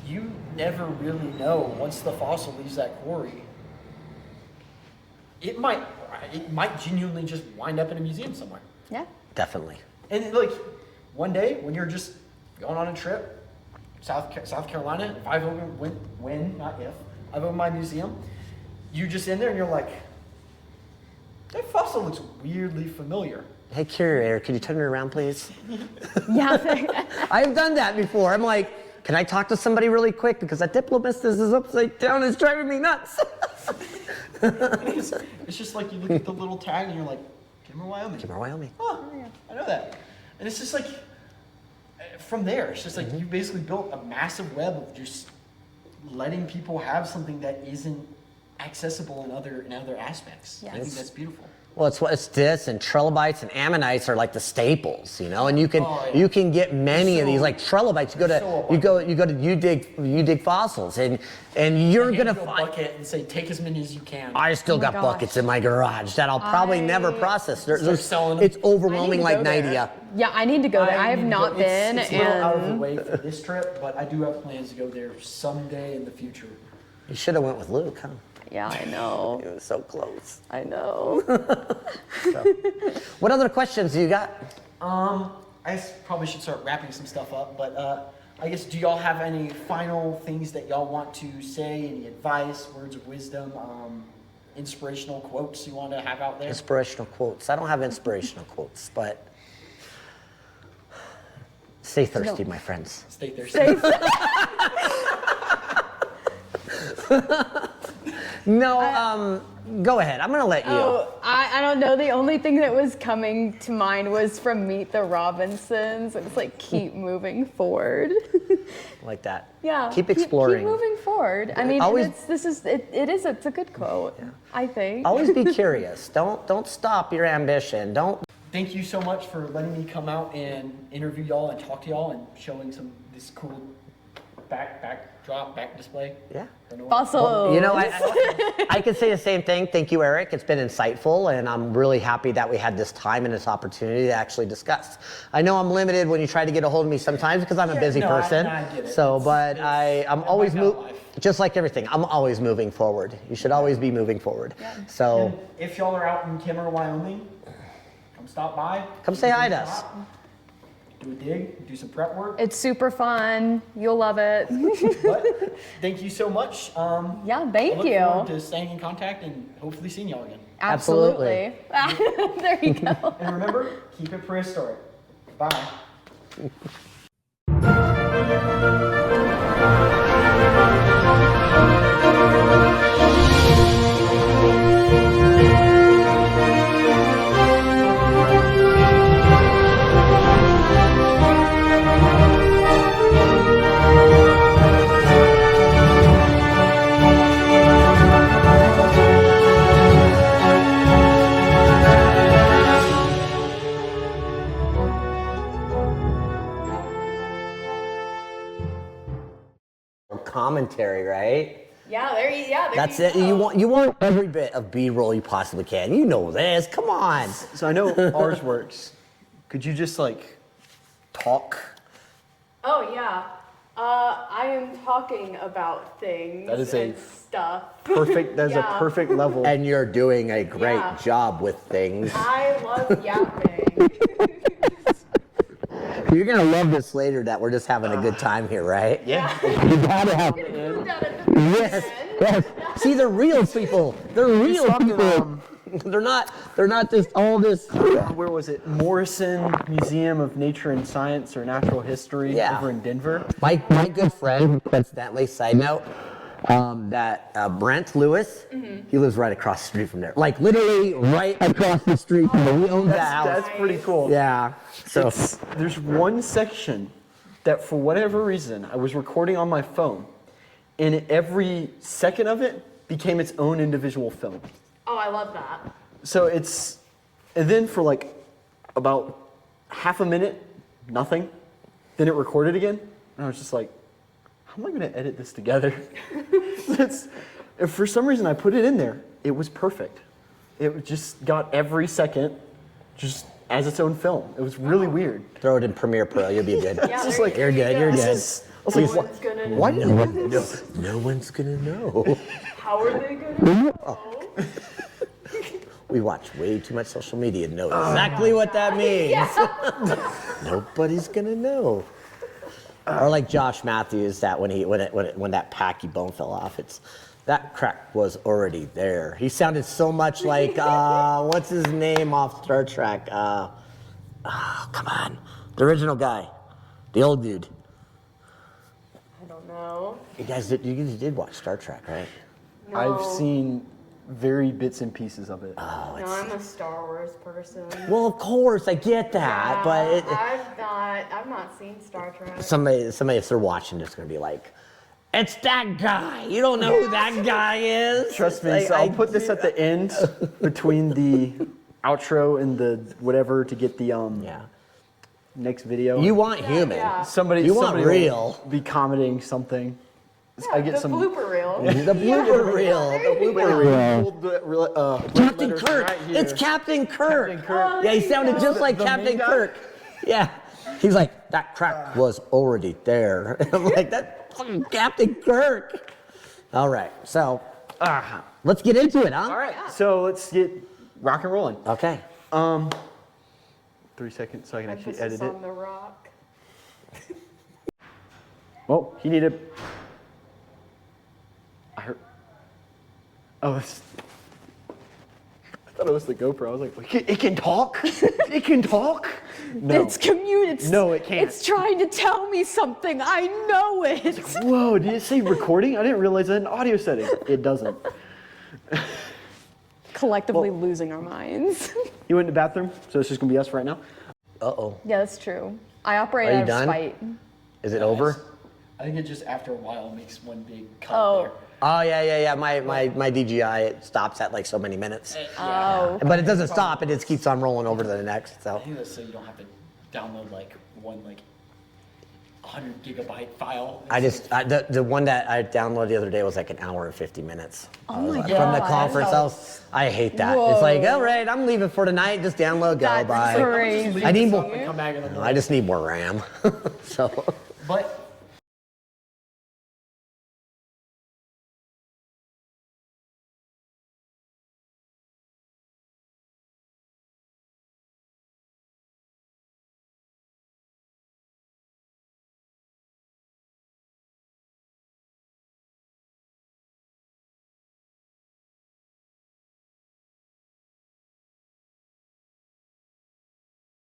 you never really know once the fossil leaves that quarry. It might genuinely just wind up in a museum somewhere. Yeah. Definitely. And like, one day when you're just going on a trip, South Carolina, if I've opened, when, not if, I've opened my museum, you just in there and you're like, That fossil looks weirdly familiar. Hey, curator, could you turn it around, please? Yeah. I've done that before. I'm like, can I talk to somebody really quick? Because that Diplomystus is upside down. It's driving me nuts. It's just like you look at the little tag and you're like, Kemmerer, Wyoming. Kemmerer, Wyoming. Huh, I know that. And it's just like, from there, it's just like you basically built a massive web of just letting people have something that isn't accessible in other aspects. I think that's beautiful. Well, it's this and trilobites and ammonites are like the staples, you know, and you can get many of these like trilobites. You dig fossils and you're gonna find a bucket and say take as many as you can. I still got buckets in my garage that I'll probably never process. It's overwhelming like Nidia. Yeah, I need to go there. I have not been. It's a little out of the way for this trip, but I do have plans to go there someday in the future. You should have went with Luke, huh? Yeah, I know. It was so close. I know. What other questions do you got? I probably should start wrapping some stuff up, but I guess, do y'all have any final things that y'all want to say? Any advice, words of wisdom, inspirational quotes you want to have out there? Inspirational quotes. I don't have inspirational quotes, but stay thirsty, my friends. Stay thirsty. No, go ahead. I'm going to let you. Oh, I don't know. The only thing that was coming to mind was from Meet the Robinsons. It's like, keep moving forward. Like that. Yeah. Keep exploring. Keep moving forward. I mean, Always- it's a good quote, I think. Always be curious. Don't stop your ambition. Don't. Thank you so much for letting me come out and interview y'all and talk to y'all and showing this cool back display. Yeah. Fossil. You know, I could say the same thing. Thank you, Eric. It's been insightful, and I'm really happy that we had this time and this opportunity to actually discuss. I know I'm limited when you try to get a hold of me sometimes because I'm a busy person. I get it. So, I'm always just like everything. I'm always moving forward. You should always be moving forward. Yeah. So, and if y'all are out in Kemmerer, Wyoming, come stop by. Come say hi to us. Do a dig, do some prep work. It's super fun. You'll love it. But thank you so much. Yeah, thank I look you. forward to staying in contact and hopefully seeing y'all again. Absolutely. There you go. And remember, keep it prehistoric. Bye. Commentary, right? Yeah, That's it. You want every bit of B-roll you possibly can. You know this. Come on. So I know ours works. Could you just like talk? Oh yeah. I am talking about things That is and stuff. Perfect. That's Yeah. a perfect level. And you're doing a great Yeah. job with things. I love yapping. You're gonna love this later that we're just having a good time here, right? Yeah. You gotta have I'm gonna move that at the Yes, yes. See, they're real people. They're real people. They're not just all this. Where was it? Morrison Museum of Nature and Science or Natural History over in Denver. My good friend, coincidentally, side note, Brent Lewis, he lives right across the street from there. Like literally right across the street from there. He owns that house. That's pretty cool. Yeah. So There's one section that for whatever reason I was recording on my phone, and every second of it became its own individual film. Oh, I love that. So and then for like about half a minute, nothing. Then it recorded again, and I was just like, how am I going to edit this together? If for some reason I put it in there, it was perfect. It just got every second just as its own film. It was really weird. throw it in Premiere Pro, you'll be good. Yeah, just there like, You're good, you're good. I was like, No one's gonna know. why did I do this? No one's gonna know. How are they gonna know? We watch way too much social media to know exactly what that means. Nobody's gonna know. Or like Josh Matthews, that when that Packy bone fell off, it's That crack was already there. He sounded so much like, what's his name off Star Trek? Oh, come on. The original guy. The old dude. I don't know. You guys did watch Star Trek, right? No. I've seen very bits and pieces of it. Oh, No, I'm a Star Wars person. well, of course, I get that, but I've not seen Star Trek. somebody, if they're watching, it's gonna be like, it's that guy. You don't know who that guy is. Trust me, so I'll put this at the end between the outro and the whatever to get the Yeah. next video. You want human. yeah. somebody you want somebody real. will be commenting something. I get the some blooper reel. The blooper reel. The blooper reel. Captain letters Kirk. right here. It's Captain Kirk. Captain Kirk. Yeah, he sounded just like the Captain main guy? Kirk. Yeah. He's like, that crack was already there. I'm like, that's fucking Captain Kirk. All right, so let's get into it, huh? All right, so let's get rock and rolling. Okay. 3 seconds so I can actually Emphasis edit it. on the rock. Well, he needed. I heard. Oh, it's. I thought it was the GoPro. I was like, it can talk? It can talk? No. It's commune. No, it can't. It's trying to tell me something. I know it. Whoa, did it say recording? I didn't realize that in audio setting. It doesn't. Collectively losing our minds. You went to the bathroom, so it's just gonna be us right now. Uh-oh. Yeah, that's true. I operate Are you out of done? spite. Is it over? I think it just after a while makes one big cut Oh. there. Oh, yeah. My DJI, it stops at like so many minutes. Oh. But it doesn't stop. It just keeps on rolling over to the next, so. I think that's so you don't have to download like one 100 gigabyte file. The one that I downloaded the other day was like an hour and 50 minutes. Oh my From the God. conference house. I hate that. It's like, all right, I'm leaving for tonight. Just download, go, That's bye. crazy. I need more. Come back in the I just need more RAM. So. But